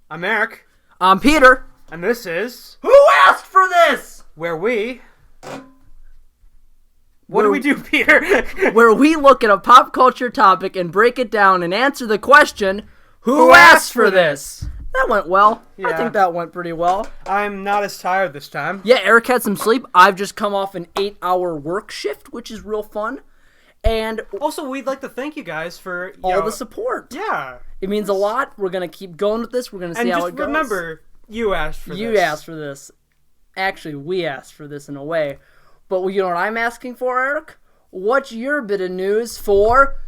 I'm Eric, I'm Peter. and this is Who asked for this? where we... What do we do, Peter? Where we look at a pop culture topic and break it down and answer the question, Who asked for this? That went well. Yeah. I think that went pretty well. I'm not as tired this time. Yeah, Eric had some sleep. I've just come off an 8-hour work shift, which is real fun. And Also, we'd like to thank you guys for all the support. Yeah. It means a lot. We're going to keep going with this. We're going to see how it goes. And just remember, you asked for this. You asked for this. Actually, we asked for this in a way. But you know what I'm asking for, Eric? What's your bit of news for...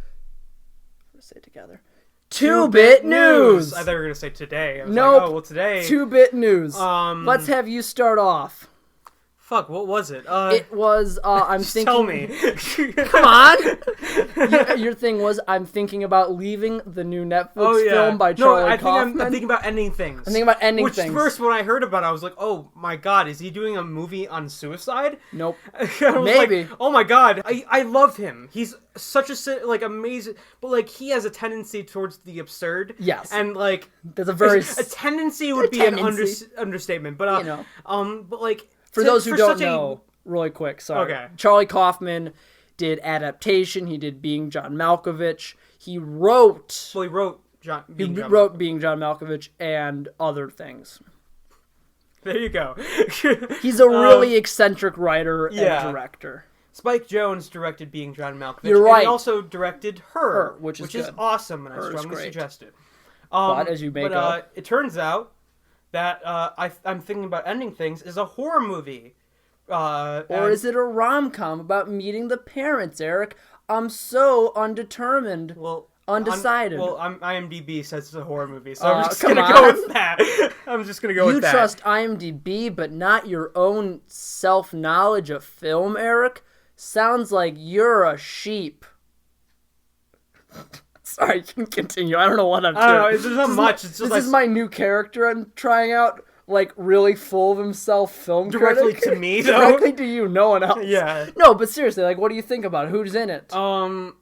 Let's say it together. Two-bit news! I thought you were going to say today. I was Nope. like, oh, well, today... Two-bit news. Let's have you start off. Fuck, what was it? It was, I'm just thinking... tell me. Come on! Your thing was, I'm thinking about leaving the new Netflix film by Charlie Kaufman. I'm thinking about ending things. I'm thinking about ending things. Which, first, when I heard about it, I was like, oh my god, is he doing a movie on suicide? Nope. Maybe. Like, oh my god, I love him. He's such a, like, amazing... But, like, he has a tendency towards the absurd. Yes. And, like... There's a very... A tendency would be an understatement. But, you know. But, like... For those who don't know, really quick, sorry. Okay. Charlie Kaufman did Adaptation. He did Being John Malkovich. He wrote... Well, he wrote Being John Malkovich and other things. There you go. He's a really eccentric writer and director. Spike Jonze directed Being John Malkovich. You're right. And he also directed Her, which is awesome, and I strongly suggest it. But as you may go. It turns out that I'm thinking about ending things is a horror movie. Or is it a rom-com about meeting the parents, Eric? I'm so undetermined. Undecided. IMDb says it's a horror movie, so I'm just going to go with that. I'm just going to go with that. You trust IMDb, but not your own self-knowledge of film, Eric? Sounds like you're a sheep. Sorry, you can continue. I don't know what I'm doing. I don't know. There's not much. It's just this is my new character I'm trying out. Like, really full of himself film directly critic. To me, though? Directly to you, no one else. Yeah. No, but seriously, like, what do you think about it? Who's in it? The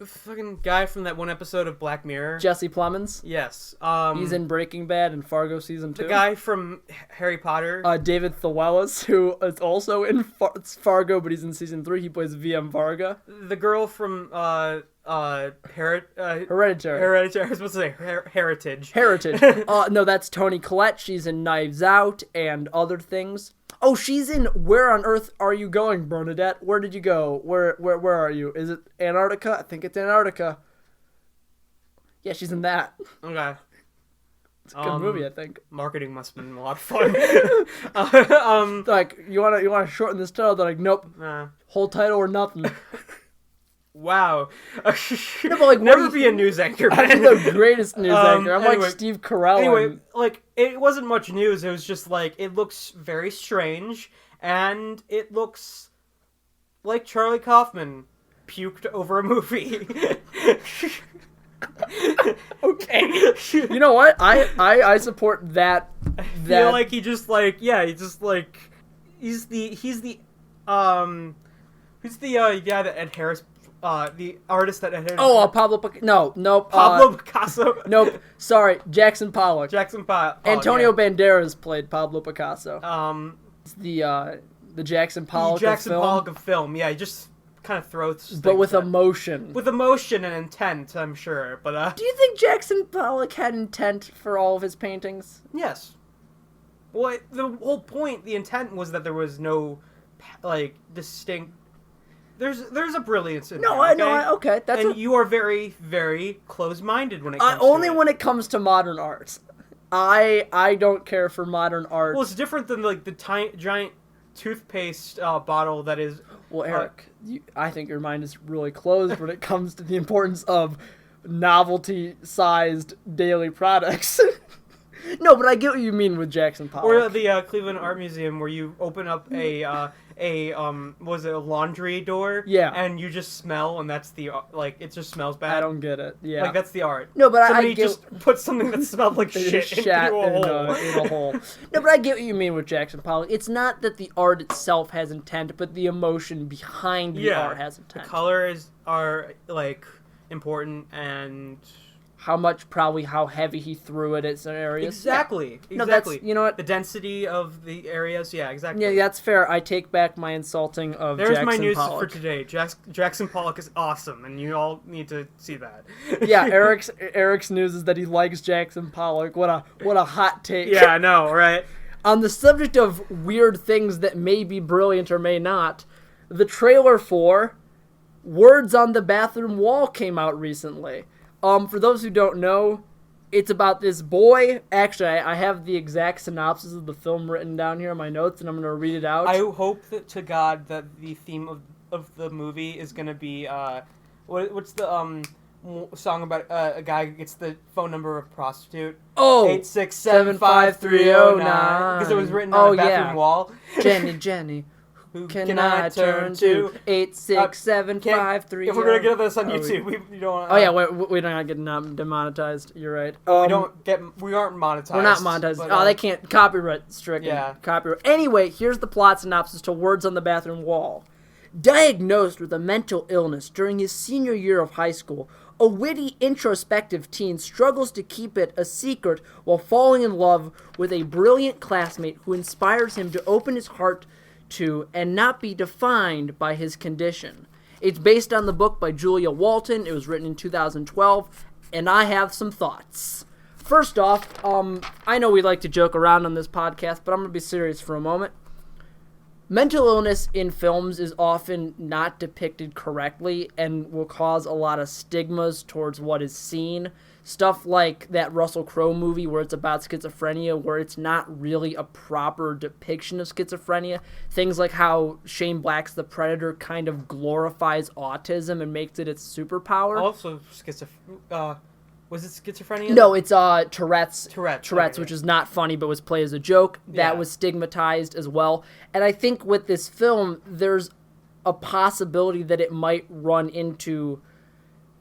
fucking guy from that one episode of Black Mirror. Jesse Plemons? Yes. He's in Breaking Bad and Fargo Season 2. The guy from Harry Potter. David Thewlis, who is also in Fargo, but he's in Season 3. He plays VM Varga. The girl from Hereditary. Hereditary. I was supposed to say Heritage. Heritage. No, that's Toni Collette. She's in Knives Out and other things. Oh, she's in Where on Earth Are You Going, Bernadette? Where did you go? Where are you? Is it Antarctica? I think it's Antarctica. Yeah, she's in that. Okay. It's a good movie, I think. Marketing must have been a lot of fun. Like, you wanna shorten this title? They're like, nope. Whole title or nothing. Wow. No, but like, never be a news anchor, man. I'm the greatest news anchor. I'm anyway, like Steve Carell. Anyway, like, it wasn't much news. It was just like, it looks very strange, and it looks like Charlie Kaufman puked over a movie. Okay. You know what? I support that. I feel like he's the guy that Ed Harris, the artist that Ed Harris. Oh, Pablo Picasso. Nope. Pablo Picasso. Nope. Sorry, Jackson Pollock. Antonio Banderas played Pablo Picasso. It's the Jackson Pollock. The Jackson Pollock of film. Yeah, he just kind of throws. But with emotion. With emotion and intent, I'm sure. But do you think Jackson Pollock had intent for all of his paintings? Yes. Well, the whole point, the intent was that there was no, like, distinct. There's a brilliance in no, there, okay? No, okay. You are very, very close-minded when it comes to only when it comes to modern art. I don't care for modern art. Well, it's different than, like, the giant toothpaste bottle that is... Well, Eric, I think your mind is really closed when it comes to the importance of novelty-sized daily products. No, but I get what you mean with Jackson Pollock. Or the Cleveland Art Museum, where you open up a laundry door? Yeah. And you just smell, and that's the, like, it just smells bad. I don't get it. Yeah. Like, that's the art. No, but Somebody just put something that smelled like shit into a hole. In a hole. No, but I get what you mean with Jackson Pollock. It's not that the art itself has intent, but the emotion behind the art has intent. The colors are, like, important, and how heavy he threw it at some areas. Exactly. Yeah. No, Exactly. you know what? The density of the areas. Yeah, exactly. Yeah, that's fair. I take back my insulting of There's Jackson my news Pollock. for today. Jackson Pollock is awesome, and you all need to see that. Yeah, Eric's news is that he likes Jackson Pollock. What a hot take. Yeah, I know, right? On the subject of weird things that may be brilliant or may not, the trailer for Words on the Bathroom Wall came out recently. For those who don't know, it's about this boy. Actually, I have the exact synopsis of the film written down here in my notes, and I'm going to read it out. I hope to God that the theme of the movie is going to be what's the song about a guy who gets the phone number of a prostitute? Oh, 8675309 because it was written on a bathroom wall. Jenny. Who can I turn to? 86753. If we're gonna get this on YouTube, we don't. Oh yeah, we don't get demonetized. You're right. We aren't monetized. We're not monetized. But, they can't copyright stricken. Yeah. Copyright. Anyway, here's the plot synopsis to Words on the Bathroom Wall. Diagnosed with a mental illness during his senior year of high school, a witty, introspective teen struggles to keep it a secret while falling in love with a brilliant classmate who inspires him to open his heart to and not be defined by his condition. It's based on the book by Julia Walton. It was written in 2012, and I have some thoughts. First off, I know we like to joke around on this podcast, but I'm going to be serious for a moment. Mental illness in films is often not depicted correctly and will cause a lot of stigmas towards what is seen. Stuff like that Russell Crowe movie where it's about schizophrenia, where it's not really a proper depiction of schizophrenia. Things like how Shane Black's The Predator kind of glorifies autism and makes it its superpower. Also, was it schizophrenia? No, it's Tourette's. Tourette's, okay, which is not funny, but was played as a joke. That was stigmatized as well. And I think with this film, there's a possibility that it might run into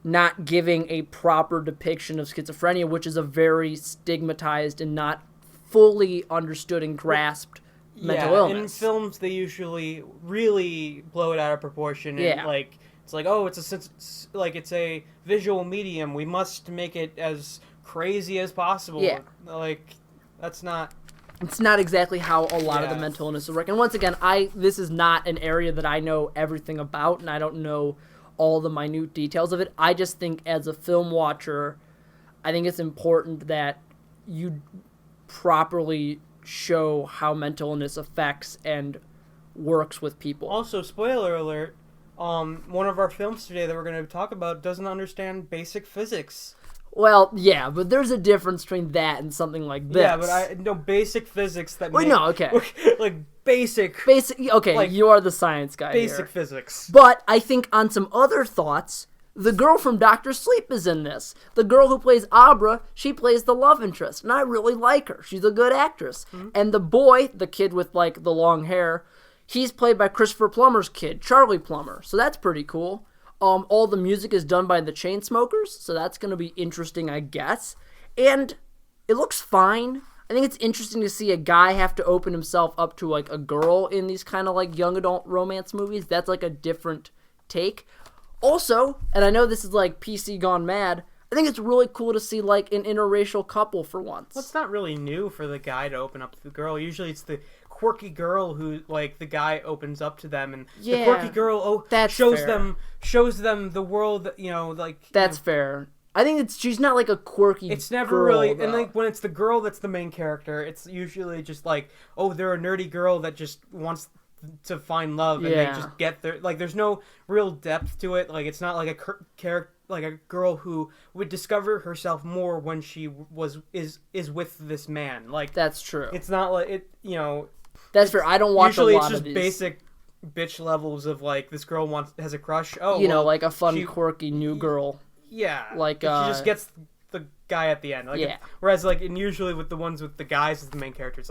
not giving a proper depiction of schizophrenia, which is a very stigmatized and not fully understood and grasped mental illness. In films, they usually really blow it out of proportion. And, it's like, oh, it's a visual medium. We must make it as crazy as possible. Yeah. That's not... It's not exactly how a lot of the mental illnesses work. And once again, this is not an area that I know everything about, and I don't know all the minute details of it. I just think as a film watcher, I think it's important that you properly show how mental illness affects and works with people. Also, spoiler alert, one of our films today that we're going to talk about doesn't understand basic physics. Well, yeah, but there's a difference between that and something like this. Yeah, but I know basic physics that okay. Basic, okay, you are the science guy Basic here. physics. But I think on some other thoughts, the girl from Dr. Sleep is in this. The girl who plays Abra, she plays the love interest, and I really like her. She's a good actress. Mm-hmm. And the boy, the kid with, the long hair, he's played by Christopher Plummer's kid, Charlie Plummer. So that's pretty cool. All the music is done by the Chainsmokers, so that's going to be interesting, I guess. And it looks fine. I think it's interesting to see a guy have to open himself up to, a girl in these kind of, young adult romance movies. That's, a different take. Also, and I know this is, PC gone mad, I think it's really cool to see, an interracial couple for once. Well, it's not really new for the guy to open up to the girl. Usually it's the quirky girl who the guy opens up to them, and the quirky girl shows them the world, that's fair. I think she's not a quirky it's never girl, really though. And when it's the girl that's the main character, it's usually just they're a nerdy girl that just wants to find love, and they just get there. There's no real depth to it. It's not a character, a girl who would discover herself more when she is with this man. That's true. It's not That's fair. I don't watch usually a lot it's of just these. basic bitch levels of this girl has a crush. A fun, quirky new girl. Yeah, she just gets the guy at the end. Whereas usually with the ones with the guys as the main character, it's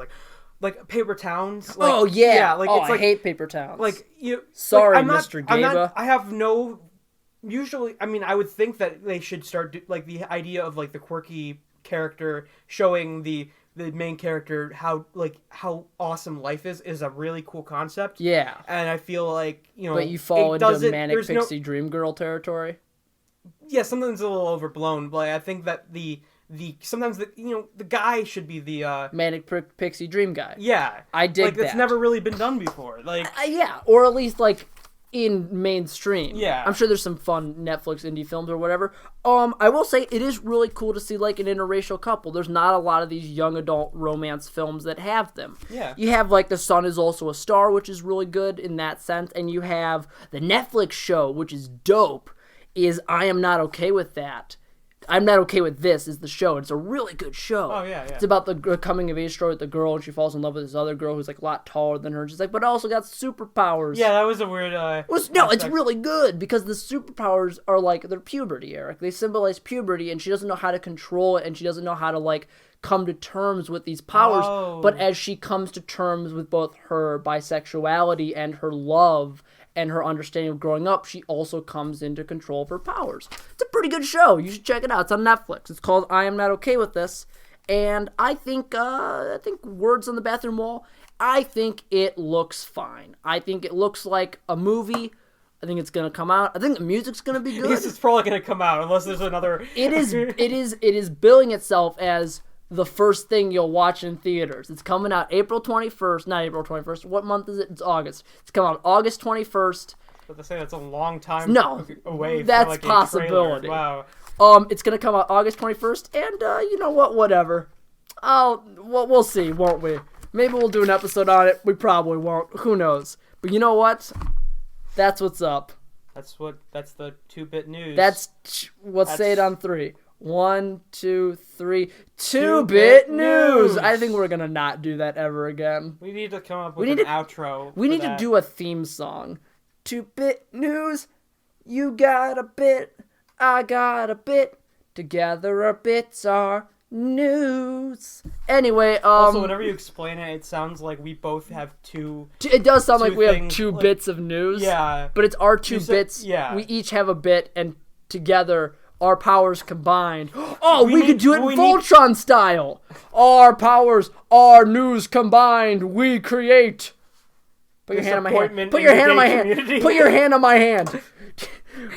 Paper Towns. I hate Paper Towns. Sorry, Mr. Gaba. I have no. Usually, I would think that they should start the idea of the quirky character showing the main character how awesome life is a really cool concept. Yeah, and I feel but you fall into Manic Pixie Dream Girl territory. something's a little overblown, but I think that the sometimes the guy should be the manic pixie dream guy. Yeah, I dig like that's never really been done before. Like yeah, or at least like in mainstream. Yeah, I'm sure there's some fun Netflix indie films or whatever. I will say it is really cool to see like an interracial couple. There's not a lot of these young adult romance films that have them. Yeah, you have like The Sun Is Also a Star, which is really good in that sense, and you have the Netflix show, which is dope. Is I Am Not Okay With That. I'm Not Okay With This is the show. It's a really good show. Oh, yeah. It's about the coming of age story with the girl, and she falls in love with this other girl who's like a lot taller than her. And she's like, but also got superpowers. Yeah, that was a weird. It's really good because the superpowers are like their puberty, Eric. They symbolize puberty, and she doesn't know how to control it, and she doesn't know how to like come to terms with these powers. Oh. But as she comes to terms with both her bisexuality and her love and her understanding of growing up, she also comes into control of her powers. It's a pretty good show. You should check it out. It's on Netflix. It's called I Am Not Okay With This. And I think words on the bathroom wall, I think it looks fine. I think it looks like a movie. I think it's going to come out. I think the music's going to be good. It's probably going to come out unless there's another... It is billing itself as the first thing you'll watch in theaters. It's coming out April 21st. Not April 21st. What month is it? It's August. It's coming out August 21st. But to say that's a long time away. That's like possibility. Wow. It's gonna come out August 21st, and you know what? Whatever. We'll see, won't we? Maybe we'll do an episode on it. We probably won't. Who knows? But you know what? That's what's up. That's the 2-bit news. Let's say it on 3. 1, 2, 3. 2-bit news. I think we're gonna not do that ever again. We need to come up with an outro. We need to do a theme song. 2-bit news. You got a bit. I got a bit. Together our bits are news. Anyway, also, whenever you explain it, it sounds like we both have two. It does sound like we have 2 bits of news. Yeah. But it's our 2 bits. Yeah. We each have a bit, and together our powers combined. Oh, we could do it Voltron style. Our powers, our news combined, we create. Put your hand on my hand. Put your hand on my hand. Put your hand on my hand.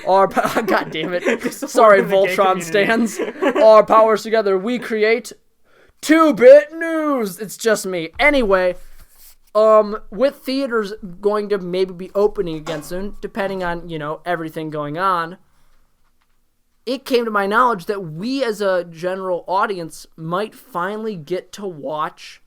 God damn it. Sorry, Voltron stands. Our powers together, we create 2-bit news. It's just me. Anyway, with theaters going to maybe be opening again soon, depending on, everything going on, it came to my knowledge that we as a general audience might finally get to watch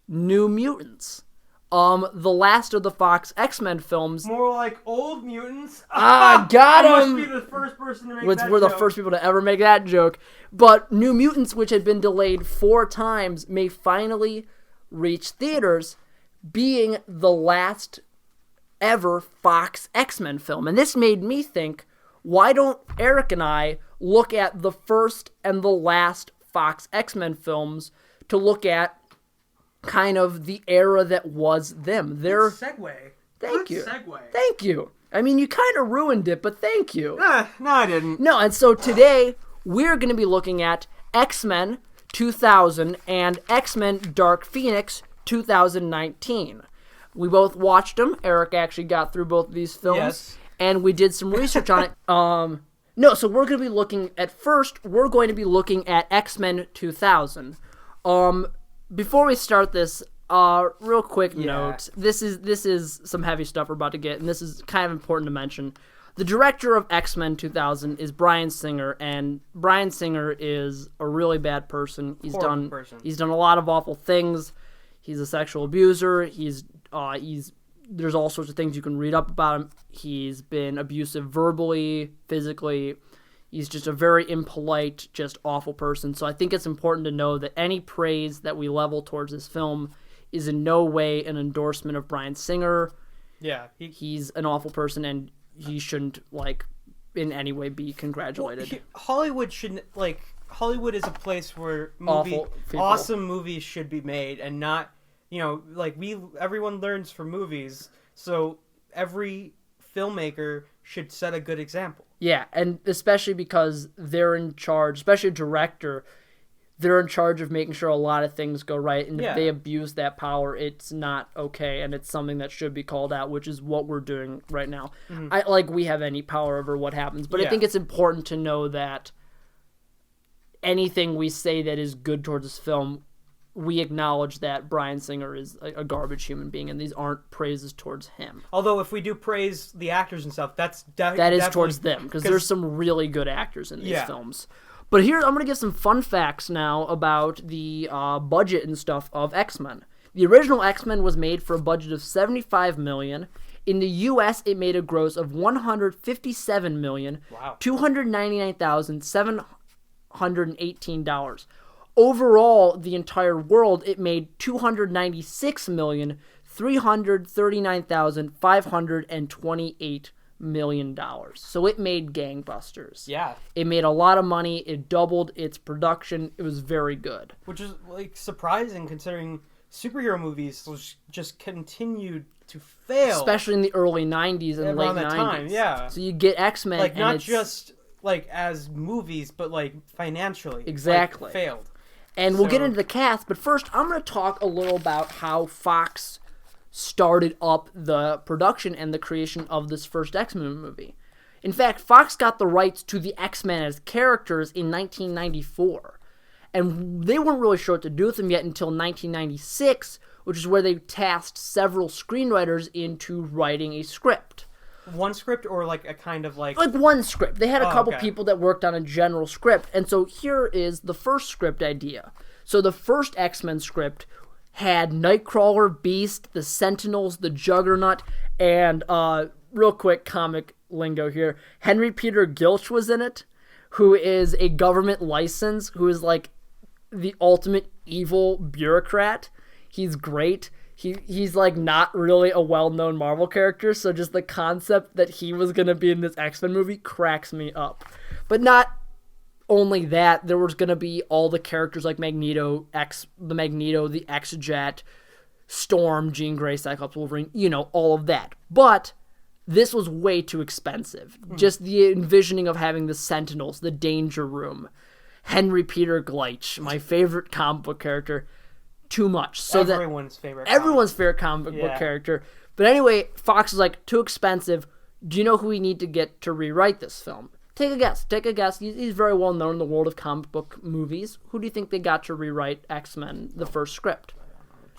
New Mutants. The last of the Fox X-Men films. More like Old Mutants. Got him! Must be the first person to make that joke. We're the first people to ever make that joke. But New Mutants, which had been delayed 4 times, may finally reach theaters, being the last ever Fox X-Men film. And this made me think, why don't Eric and I look at the first and the last Fox X-Men films to look at kind of the era that was them? Good segue. Thank you. Segue. Thank you. I mean, you kind of ruined it, but thank you. No, I didn't. No, and so today we're going to be looking at X-Men 2000 and X-Men Dark Phoenix 2019. We both watched them. Eric actually got through both of these films. Yes. And we did some research on it. No, so we're going to be looking at X-Men 2000. Before we start this, real quick note. This is some heavy stuff we're about to get, and this is kind of important to mention. The director of X-Men 2000 is Bryan Singer, and Bryan Singer is a really bad person. He's done a lot of awful things. He's a sexual abuser. There's all sorts of things you can read up about him. He's been abusive verbally, physically. He's just a very impolite, just awful person. So I think it's important to know that any praise that we level towards this film is in no way an endorsement of Bryan Singer. Yeah. He's an awful person, and he shouldn't, in any way be congratulated. Hollywood is a place where awesome movies should be made, and not, everyone learns from movies, so every filmmaker should set a good example. Yeah, and especially because they're in charge, especially a director, they're in charge of making sure a lot of things go right, and if they abuse that power, it's not okay, and it's something that should be called out, which is what we're doing right now. We have any power over what happens, but I think it's important to know that anything we say that is good towards this film, we acknowledge that Bryan Singer is a garbage human being, and these aren't praises towards him. Although if we do praise the actors and stuff, that is towards them, because there's some really good actors in these films. But here, I'm going to give some fun facts now about the budget and stuff of X-Men. The original X-Men was made for a budget of $75 million. In the U.S., it made a gross of $157,299,718. Overall, the entire world, it made $296,339,528 million. So it made gangbusters. Yeah. It made a lot of money. It doubled its production. It was very good. Which is surprising considering superhero movies just continued to fail. Especially in the early 90s and late 90s. Time, yeah. So you get X-Men not just as movies, but financially. Exactly. Failed. And we'll get into the cast, but first I'm going to talk a little about how Fox started up the production and the creation of this first X-Men movie. In fact, Fox got the rights to the X-Men as characters in 1994. And they weren't really sure what to do with them yet until 1996, which is where they tasked several screenwriters into writing a script. One script or a kind of one script. They had a couple people that worked on a general script. And so here is the first script idea. So the first X-Men script had Nightcrawler, Beast, the Sentinels, the Juggernaut, and real quick comic lingo here, Henry Peter Gilch was in it, who is a government license, who is the ultimate evil bureaucrat. He's great. He's not really a well-known Marvel character, so just the concept that he was going to be in this X-Men movie cracks me up. But not only that, there was going to be all the characters like Magneto, the X-Jet, Storm, Jean Grey, Cyclops, Wolverine, all of that. But this was way too expensive. Just the envisioning of having the Sentinels, the Danger Room, Henry Peter Gleich, my favorite comic book character, too much. So everyone's favorite comic book character. But anyway, Fox was too expensive. Do you know who we need to get to rewrite this film? Take a guess. He's very well known in the world of comic book movies. Who do you think they got to rewrite X-Men, the first script?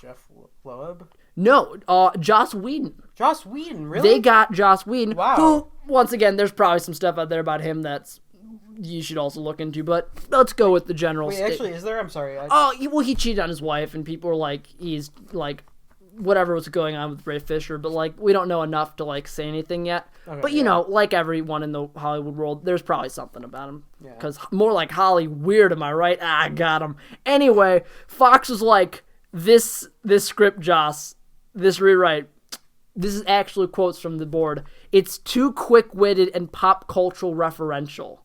Jeff Loeb? No, Joss Whedon. Joss Whedon, really? They got Joss Whedon, wow. Who, once again, there's probably some stuff out there about him that's you should also look into, but let's go with the general actually, is there? I'm sorry. He cheated on his wife, and people were he's whatever was going on with Ray Fisher, but we don't know enough to say anything yet. Okay, but like everyone in the Hollywood world, there's probably something about him. Because more like Holly weird, am I right? I got him. Anyway, Fox was this script, Joss, this rewrite. This is actually quotes from the board. It's too quick-witted and pop cultural referential.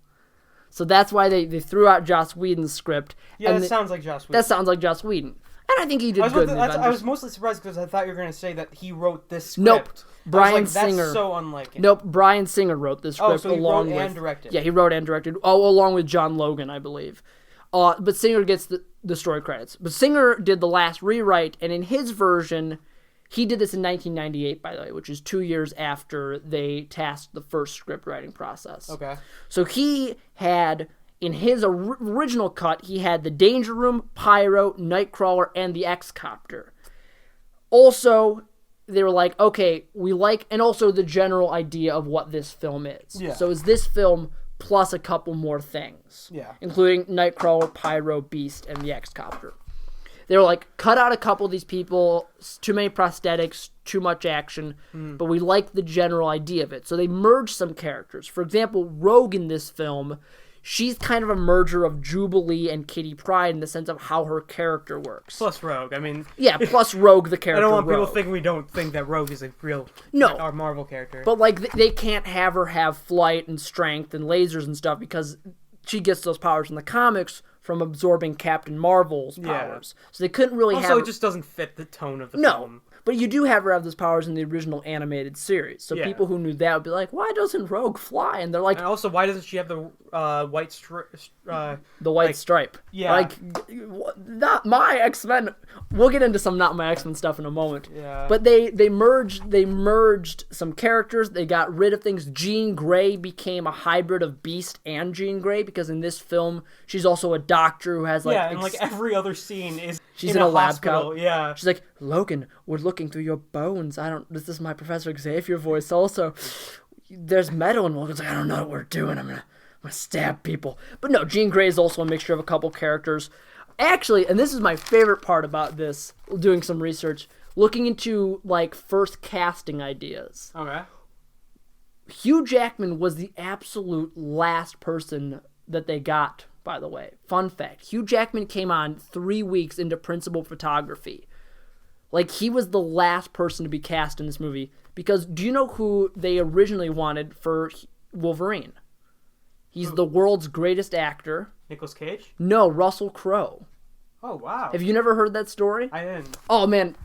So that's why they threw out Joss Whedon's script. Yeah, that sounds like Joss Whedon. That sounds like Joss Whedon. And I think he did good in the Avengers. I was mostly surprised because I thought you were going to say that he wrote this script. Nope. Bryan Singer. That's so unlike him. Nope. Bryan Singer wrote this script so he wrote and directed. Yeah, he wrote and directed. Along with John Logan, I believe. But Singer gets the story credits. But Singer did the last rewrite, and in his version, he did this in 1998, by the way, which is 2 years after they tasked the first script writing process. Okay. So he had, in his original cut, he had the Danger Room, Pyro, Nightcrawler, and the X-Copter. Also, they were okay, and also the general idea of what this film is. Yeah. So is this film plus a couple more things. Yeah. Including Nightcrawler, Pyro, Beast, and the X-Copter. They were cut out a couple of these people, too many prosthetics, too much action, but we like the general idea of it. So they merged some characters. For example, Rogue in this film, she's kind of a merger of Jubilee and Kitty Pryde in the sense of how her character works. Plus Rogue, I mean... Yeah, plus Rogue, the character. I don't want Rogue. people thinking we don't think that Rogue is a real our Marvel character. But they can't have her have flight and strength and lasers and stuff because she gets those powers in the comics from absorbing Captain Marvel's powers. So they couldn't really also, it just doesn't fit the tone of the film. But you do have her have those powers in the original animated series. So people who knew that would be like, why doesn't Rogue fly? And they're like... And also, why doesn't she have the white stripe? The white stripe. Yeah. Like, not my X-Men... We'll get into some not my X-Men stuff in a moment. Yeah. But they merged some characters. They got rid of things. Jean Grey became a hybrid of Beast and Jean Grey, because in this film, she's also a doctor who has, like... Yeah, and, like, every other scene is she's in a lab coat. Yeah. She's like, Logan, we're looking through your bones. This is my Professor Xavier voice also. There's metal, and Logan's like, I don't know what we're doing. I'm gonna stab people. But no, Jean Grey is also a mixture of a couple characters. Actually, and this is my favorite part about this, doing some research, looking into, like, first casting ideas. Okay. Hugh Jackman was the absolute last person that they got, by the way. Fun fact. Hugh Jackman came on 3 weeks into principal photography. Like, he was the last person to be cast in this movie. Because do you know who they originally wanted for Wolverine? He's the world's greatest actor. Nicolas Cage? No, Russell Crowe. Oh, wow. Have you never heard that story? I didn't. Oh, man.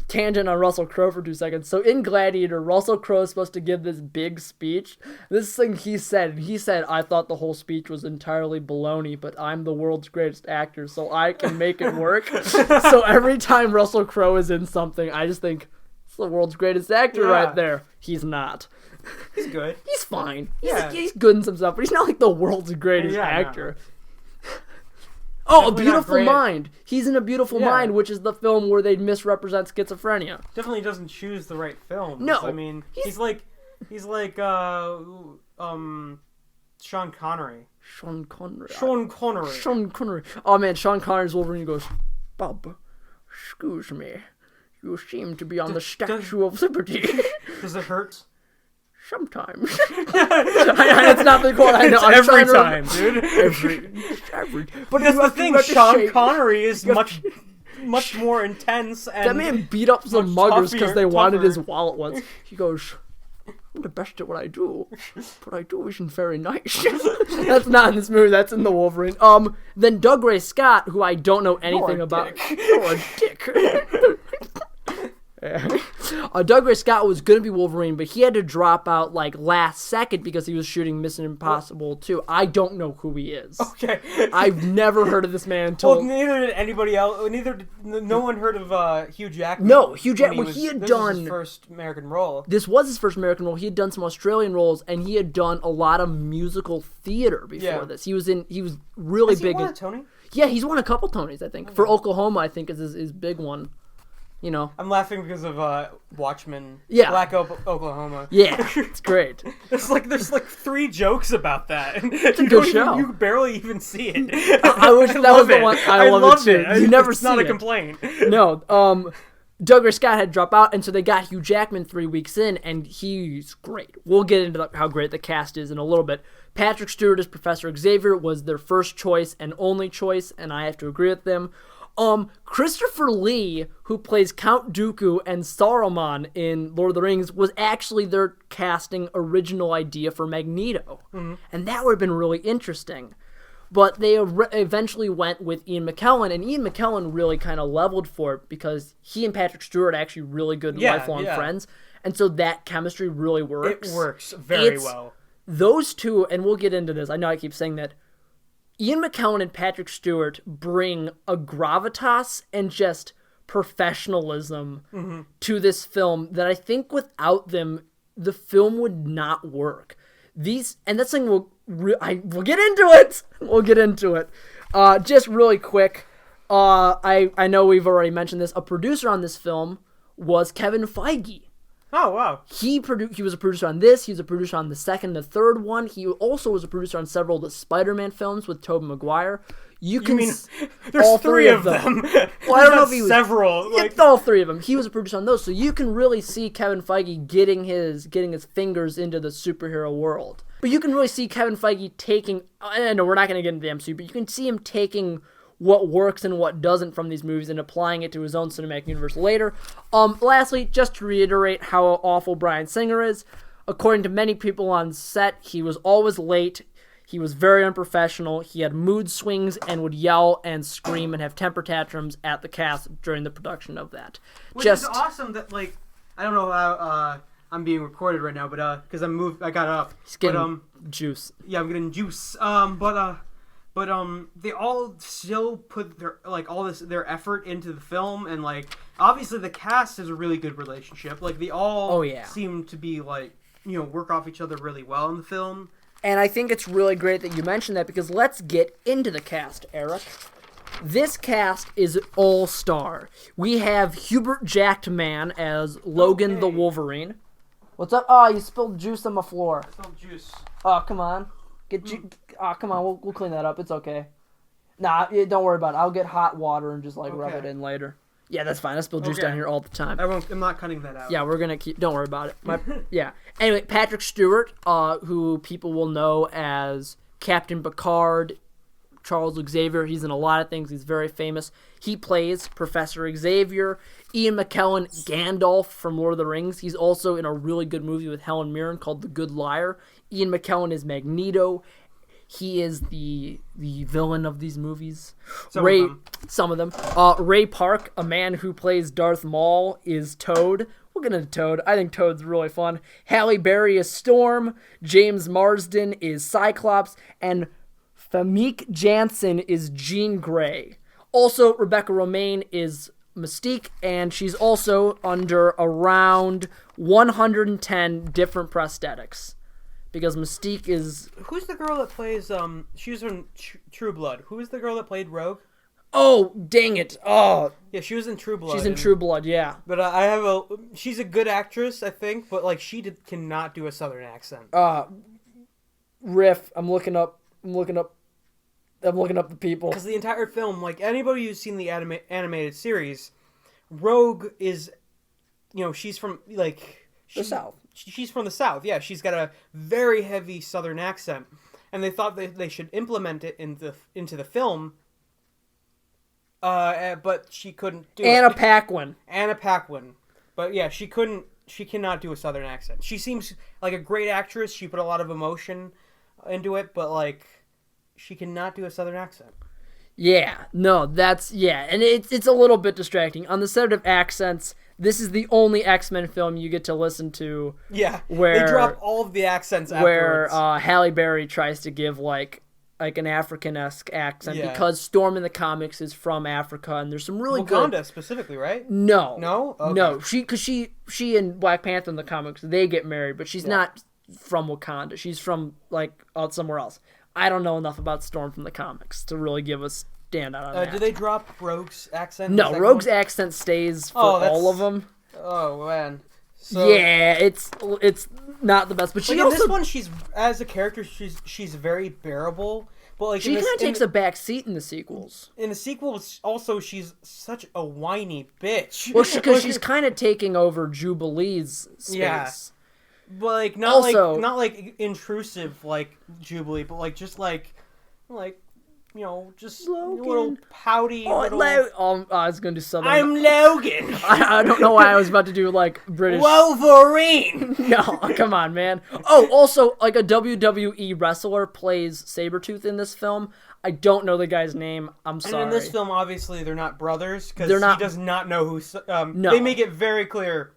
Tangent on Russell Crowe for 2 seconds. So in Gladiator, Russell Crowe is supposed to give this big speech. This thing he said, I thought the whole speech was entirely baloney, but I'm the world's greatest actor, so I can make it work. So every time Russell Crowe is in something, I just think, it's the world's greatest actor right there. He's not. He's good. He's fine. He's good in some stuff, but he's not like the world's greatest actor. No. Oh, A Beautiful Mind. He's in A Beautiful Mind, which is the film where they misrepresent schizophrenia. Definitely doesn't choose the right film. No. I mean, he's like Sean Connery. Sean Connery. Oh, man, Sean Connery's Wolverine goes, Bob, excuse me. You seem to be on the Statue of Liberty. Does it hurt? Sometimes. It's not the quote. I know. It's every time, dude. Every. But that's the thing. Sean Connery is much more intense. And that man beat up some muggers because they wanted his wallet once. He goes, I'm the best at what I do. What I do isn't very nice. That's not in this movie. That's in the Wolverine. Then Doug Ray Scott, who I don't know anything about. You're a dick. Doug Ray Scott was going to be Wolverine, but he had to drop out like last second because he was shooting Mission Impossible 2. I don't know who he is. Okay. I've never heard of this man until... Well, neither did anybody else. No one heard of Hugh Jackman. No, Hugh Jackman. He had done... This was his first American role. This was his first American role. He had done some Australian roles, and he had done a lot of musical theater before this. He was really big. Has he won a Tony? Yeah, he's won a couple Tonys, I think. For Oklahoma, I think is his big one. You know, I'm laughing because of Watchmen. Yeah. Black Oklahoma. Yeah, it's great. There's like 3 jokes about that. It's a good show. You barely even see it. I wish that was the one. I love it too. You never see it. It's not a complaint. No. Doug Ray Scott had to drop out, and so they got Hugh Jackman 3 weeks in, and he's great. We'll get into how great the cast is in a little bit. Patrick Stewart as Professor Xavier was their first choice and only choice, and I have to agree with them. Christopher Lee, who plays Count Dooku and Saruman in Lord of the Rings, was actually their casting original idea for Magneto. Mm-hmm. And that would have been really interesting. But they eventually went with Ian McKellen, and Ian McKellen really kind of leveled for it because he and Patrick Stewart are actually really good lifelong friends. And so that chemistry really works. It works very well. Those two, and we'll get into this, I know I keep saying that, Ian McKellen and Patrick Stewart bring a gravitas and just professionalism to this film that I think without them, the film would not work. And that's something we'll get into it. We'll get into it. Just really quick, I know we've already mentioned this. A producer on this film was Kevin Feige. Oh, wow. He was a producer on this. He was a producer on the second and the third one. He also was a producer on several of the Spider-Man films with Tobey Maguire. You mean there's all 3 of them? Well, I don't know if he was several. Like all 3 of them. He was a producer on those, so you can really see Kevin Feige getting his fingers into the superhero world. But you can really see Kevin Feige taking. I know we're not going to get into the MCU, but you can see him taking what works and what doesn't from these movies and applying it to his own cinematic universe later. Lastly, just to reiterate how awful Bryan Singer is, according to many people on set, he was always late. He was very unprofessional. He had mood swings and would yell and scream and have temper tantrums at the cast during the production of that. Which is awesome that, like, I don't know how I'm being recorded right now, but because I got up. He's getting juice. Yeah, I'm getting juice. But they all still put their effort into the film, and like obviously the cast has a really good relationship. Like they all seem to be like work off each other really well in the film. And I think it's really great that you mentioned that because let's get into the cast, Eric. This cast is all-star. We have Hubert Jackman as Logan the Wolverine. What's up? Oh, you spilled juice on my floor. I spilled juice. Oh, come on. Come on. We'll clean that up. It's okay. Nah, don't worry about it. I'll get hot water and just rub it in later. Yeah, that's fine. I spill juice down here all the time. I'm not cutting that out. Yeah, we're gonna keep. Don't worry about it. Yeah. Anyway, Patrick Stewart, who people will know as Captain Picard, Charles Xavier. He's in a lot of things. He's very famous. He plays Professor Xavier. Ian McKellen, Gandalf from Lord of the Rings. He's also in a really good movie with Helen Mirren called The Good Liar. Ian McKellen is Magneto. He is the villain of these movies. Some of them. Ray Park, a man who plays Darth Maul, is Toad. We'll get into Toad. I think Toad's really fun. Halle Berry is Storm. James Marsden is Cyclops. And Famke Janssen is Jean Grey. Also, Rebecca Romijn is Mystique, and she's also under around 110 different prosthetics. Because Mystique is... Who's the girl that plays, she was in True Blood. Who is the girl that played Rogue? Oh, dang it. Oh. Yeah, she was in True Blood. She's in True Blood, yeah. But she's a good actress, I think, but, like, she cannot do a Southern accent. Riff, I'm looking up the people. Because the entire film, like, anybody who's seen the animated series, Rogue is, she's from, like... The South. She's from the South, yeah. She's got a very heavy Southern accent, and they thought they should implement it into the film, but she couldn't do Anna it. Anna Paquin. But yeah, she cannot do a Southern accent. She seems like a great actress. She put a lot of emotion into it, but like, she cannot do a Southern accent. Yeah, no, and it's a little bit distracting. On the subject of accents, this is the only X-Men film you get to listen to. Yeah, where they drop all of the accents afterwards. Where Halle Berry tries to give like an African-esque accent because Storm in the comics is from Africa, and there's some really good... Wakanda specifically, right? No. Okay. No, she and Black Panther in the comics, they get married, but she's not from Wakanda. She's from like somewhere else. I don't know enough about Storm from the comics to really give a standout on that. Do they drop Rogue's accent? No, Rogue's accent stays for all of them. Oh, man. So, yeah, it's not the best, but she also... in this one, as a character, she's very bearable. But like she kind of takes a back seat in the sequels. In the sequels, also, she's such a whiny bitch. Well, because she's kind of taking over Jubilee's space. Yeah. But like not like intrusive like Jubilee, but like just like just Logan. A little pouty. I was gonna do something. I'm Logan. I don't know why I was about to do like British. Wolverine. No, come on, man. Oh, also like a WWE wrestler plays Sabretooth in this film. I don't know the guy's name. I'm sorry. And in this film, obviously, they're not brothers because he does not know who. No. They make it very clear.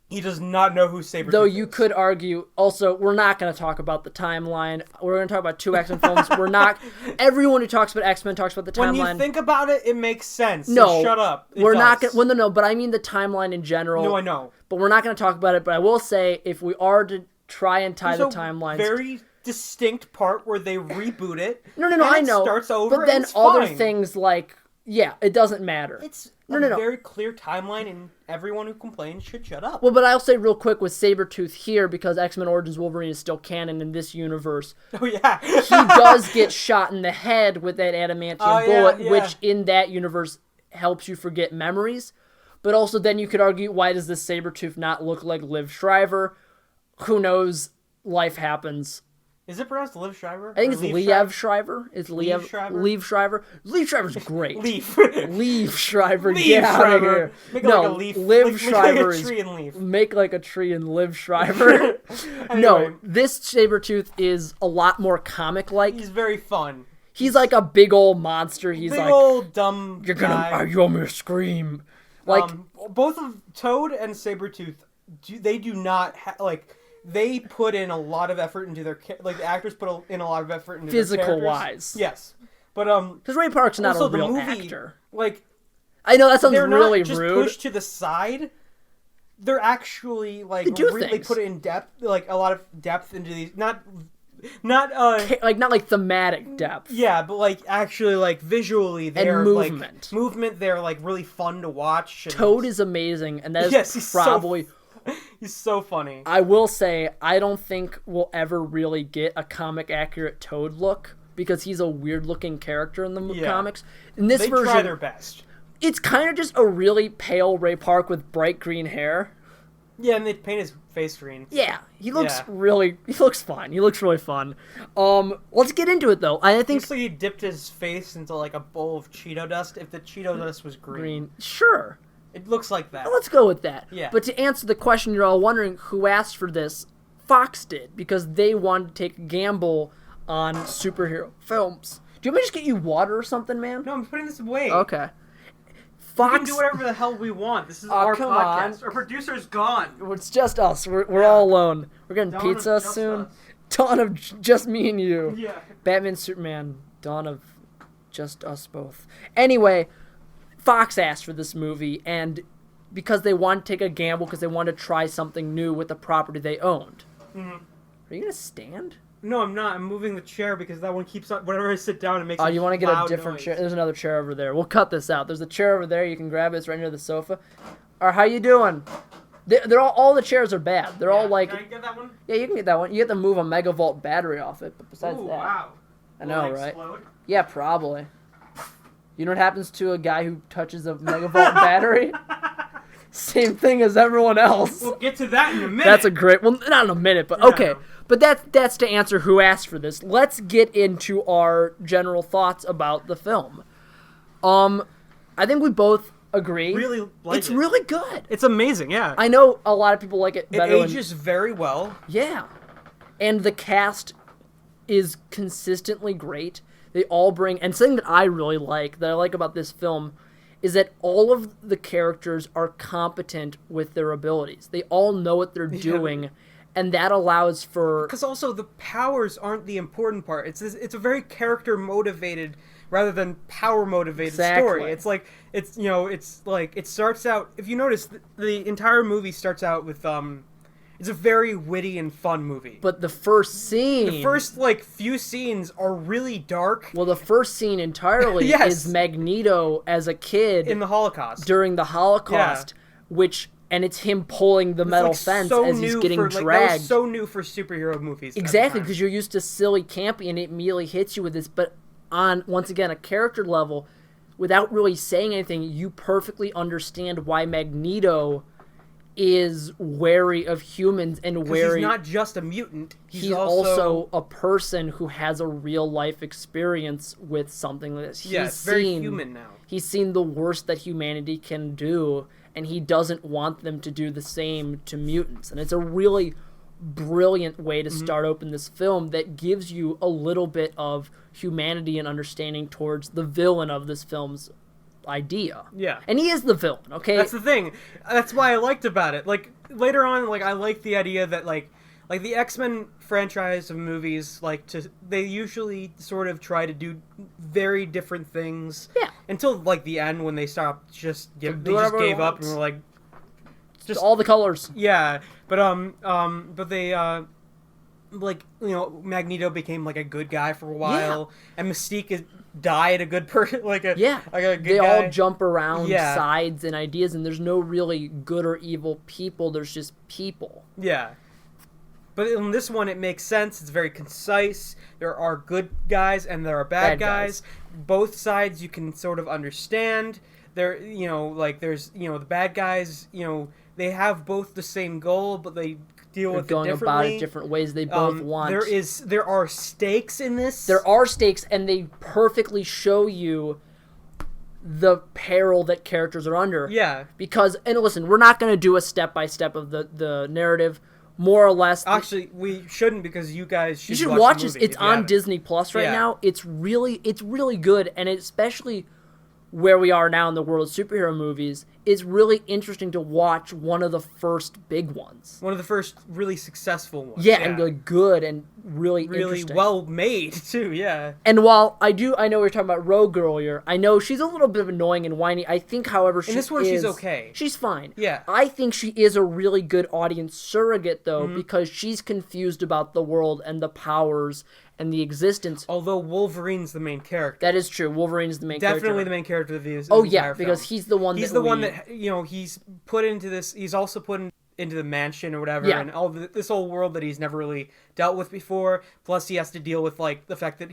He does not know who Sabretooth is. Though you could argue, also, we're not going to talk about the timeline. We're going to talk about two X-Men films. We're not... Everyone who talks about X-Men talks about the timeline. When you think about it, it makes sense. No. So shut up. Not going to... Well, no, but I mean the timeline in general. No, I know. But we're not going to talk about it. But I will say, if we are to try and tie the timelines... very distinct part where they reboot it. No, I know. It starts over, but then it's other fine. Things like... Yeah, it doesn't matter. It's a very clear timeline, and everyone who complains should shut up. Well, but I'll say real quick with Sabretooth here, because X-Men Origins Wolverine is still canon in this universe. Oh, yeah. He does get shot in the head with that adamantium bullet, which in that universe helps you forget memories. But also then you could argue, why does this Sabretooth not look like Liv Shriver? Who knows? Life happens. Is it pronounced Liv Schreiber? I think it's Liev Schreiber. It's Liev Schreiber? Liev Schreiber. Liev Schreiber's great. Leaf. Liev Schreiber, Leaf get out of Schreiber. here. Make it No, like a leaf. Liv Schreiber like a is tree and leaf. make like a tree and Liv Schreiber. Anyway, No, this Sabretooth is a lot more comic-like. he's very fun. He's like a big old monster. He's Big like, old dumb you're guy. you want me to scream? Like, both of Toad and Sabretooth, they do not they put in a lot of effort into their like the actors put in a lot of effort into physical their characters. wise. Yes, but because Ray Park's not also a real the movie, actor. Like, I know that sounds they're really not just rude. pushed to the side. They're actually like do really things. put in depth, like a lot of depth into these. Not like thematic depth. Yeah, but like actually like visually they're and movement. like movement. They're like really fun to watch. And Toad is amazing, and that is he's probably. He's so funny. I will say, I don't think we'll ever really get a comic accurate Toad look because he's a weird looking character in the comics. In this version, try their best. It's kind of just a really pale Ray Park with bright green hair. Yeah, and they paint his face green. Yeah, he looks he looks fun. He looks really fun. Let's get into it though. I think looks like he dipped his face into like a bowl of Cheeto dust. If the Cheeto dust was green. Sure. It looks like that. Let's go with that. Yeah. But to answer the question you're all wondering, who asked for this? Fox did, because they wanted to take a gamble on superhero films. Do you want me to just get you water or something, man? No, I'm putting this away. Okay. We can do whatever the hell we want. This is our podcast. Our producer's gone. It's just us. We're all alone. We're getting Dawn pizza of just soon. us. Dawn of just me and you. Yeah. Batman, Superman, Dawn of just us both. Anyway, Fox asked for this movie, and because they wanted to take a gamble, because they wanted to try something new with the property they owned. Mm-hmm. Are you going to stand? No, I'm not. I'm moving the chair because that one keeps on. Whenever I sit down, it makes. Oh, you want to get a different noise. chair? There's another chair over there. We'll cut this out. There's a chair over there. You can grab it. It's right near the sofa. All right, how you doing? They're all the chairs are bad. They're all like. Can I get that one? Yeah, you can get that one. You have to move a megavolt battery off it, but besides Ooh, that. wow. I know, Will it right? explode? Yeah, probably. You know what happens to a guy who touches a megavolt battery? Same thing as everyone else. We'll get to that in a minute. That's a great... Well, not in a minute, but okay. But that's to answer who asked for this. Let's get into our general thoughts about the film. I think we both agree. Really like it's it. really good. It's amazing, yeah. I know a lot of people like it It better. ages very well. Yeah. And the cast is consistently great. They all bring... And something that I really like, that I like about this film, is that all of the characters are competent with their abilities. They all know what they're doing, and that allows for... Because also the powers aren't the important part. It's a very character-motivated rather than power-motivated story. It's like, it starts out... If you notice, the entire movie starts out with... It's a very witty and fun movie. But the first scene... The first, few scenes are really dark. Well, the first scene entirely is Magneto as a kid... In the Holocaust. During the Holocaust, and it's him pulling the metal fence as he's getting dragged. That was so new for superhero movies. Exactly, because you're used to silly, campy, and it immediately hits you with this. But on, once again, a character level, without really saying anything, you perfectly understand why Magneto is wary of humans and wary. He's not just a mutant. He's also a person who has a real life experience with something like this. It's very human now. He's seen the worst that humanity can do, and he doesn't want them to do the same to mutants. And it's a really brilliant way to start open this film that gives you a little bit of humanity and understanding towards the villain of this film's idea. Yeah. And he is the villain, okay? That's the thing. That's why I liked about it. Later on, I like the idea that, the X-Men franchise of movies, they usually sort of try to do very different things. Yeah. Until, the end when they stopped they just gave up and were like... Just all the colors. Yeah. But they, Magneto became, a good guy for a while. Yeah. And Mystique died a good person, a good they guy. all jump around sides and ideas, and there's no really good or evil people. There's just people. Yeah. But in this one, it makes sense. It's very concise. There are good guys and there are bad guys. Both sides you can sort of understand. There's, the bad guys, they have both the same goal, but they deal with it going differently. about it different ways. They both want. There are stakes in this. There are stakes, and they perfectly show you the peril that characters are under. Yeah. Because, and listen, we're not going to do a step-by-step of the narrative, more or less. Actually, we shouldn't, because you guys should watch the this. movie It's on Disney Plus right now. It's really good, and especially where we are now in the world of superhero movies, it's really interesting to watch one of the first big ones. One of the first really successful ones. Yeah, and like good and really interesting. Well made too. Yeah. And while I know we were talking about Rogue earlier, I know she's a little bit of annoying and whiny. I think, however, in this one she's okay. She's fine. Yeah. I think she is a really good audience surrogate though, because she's confused about the world and the powers and the existence. Although Wolverine's the main character. That is true. Wolverine's the main character. Definitely the main character of these. Oh yeah, because he's the one. He's the one that he's put into this. He's also put into the mansion or whatever, and all this whole world that he's never really dealt with before. Plus, he has to deal with like the fact that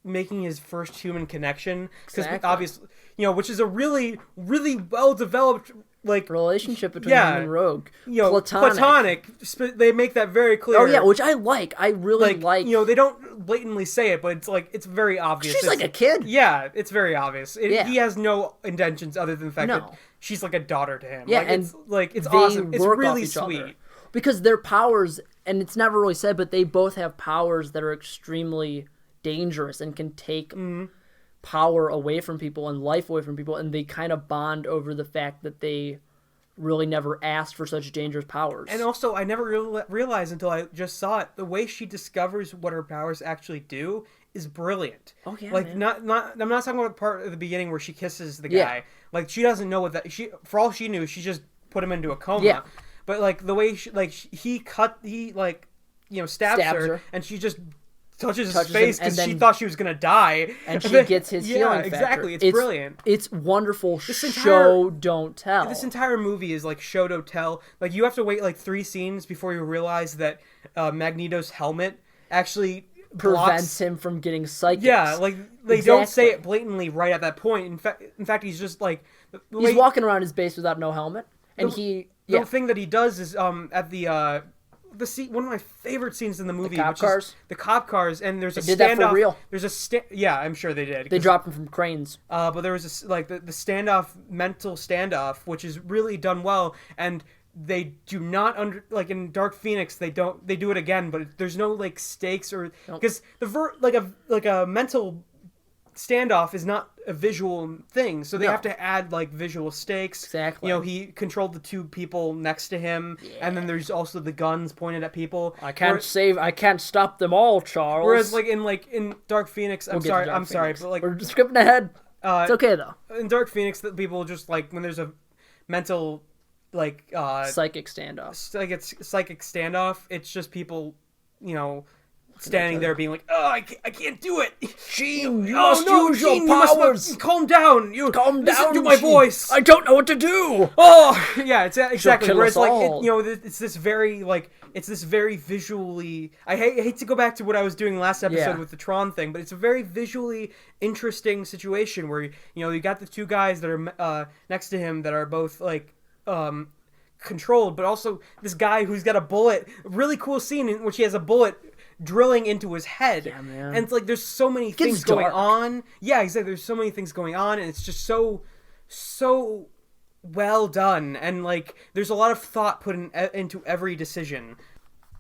making his first human connection, because obviously, which is a really, really well developed like relationship between him and Rogue. Platonic. They make that very clear. Oh yeah, which I like. I really like. They don't blatantly say it, but it's very obvious. She's like a kid. Yeah, it's very obvious. He has no intentions other than the fact that she's like a daughter to him. Yeah, it's awesome. It's really sweet. Because their powers, and it's never really said, but they both have powers that are extremely dangerous and can take power away from people and life away from people, and they kind of bond over the fact that they really never asked for such dangerous powers. And also, I never realized until I just saw it, the way she discovers what her powers actually do is brilliant. Oh yeah, like man. I'm not talking about the part at the beginning where she kisses the guy. Like she doesn't know what that for all she knew, she just put him into a coma. Yeah. But like the way he stabs her, and she just touches his face because she thought she was gonna die, and she gets his healing factor. Exactly. It's brilliant. It's wonderful. Show don't tell. This entire movie is like show don't tell. Like you have to wait like 3 scenes before you realize that Magneto's helmet actually prevents him from getting psychics. Yeah, like they don't say it blatantly right at that point. In fact, he's just like he's walking around his base without no helmet, and the thing that he does is at the scene, one of my favorite scenes in the movie, the cop cars, and there's a standoff. Did that for real? There's I'm sure they did. They dropped them from cranes. But there was the mental standoff, which is really done well, and they do not in Dark Phoenix they do it again, but there's no like stakes or because a mental standoff is not a visual thing, so they have to add like visual stakes. Exactly. He controlled the 2 people next to him, and then there's also the guns pointed at people. I can't stop them all, Charles. Whereas in Dark Phoenix, I'm sorry, but like we're skipping ahead. It's okay though. In Dark Phoenix, that people just like when there's a mental psychic standoff. Like it's psychic standoff. It's just people, standing there being like, "Oh, I can't do it." Gene, you must use your powers. Calm down. Calm down. Listen to my voice. I don't know what to do. Oh, yeah, it's exactly. Whereas it's this very visually. I hate to go back to what I was doing last episode with the Tron thing, but it's a very visually interesting situation where you got the 2 guys that are next to him that are both like controlled, but also this guy who's got a bullet. Really cool scene in which he has a bullet drilling into his head. Yeah, man. And it's like there's so many things going on. Yeah, exactly. There's so many things going on, and it's just so well done. And like there's a lot of thought put into every decision.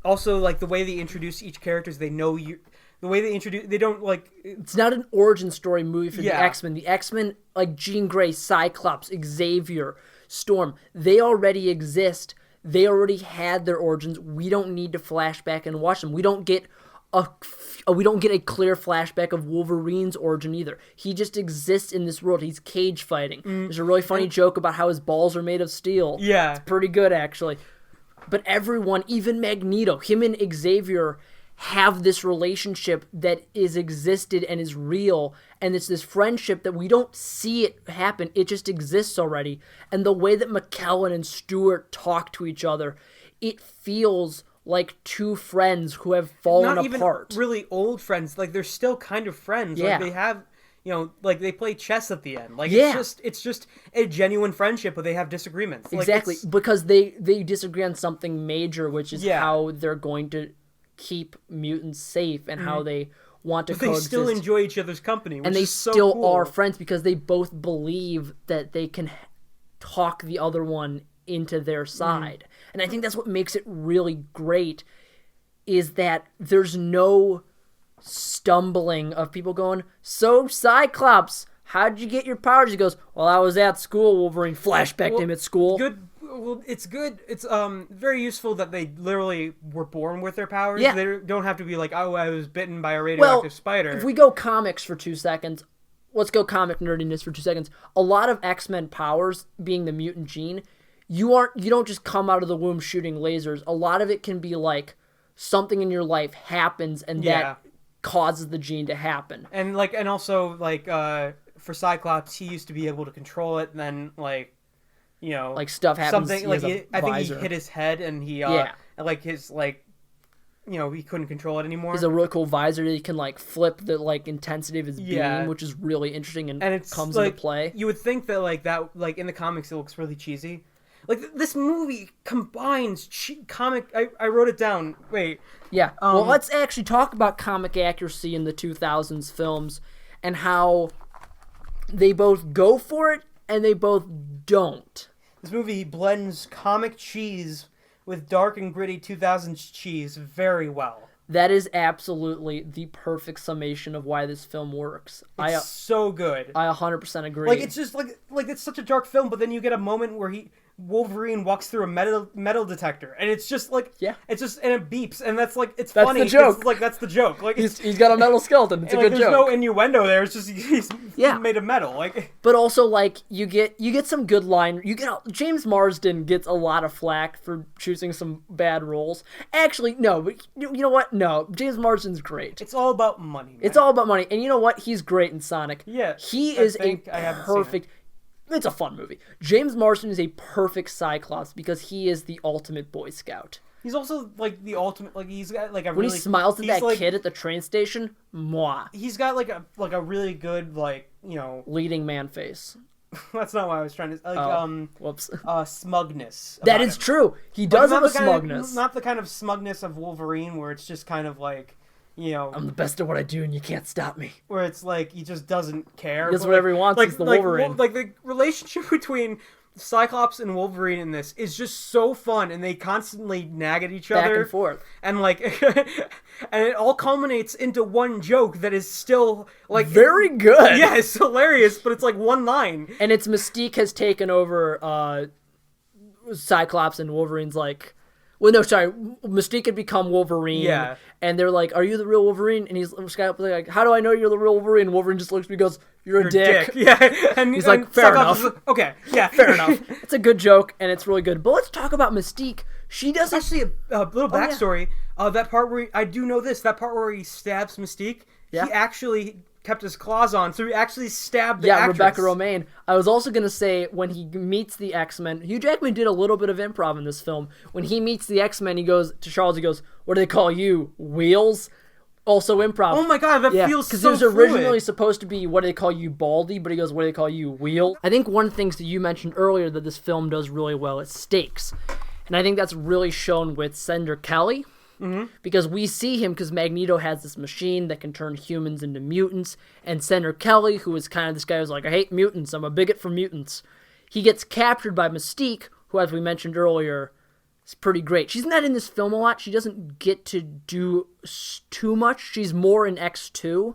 Also, like the way they introduce each character is they know you. The way they introduce, they don't like. It's not an origin story movie for the X-Men. The X-Men, like Jean Grey, Cyclops, Xavier, Storm, they already exist. They already had their origins. We don't need to flash back and watch them. We don't get a clear flashback of Wolverine's origin either. He just exists in this world. He's cage fighting. There's a really funny joke about how his balls are made of steel. Yeah. It's pretty good, actually. But everyone, even Magneto, him and Xavier have this relationship that is existed and is real, and it's this friendship that we don't see it happen. It just exists already. And the way that McKellen and Stewart talk to each other, it feels like 2 friends who have fallen apart. Not even really old friends. Like they're still kind of friends. Yeah. Like they have, like they play chess at the end. Like Yeah. it's just a genuine friendship, but they have disagreements. Like, Exactly, because they disagree on something major, which is Yeah. how they're going to keep mutants safe and how they want to But they coexist. still enjoy each other's company, which and they is so still cool. are friends because they both believe that they can talk the other one into their side. And I think that's what makes it really great, is that there's no stumbling of people going, so Cyclops, how'd you get your powers? He goes, well, I was at school. Wolverine flashbacked him at school. Good. Well, it's good. It's very useful that they literally were born with their powers. Yeah. They don't have to be like, oh, I was bitten by a radioactive spider. If we go comics for 2 seconds, let's go comic nerdiness for 2 seconds. A lot of X-Men powers, being the mutant gene, you don't just come out of the womb shooting lasers. A lot of it can be like something in your life happens and that causes the gene to happen. And also for Cyclops, he used to be able to control it, and then like stuff happens. Something like I think he hit his head, and he like his he couldn't control it anymore. He's a really cool visor that he can like flip the like intensity of his beam, which is really interesting and it comes into play. You would think that in the comics it looks really cheesy. Like this movie combines comic. I wrote it down. Wait. Yeah. Well, let's actually talk about comic accuracy in the 2000s films and how they both go for it and they both don't. This movie blends comic cheese with dark and gritty 2000s cheese very well. That is absolutely the perfect summation of why this film works. It's so good. I 100% agree. Like it's just like it's such a dark film, but then you get a moment where Wolverine walks through a metal detector, and it's just like it's just and it beeps, and that's like it's funny. That's the joke. That's the joke. Like he's got a metal skeleton. It's a good there's joke. No innuendo there. It's just he's made of metal. Like, but also like you get some good line. James Marsden gets a lot of flack for choosing some bad roles. Actually, no, but you know what? No, James Marsden's great. It's all about money. Man. It's all about money, and you know what? He's great in Sonic. Yeah, he is a perfect. It's a fun movie. James Marsden is a perfect Cyclops because he is the ultimate Boy Scout. He's also like the ultimate. Like he's got like a when really. He smiles at that kid at the train station, moi. He's got like a really good leading man face. That's not what I was trying to whoops. Smugness. That is true. He does have a smugness. Not the kind of smugness of Wolverine where it's just kind of like. I'm the best at what I do, and you can't stop me. Where it's like he just doesn't care. He does whatever he wants. It's the Wolverine. Like the relationship between Cyclops and Wolverine in this is just so fun, and they constantly nag at each other back and forth, and and it all culminates into one joke that is still like very good. Yeah, it's hilarious, but it's like one line, and it's Mystique has taken over Cyclops, and Wolverine's like. Well, no, sorry. Mystique had become Wolverine, and they're like, "Are you the real Wolverine?" And he's like, "How do I know you're the real Wolverine?" And Wolverine just looks at me and goes, "You're a dick." Yeah, and he's like, "Fair enough." Okay, yeah, fair enough. It's a good joke, and it's really good. But let's talk about Mystique. She doesn't actually a little backstory. That part where I do know this. That part where he stabs Mystique. Yeah. He actually kept his claws on, so he actually stabbed the actress. Rebecca Romaine. I was also going to say, when he meets the X-Men, Hugh Jackman did a little bit of improv in this film. When he meets the X-Men, he goes to Charles, he goes, "What do they call you? Wheels?" Also improv. Oh my god, that feels so because it was originally supposed to be, "What do they call you, Baldy?" But he goes, "What do they call you, Wheel?" I think one of the things that you mentioned earlier that this film does really well is stakes. And I think that's really shown with Senator Kelly. Mm-hmm. Because we see him because Magneto has this machine that can turn humans into mutants, and Senator Kelly, who is kind of this guy who's like, "I hate mutants, I'm a bigot for mutants," he gets captured by Mystique, who, as we mentioned earlier, is pretty great. She's not in this film a lot. She doesn't get to do too much. She's more in X2,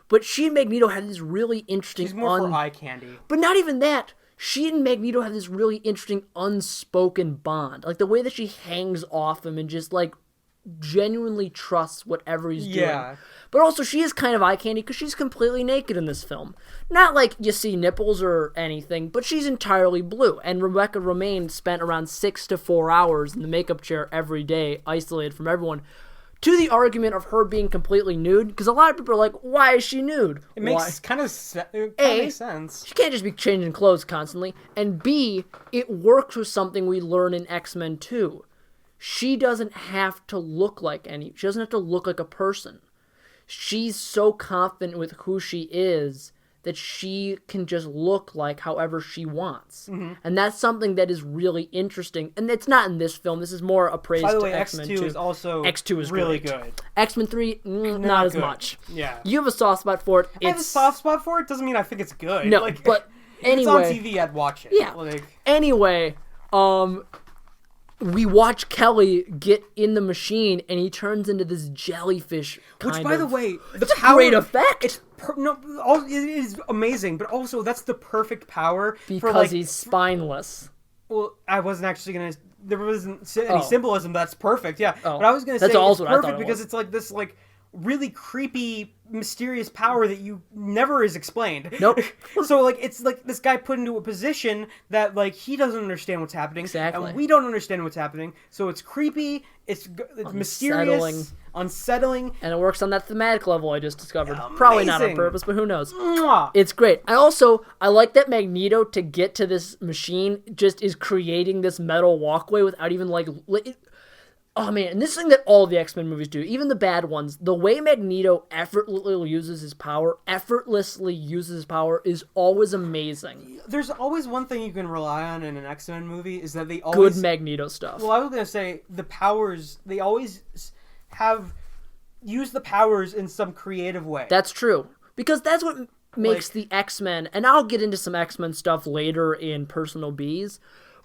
but she and Magneto had this really interesting... She's more for eye candy. But not even that. She and Magneto have this really interesting unspoken bond. Like, the way that she hangs off him and just, like, genuinely trusts whatever he's doing. But also she is kind of eye candy because she's completely naked in this film. Not like you see nipples or anything, but she's entirely blue. And Rebecca Romaine spent around 6 to 4 hours in the makeup chair every day, isolated from everyone. To the argument of her being completely nude, because a lot of people are like, "Why is she nude?" It makes kind of makes sense. She can't just be changing clothes constantly. And B, it works with something we learn in X-Men 2. She doesn't have to look like she doesn't have to look like a person. She's so confident with who she is that she can just look like however she wants. And that's something that is really interesting. And it's not in this film. This is more appraised By the to way, X-Men 2. X2 is also X2 is really great. good. X-Men 3, not as much. Yeah. You have a soft spot for it. I have a soft spot for it. Doesn't mean I think it's good. No, but anyway. If it's on TV, I'd watch it. Yeah. Anyway, we watch Kelly get in the machine, and he turns into this jellyfish. Which, by the way, it's a great effect. It is amazing, but also that's the perfect power because he's spineless. Well, I wasn't actually gonna. There wasn't any symbolism. That's perfect. Yeah, but I was gonna say also it's perfect because it's like this really creepy, mysterious power that you never is explained. Nope. So it's like this guy put into a position that he doesn't understand what's happening, exactly, and we don't understand what's happening. So it's creepy, it's mysterious, unsettling, and it works on that thematic level I just discovered. Amazing. Probably not on purpose, but who knows? Mwah. It's great. I like that Magneto, to get to this machine, just is creating this metal walkway without even oh man, and this thing that all the X-Men movies do, even the bad ones, the way Magneto effortlessly uses his power is always amazing. There's always one thing you can rely on in an X-Men movie, is that they always... Good Magneto stuff. Well, I was going to say, the powers, they always use the powers in some creative way. That's true. Because that's what makes the X-Men, and I'll get into some X-Men stuff later in Personal Bs,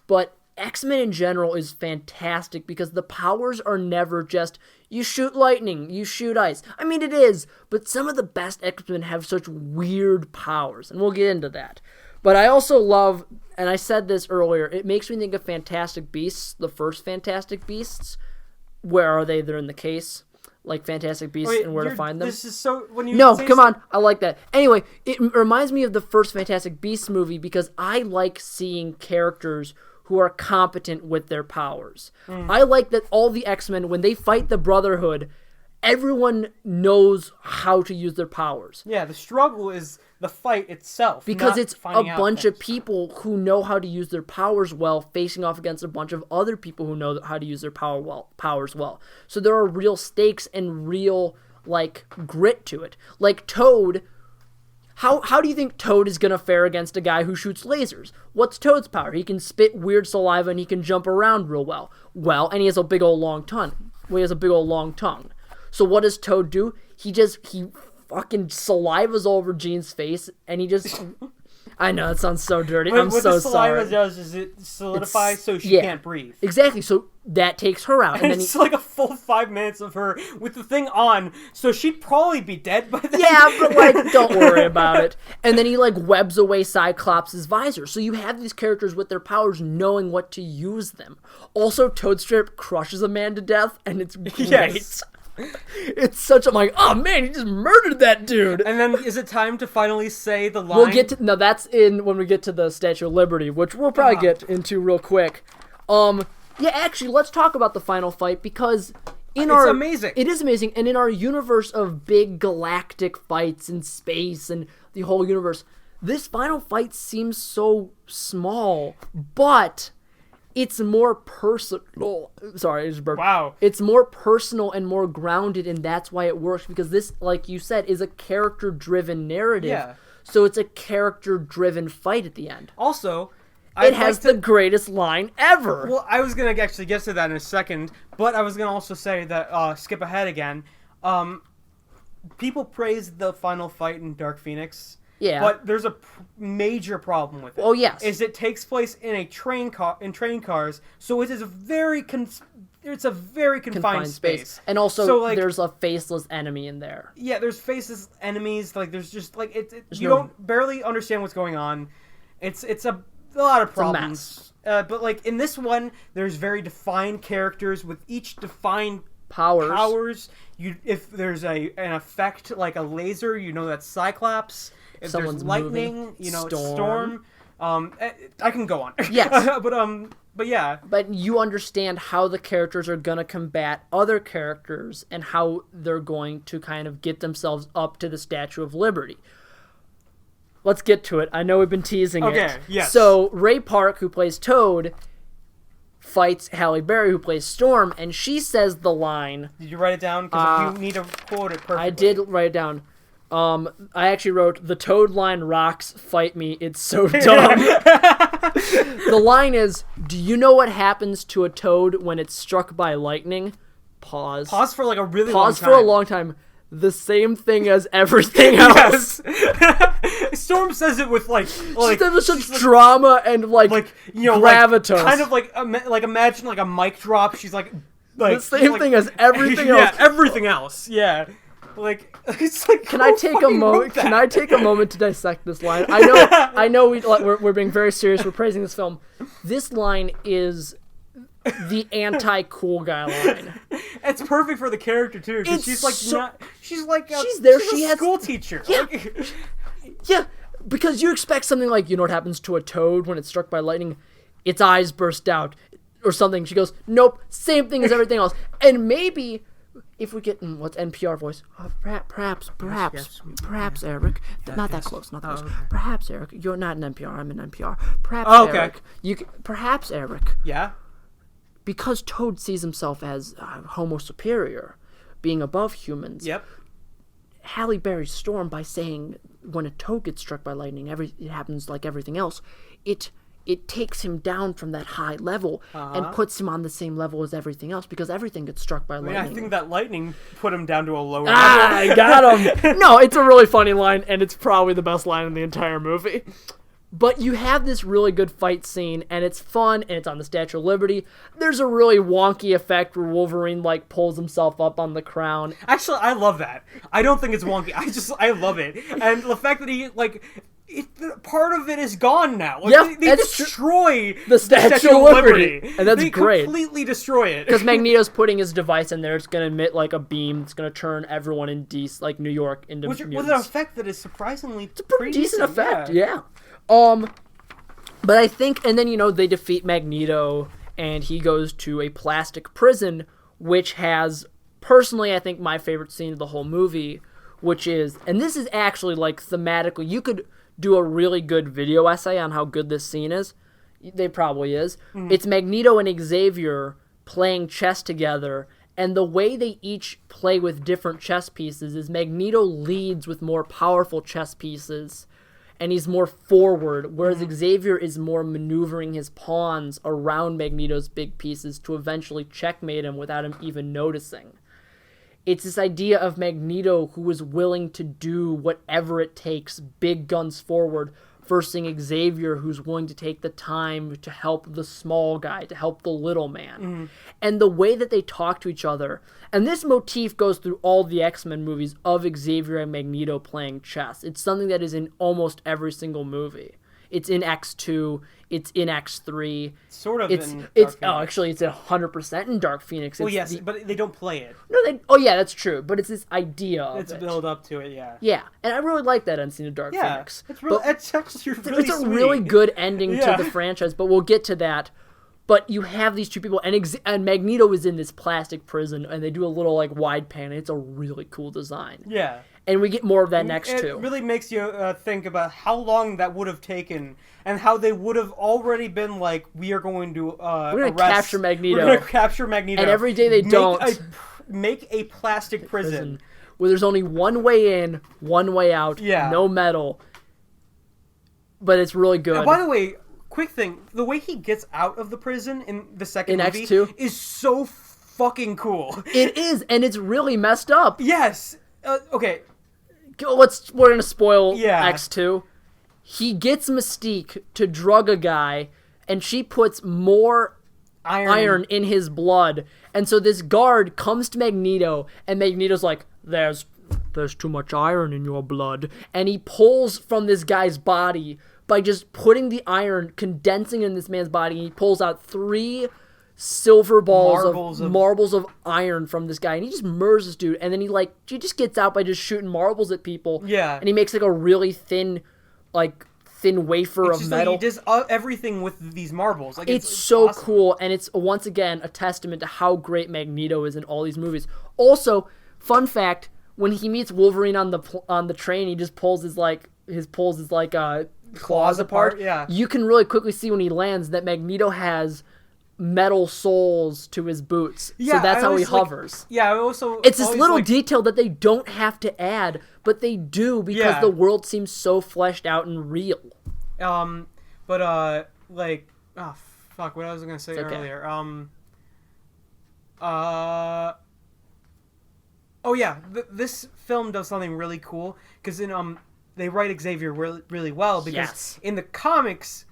but X-Men in general is fantastic because the powers are never just, you shoot lightning, you shoot ice. I mean, it is, but some of the best X-Men have such weird powers, and we'll get into that. But I also love, and I said this earlier, it makes me think of Fantastic Beasts, the first Fantastic Beasts. Where are they? They're in the case. Like Fantastic Beasts and Where to Find Them. This is so... Come on. I like that. Anyway, it reminds me of the first Fantastic Beasts movie because I like seeing characters who are competent with their powers. I like that all the X-Men, when they fight the Brotherhood, everyone knows how to use their powers. Yeah, the struggle is the fight itself. Because it's a bunch of people who know how to use their powers well, facing off against a bunch of other people who know how to use their powers well. So there are real stakes and real, grit to it. Like Toad... How do you think Toad is going to fare against a guy who shoots lasers? What's Toad's power? He can spit weird saliva and he can jump around real well. And he has a big old long tongue. So what does Toad do? He fucking salivas all over Jean's face and he just... I know, that sounds so dirty. I'm so sorry. What the saliva does is it solidifies so she can't breathe. Exactly, so that takes her out. And then it's like a full 5 minutes of her with the thing on, so she'd probably be dead by then. Yeah, but don't worry about it. And then he webs away Cyclops' visor. So you have these characters with their powers knowing what to use them. Also, Toad strip crushes a man to death, and it's great. Yes. It's such oh man, he just murdered that dude. And then is it time to finally say the line? We'll get to, no, that's when we get to the Statue of Liberty, which we'll probably get into real quick. Yeah, actually, let's talk about the final fight because it's amazing. It is amazing, and in our universe of big galactic fights in space and the whole universe, this final fight seems so small, but it's more personal. Sorry, I just burped. Wow. It's more personal and more grounded, and that's why it works, because this, like you said, is a character-driven narrative. Yeah. So it's a character-driven fight at the end. Also, it has the greatest line ever. Well, I was going to actually get to that in a second, but I was going to also say that, skip ahead again, people praise the final fight in Dark Phoenix. Yeah. But there's a major problem with it. Oh, yes. Is it takes place in a train cars, so it is a very confined space. And also there's a faceless enemy in there. Yeah, there's faceless enemies, there's just you don't barely understand what's going on. It's a lot of problems. But in this one, there's very defined characters with each defined powers. If there's an effect like a laser, you know that's Cyclops. If Someone's there's lightning, moving, you know, it's Storm. I can go on. Yes. But yeah. But you understand how the characters are going to combat other characters and how they're going to kind of get themselves up to the Statue of Liberty. Let's get to it. I know we've been teasing it. Okay, yes. So Ray Park, who plays Toad, fights Halle Berry, who plays Storm, and she says the line... Did you write it down? Because you need to quote it perfectly. I did write it down. I actually wrote, the Toad line rocks, fight me, it's so dumb. The line is, do you know what happens to a toad when it's struck by lightning? Pause. Pause for like a really long time. Pause for a long time. The same thing as everything else. Storm says it with like such drama and like gravitas. Like, kind of like imagine like a mic drop. She's like the same thing as everything else. Yeah, everything else. Yeah. Like it's like. Can I take a moment? Can I take a moment to dissect this line? I know we're being very serious. We're praising this film. This line is the anti-cool guy line. It's perfect for the character too. She's like she's a school teacher. Yeah. Yeah, because you expect something like, you know what happens to a toad when it's struck by lightning? Its eyes burst out or something. She goes, nope, same thing as everything else. And maybe if we get what's NPR voice? Perhaps, Eric. Not that close. Okay. Perhaps, Eric. You're not in NPR. I'm in NPR. Perhaps, Eric. Perhaps, Eric. Yeah. Because Toad sees himself as Homo superior, being above humans. Yep. Halle Berry's Storm by saying when a toad gets struck by lightning, it happens like everything else. It takes him down from that high level and puts him on the same level as everything else, because everything gets struck by lightning. I think that lightning put him down to a lower level. I got him! No, it's a really funny line, and it's probably the best line in the entire movie. But you have this really good fight scene, and it's fun, and it's on the Statue of Liberty. There's a really wonky effect where Wolverine, pulls himself up on the crown. Actually, I love that. I don't think it's wonky. I love it. And the fact that he, part of it is gone now. They destroy the Statue of Liberty. And that's great. They completely destroy it. Because Magneto's putting his device in there. It's going to emit, a beam. It's going to turn everyone in New York into mutants. With an effect that is surprisingly It's a pretty decent effect, yeah. But I think, and then, they defeat Magneto, and he goes to a plastic prison, which has, personally, I think my favorite scene of the whole movie, which is, and this is actually, thematically, you could do a really good video essay on how good this scene is. There probably is. Mm-hmm. It's Magneto and Xavier playing chess together, and the way they each play with different chess pieces is Magneto leads with more powerful chess pieces, and he's more forward, whereas Xavier is more maneuvering his pawns around Magneto's big pieces to eventually checkmate him without him even noticing. It's this idea of Magneto who is willing to do whatever it takes, big guns forward, versus Xavier who's willing to take the time to help the small guy, to help the little man. Mm-hmm. And the way that they talk to each other, and this motif goes through all the X-Men movies of Xavier and Magneto playing chess. It's something that is in almost every single movie. It's in X2, it's in X3. Sort of in Dark Phoenix. Actually, it's 100% in Dark Phoenix. Yes, but they don't play it. No, yeah, that's true. But it's this idea of it's build up to it, yeah. Yeah, and I really like that end scene of Dark Phoenix. It's actually really It's a really good ending to the franchise, but we'll get to that. But you have these two people, and Magneto is in this plastic prison, and they do a little wide pan. It's a really cool design. Yeah. And we get more of that next too. It really makes you think about how long that would have taken, and how they would have already been we are going to we're going to capture Magneto. We're going to capture Magneto. And every day they don't. Make a plastic prison where there's only one way in, one way out, no metal. But it's really good. And by the way, quick thing, the way he gets out of the prison in the second movie X2 is so fucking cool. It is, and it's really messed up. Yes. Okay. We're gonna spoil Yeah. X2. He gets Mystique to drug a guy, and she puts more iron in his blood. And so this guard comes to Magneto, and Magneto's like, there's too much iron in your blood. And he pulls from this guy's body by just putting the iron, condensing in this man's body. And he pulls out 3 silver marbles of iron from this guy, and he just murders this dude. And then he just gets out by just shooting marbles at people. Yeah. And he makes a really thin wafer of metal. He does everything with these marbles. It's so awesome. cool, and it's once again a testament to how great Magneto is in all these movies. Also, fun fact: when he meets Wolverine on the train, he just pulls his claws apart. Yeah. You can really quickly see when he lands that Magneto has metal soles to his boots. Yeah, so that's how he hovers. Yeah, also... It's this little detail that they don't have to add, but they do because the world seems so fleshed out and real. Oh, fuck, what I was going to say earlier. This film does something really cool, because they write Xavier really, really well, because in the comics...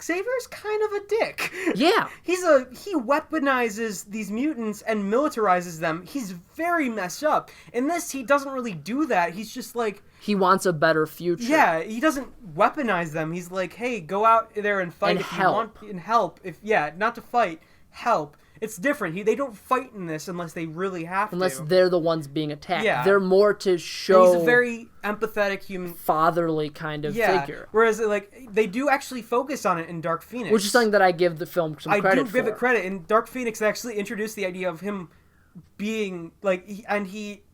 Xavier's kind of a dick. Yeah. He weaponizes these mutants and militarizes them. He's very messed up. In this, he doesn't really do that. He's just like... He wants a better future. Yeah, he doesn't weaponize them. He's like, hey, go out there and fight if you want. And help. Not to fight, help. It's different. They don't fight in this unless they really have to. Unless they're the ones being attacked. Yeah. They're more to show... And he's a very empathetic human... fatherly kind of figure. Whereas, they do actually focus on it in Dark Phoenix. Which is something that I give the film some credit for. I do give it credit. In Dark Phoenix, they actually introduced the idea of him being,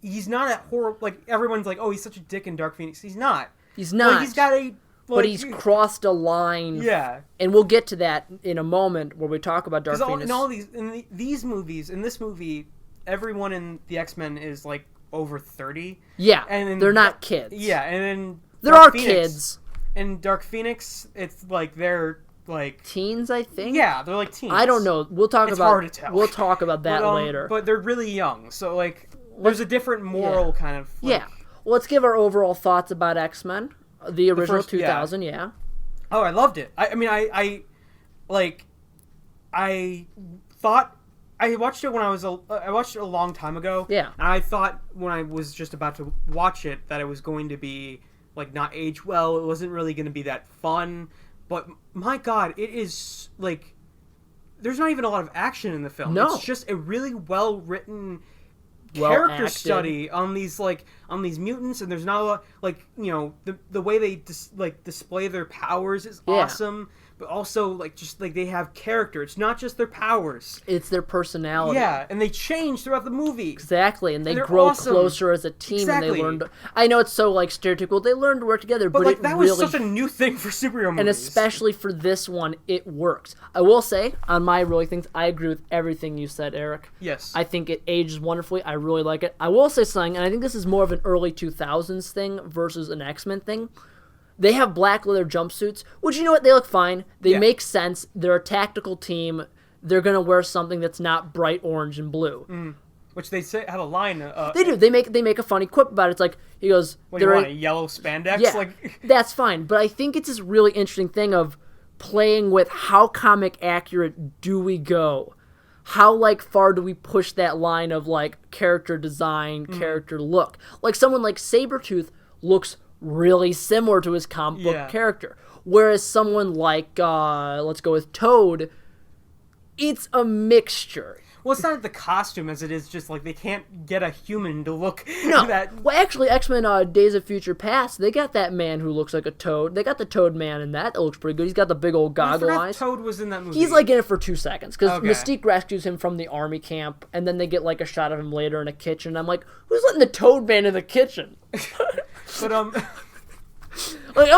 he's not at horror... everyone's like, oh, he's such a dick in Dark Phoenix. He's not. He's not. He's got a... but he's crossed a line. Yeah. And we'll get to that in a moment where we talk about Dark Phoenix. In these movies, in this movie, everyone in the X-Men is, over 30. Yeah, and they're not kids. Yeah, and then... There are kids. In Dark Phoenix, it's, they're, teens, I think? Yeah, they're, teens. I don't know. It's hard to tell. We'll talk about that later. But they're really young, so, there's a different moral kind of... yeah. Well, let's give our overall thoughts about X-Men. The original first, 2000, yeah. Oh, I loved it. I thought I watched it when I watched it a long time ago. Yeah. And I thought when I was just about to watch it that it was going to be not age well. It wasn't really going to be that fun. But my God, it is there's not even a lot of action in the film. No. It's just a really well written character study on these mutants, and there's not a lot the way they display their powers is awesome, but also they have character. It's not just their powers, it's their personality. Yeah, and they change throughout the movie. Exactly, and they grow closer as a team. Exactly. And they learn I know it's so stereotypical, they learn to work together, but that was such a new thing for superhero movies, and especially for this one it works. I will say, on my really things, I agree with everything you said, Eric. Yes, I think it ages wonderfully. I really like it. I will say something, and I think this is more of an early 2000s thing versus an X-Men thing. They have black leather jumpsuits, which, you know what, they look fine. They make sense. They're a tactical team. They're going to wear something that's not bright orange and blue. Which they say have a line. They do. They make a funny quip about it. It's he goes... What, do you want, a yellow spandex? Yeah, that's fine. But I think it's this really interesting thing of playing with how comic accurate do we go? How far do we push that line of character design, character look? Someone like Sabretooth looks really similar to his comic book character. Whereas someone like, let's go with Toad, it's a mixture. Well, it's not the costume as it is just they can't get a human to look that... Well, actually, X-Men Days of Future Past, they got that man who looks like a toad. They got the Toad Man in that. That looks pretty good. He's got the big old goggle eyes. Toad was in that movie. He's in it for 2 seconds because Mystique rescues him from the army camp, and then they get a shot of him later in a kitchen. I'm like, who's letting the Toad Man in the kitchen? But I'm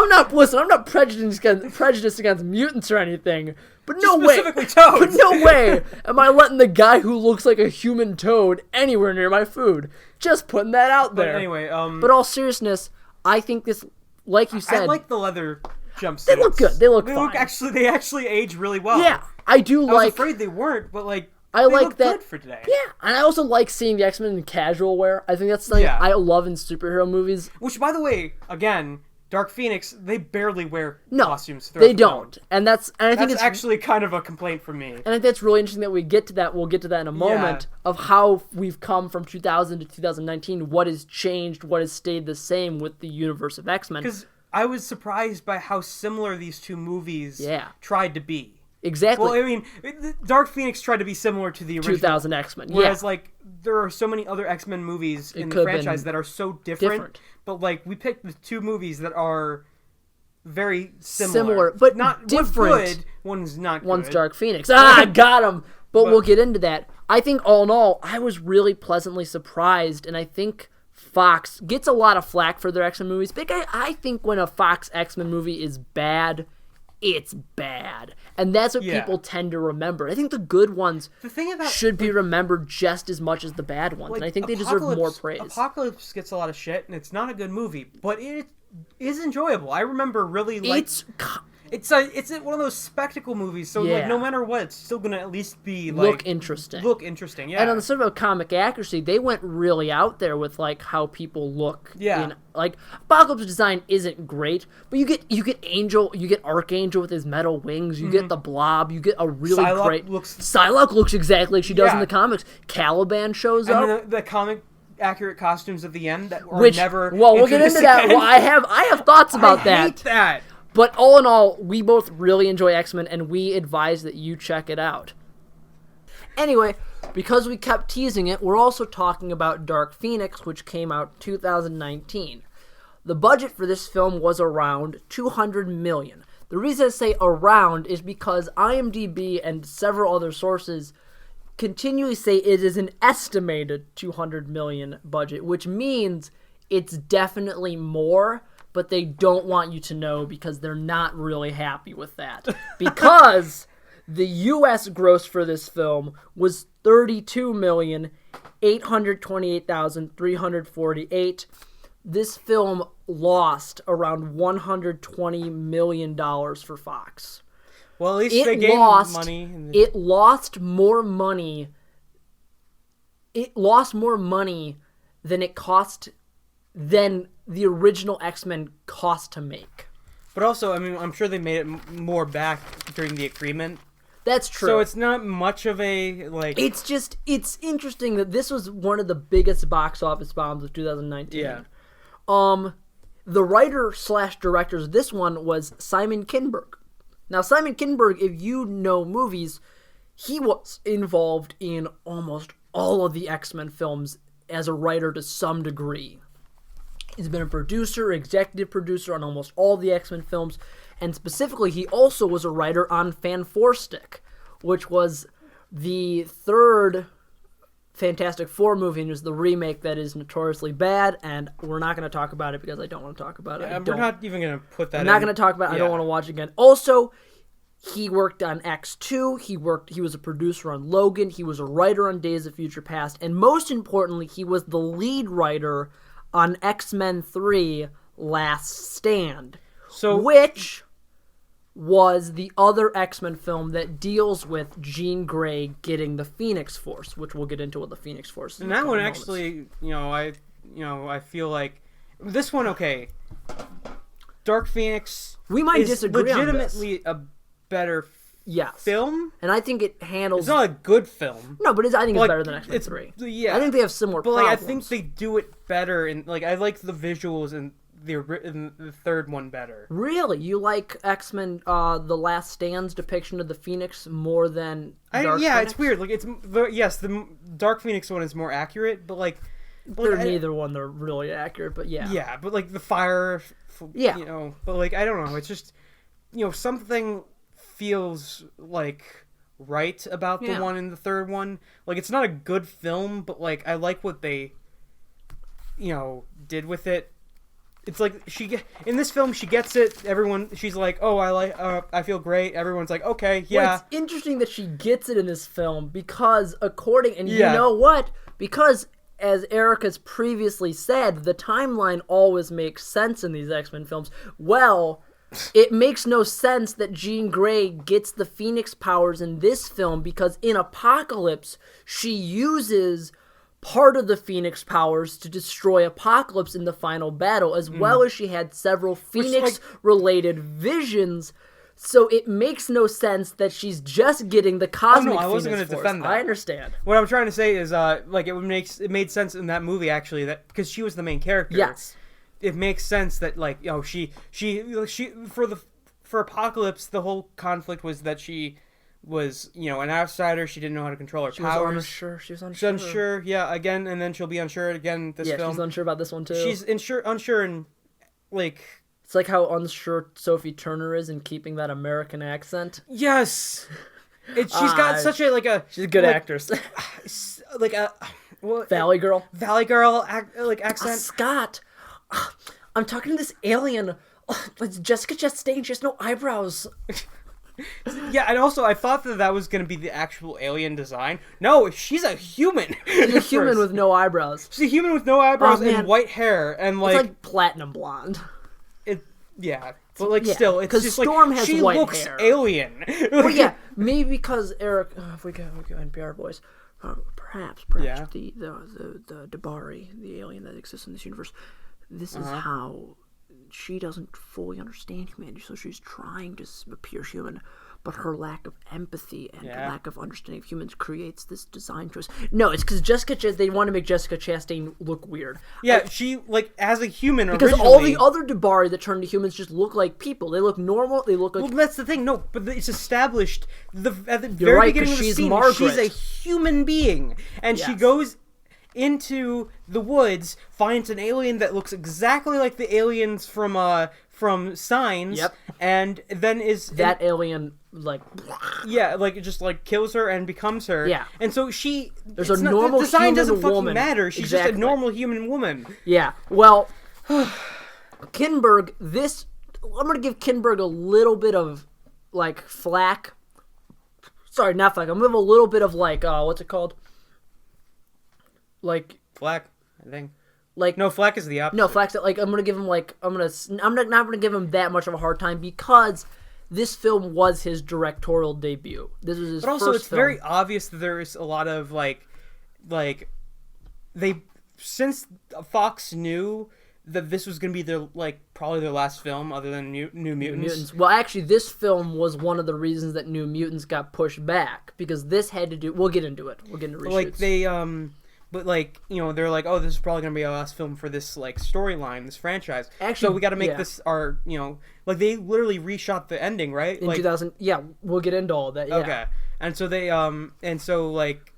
not prejudiced against mutants or anything, but no way. Specifically toads. But no way am I letting the guy who looks like a human toad anywhere near my food. Just putting that out there. But anyway, but all seriousness, I think this, like you said, I like the leather jumpsuits. They look good. They look fine. They actually age really well. Yeah, I do I was afraid they weren't, but I they like look that good for today. Yeah, and I also like seeing the X-Men in casual wear. I think that's something I love in superhero movies. Which, by the way, again, Dark Phoenix, they barely wear costumes. They don't, and I think it's actually kind of a complaint from me. And I think that's really interesting that we get to that. We'll get to that in a moment of how we've come from 2000 to 2019. What has changed? What has stayed the same with the universe of X-Men? Because I was surprised by how similar these two movies tried to be. Exactly. Well, I mean, Dark Phoenix tried to be similar to the original 2000 X-Men. Whereas, there are so many other X-Men movies in the franchise that are so different. But, we picked the two movies that are very similar. But not different. One's good, one's not good. One's Dark Phoenix. I got him! But we'll get into that. I think, all in all, I was really pleasantly surprised, and I think Fox gets a lot of flack for their X-Men movies. But I think when a Fox X-Men movie is bad, it's bad. And that's what people tend to remember. I think the good ones should be remembered just as much as the bad ones. And I think they deserve more praise. Apocalypse gets a lot of shit, and it's not a good movie, but it is enjoyable. I remember really It's one of those spectacle movies, so like no matter what, it's still gonna at least be like look interesting. Yeah. And on the sort of comic accuracy, they went really out there with like how people look. Yeah. Like Apocalypse design isn't great, but you get Angel, you get Archangel with his metal wings, you get the Blob, you get a really great. Psylocke looks exactly like she does in the comics. Caliban shows up. And the comic accurate costumes at the end that were never. Well, we'll get into that. Well, I have thoughts about that. I hate that. But all in all, we both really enjoy X-Men, and we advise that you check it out. Anyway, because we kept teasing it, we're also talking about Dark Phoenix, which came out 2019. The budget for this film was around $200 million. The reason I say around is because IMDb and several other sources continually say it is an estimated $200 million budget, which means it's definitely more, but they don't want you to know because they're not really happy with that. Because the U.S. gross for this film was $32,828,348. This film lost around $120 million for Fox. Well, at least they gave money. It lost more money. It lost more money than it cost than the original X-Men cost to make. But also, I mean, I'm sure they made it more back during the agreement. That's true. So it's not much of a, like... It's interesting that this was one of the biggest box office bombs of 2019. Yeah. The writer/director of this one was Simon Kinberg. Now, Simon Kinberg, if you know movies, he was involved in almost all of the X-Men films as a writer to some degree. He's been a producer, executive producer on almost all the X-Men films, and specifically, he also was a writer on Fan4stick, which was the third Fantastic Four movie, and it was the remake that is notoriously bad, and we're not going to talk about it because I don't want to talk about it. We're not even going to put that in. I'm not going to talk about it. I don't want to watch it again. Also, he worked on X2, he was a producer on Logan, he was a writer on Days of Future Past, and most importantly, he was the lead writer on X-Men 3 Last Stand, which was the other X-Men film that deals with Jean Grey getting the Phoenix Force, which we'll get into what the Phoenix Force is. And that one actually, I feel like this one, okay, Dark Phoenix we might disagree legitimately on this. A better film, and I think it handles. It's not a good film. No, but I think it's better than X-Men 3. Yeah, I think they have similar. But problems. I think they do it better, and I like the visuals in the third one better. Really, you like X-Men: The Last Stand's depiction of the Phoenix more than Dark Phoenix? It's weird. The Dark Phoenix one is more accurate, but neither one they're really accurate. But yeah, but the fire, but I don't know. It's just something feels right about the one in the third one. It's not a good film, but I like what they did with it. It's in this film she gets it. She's like, oh, I feel great. Everyone's like, okay, yeah. Well, it's interesting that she gets it in this film because you know what? Because as Erich has previously said, the timeline always makes sense in these X-Men films. Well, it makes no sense that Jean Grey gets the Phoenix powers in this film because in Apocalypse, she uses part of the Phoenix powers to destroy Apocalypse in the final battle, as well as she had several Phoenix-related visions. So it makes no sense that she's just getting the cosmic Phoenix Force. I wasn't going to defend that. I understand. What I'm trying to say is, it made sense in that movie actually that because she was the main character. Yes. It makes sense that she for Apocalypse the whole conflict was that she was an outsider. She didn't know how to control her powers. She was unsure. She's unsure. Yeah, again, and then she'll be unsure again this film. Yeah, she's unsure about this one too. She's unsure and it's like how unsure Sophie Turner is in keeping that American accent. Yes, she's got such a she's a good actress. Valley Girl accent. Scott. I'm talking to this alien Like Jessica Chastain, she has no eyebrows. Yeah, and also I thought that was going to be the actual alien design. No, she's a human. She's a human with no eyebrows. She's a human with no eyebrows and white hair, and it's like platinum blonde. Yeah, but like still, it's just Storm like has she white looks hair. alien. Well, yeah, maybe because Erich. If we go NPR boys, perhaps the Dabari, the alien that exists in this universe. This is how she doesn't fully understand humanity, so she's trying to appear human, but her lack of empathy and lack of understanding of humans creates this design choice. No, it's because they want to make Jessica Chastain look weird. Yeah, she, like, as a human because originally... all the other Dabari that turn to humans just look like people. They look normal, they look like... Well, that's the thing, no, but it's established at the very beginning of the scene, Margaret. She's a human being, and she goes into the woods, finds an alien that looks exactly like the aliens from Signs, and then alien, like... Yeah, like, it just, like, kills her and becomes her. Yeah. And so the design doesn't woman. fucking matter. She's just a normal human woman. Yeah, well, Kinberg, I'm going to give Kinberg a little bit of, like, flack. Sorry, not flack. I'm going to give a little bit of, like, what's it called? Like... Flack, I think. Like, no, flack is the opposite. No, flack's like, I'm gonna give him like, I'm not gonna give him that much of a hard time because this film was his directorial debut. This was his first film. But also, it's very obvious that there is a lot of since Fox knew that this was gonna be probably their last film other than New Mutants. Well, actually, this film was one of the reasons that New Mutants got pushed back because this had to do. We'll get into it. We'll get into reshoots. Like they But, like, you know, they're like, oh, this is probably going to be our last film for this, like, storyline, this franchise. Actually, so we got to make this our, you know... Like, they literally reshot the ending, right? In 2000... Yeah, we'll get into all that, yeah. Okay. And so they, like,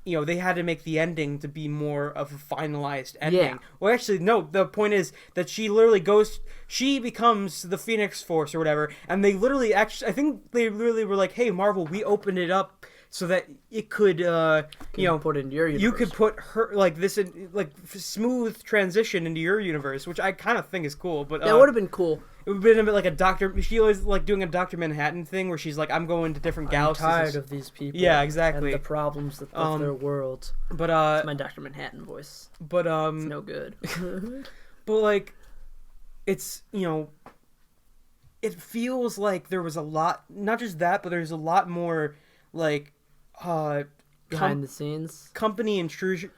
you know, they had to make the ending to be more of a finalized ending. Yeah. Well, actually, no, the point is that she literally goes... She becomes the Phoenix Force or whatever, and they literally actually... I think they literally were like, hey, Marvel, we opened it up so that it could, you know, put into your universe. You could put her like this, in, like smooth transition into your universe, which I kind of think is cool. But that would have been cool. It would have been a bit like a Doctor. She was like doing a Dr. Manhattan thing where she's like, I'm going to different galaxies. I'm tired of these people. Yeah, exactly. And the problems of their world. But it's my Dr. Manhattan voice. But it's no good. But like, it's, you know, it feels like there was a lot. Not just that, but there's a lot more like. Behind the scenes, company intrusion,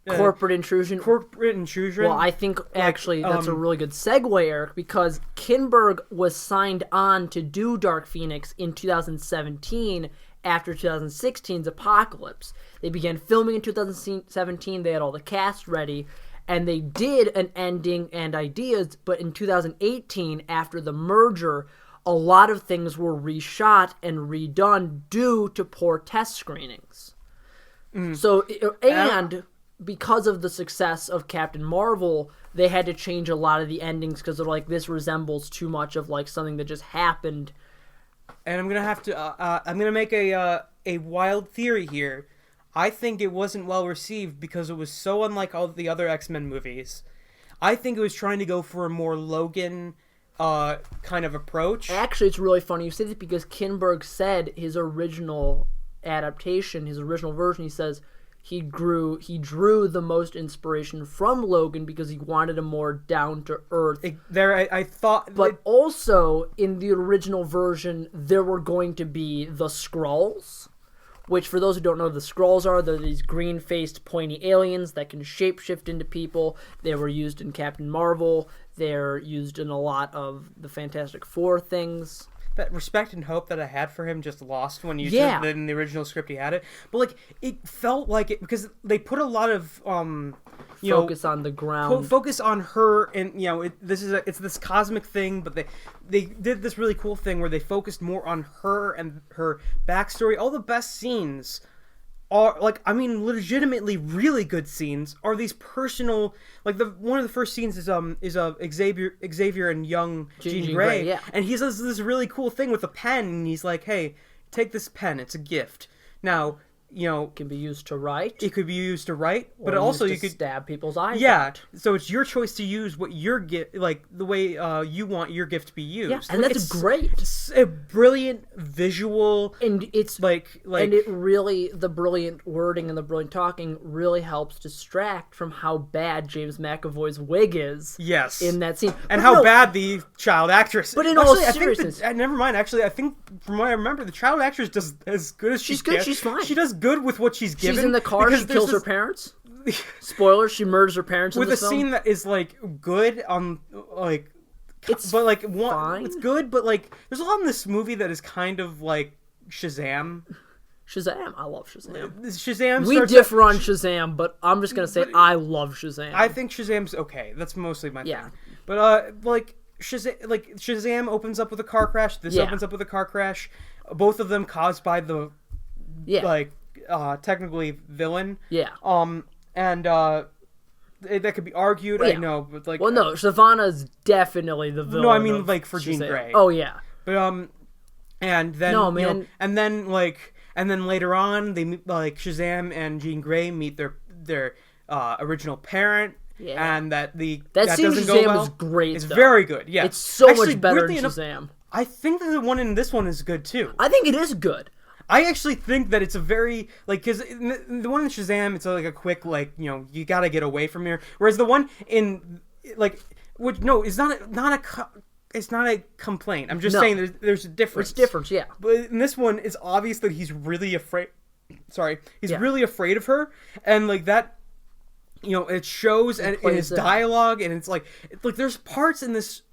corporate intrusion. Well, I think actually that's a really good segue, Eric, because Kinberg was signed on to do Dark Phoenix in 2017 after 2016's Apocalypse. They began filming in 2017. They had all the cast ready, and they did an ending and ideas. But in 2018, after the merger, a lot of things were reshot and redone due to poor test screenings. So, and because of the success of Captain Marvel, they had to change a lot of the endings because they're like, this resembles too much of like something that just happened. And I'm gonna have to, I'm gonna make a wild theory here. I think it wasn't well received because it was so unlike all the other X-Men movies. I think it was trying to go for a more Logan kind of approach. Actually, it's really funny you say that because Kinberg said his original adaptation, his original version, he says he drew the most inspiration from Logan because he wanted a more down to earth. I thought, but also in the original version there were going to be the Skrulls, which for those who don't know, the Skrulls they're these green-faced pointy aliens that can shapeshift into people. They were used in Captain Marvel. They're used in a lot of the Fantastic Four things. That respect and hope that I had for him just lost when you said that in the original script he had it. But like it felt like it because they put a lot of focus on the ground, focus on her, and you know it's this cosmic thing. But they did this really cool thing where they focused more on her and her backstory. All the best scenes are legitimately really good scenes are these personal, like one of the first scenes is Xavier and young Jean Grey, and he does this really cool thing with a pen, and he's like, hey, take this pen, it's a gift. Now can be used to write. It could be used to write, but or also used you to could stab people's eyes. Yeah, out. so it's your choice to use what your gift, like the way you want your gift to be used. Yeah, and that's great. It's a brilliant visual, and it's like, and it really, the brilliant wording and the brilliant talking really helps distract from how bad James McAvoy's wig is. Yes, in that scene, and how bad the child actress. But in all seriousness, never mind. Actually, I think from what I remember, the child actress does as good as she's good. Can. She's fine. She does good with what she's given. She's in the car. She kills her parents. Spoiler: she murders her parents with in this a scene that is like good on like. It's but like fine. It's good, but like there's a lot in this movie that is kind of like Shazam. Shazam, I love Shazam. Shazam. We differ on Shazam, but I'm just gonna say I love Shazam. I think Shazam's okay. That's mostly my thing. Yeah. But like Shazam opens up with a car crash. This opens up with a car crash. Both of them caused by the technically villain. Yeah. And that could be argued. I know, but like. Well, no, Savannah's definitely the villain. No, I mean like for Jean Grey. Oh yeah. But and then and then later on they meet, like Shazam and Jean Grey meet their original parent. Yeah. And that scene doesn't Shazam go well. is great. It's very good. Yeah. It's so much better than Shazam. I think that the one in this one is good too. I think it is good. I actually think that it's a very because the one in Shazam, it's like a quick you gotta get away from here. Whereas the one in it's not a complaint. I'm just saying there's a difference. It's different, yeah. But in this one, it's obvious that he's really afraid. Sorry, he's really afraid of her, and like that. It shows in his dialogue, and it's like there's parts in this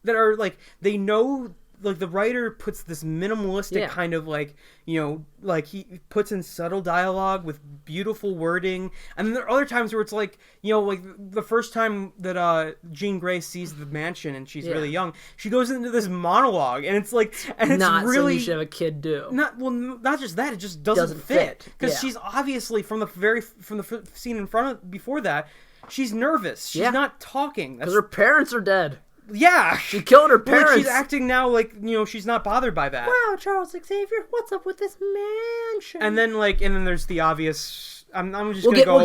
that are like they know. Like the writer puts this minimalistic kind of he puts in subtle dialogue with beautiful wording, and then there are other times where it's like like the first time that Jean Grey sees the mansion and she's really young, she goes into this monologue, and it's like and it's not really you should have a kid do. Not just that, it just doesn't fit because she's obviously from the scene in front of before that, she's nervous. She's not talking because her parents are dead. Yeah, she killed her parents. Like she's acting now like she's not bothered by that. Wow, Charles Xavier, what's up with this mansion? And then there's the obvious. I'm just we'll gonna go.